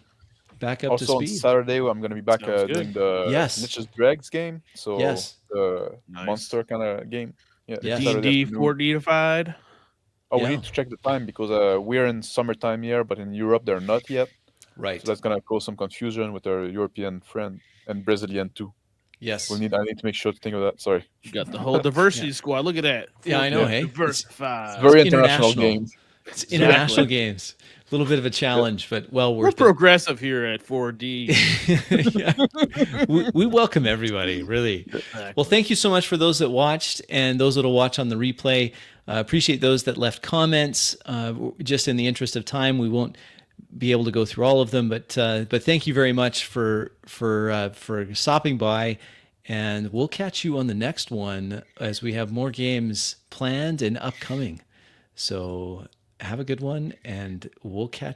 back up also to speed. On Saturday, I'm going to be back doing the Niches Dregs game. So the monster kind of game. Yeah, D&D 4D-ified. We need to check the time because we're in summertime here, but in Europe they're not yet. Right. So that's going to cause some confusion with our European friend and Brazilian too. Yes. I need to make sure to think of that. Sorry. You got the whole diversity squad. Look at that. Yeah, I know. Hey, diversified. It's very international games. It's international games. A little bit of a challenge, but well worth it. We're progressive here at 4D. We welcome everybody, really. Exactly. Well, thank you so much for those that watched and those that will watch on the replay. Appreciate those that left comments. Just in the interest of time, we won't be able to go through all of them, but thank you very much for stopping by, and we'll catch you on the next one as we have more games planned and upcoming. So have a good one, and we'll catch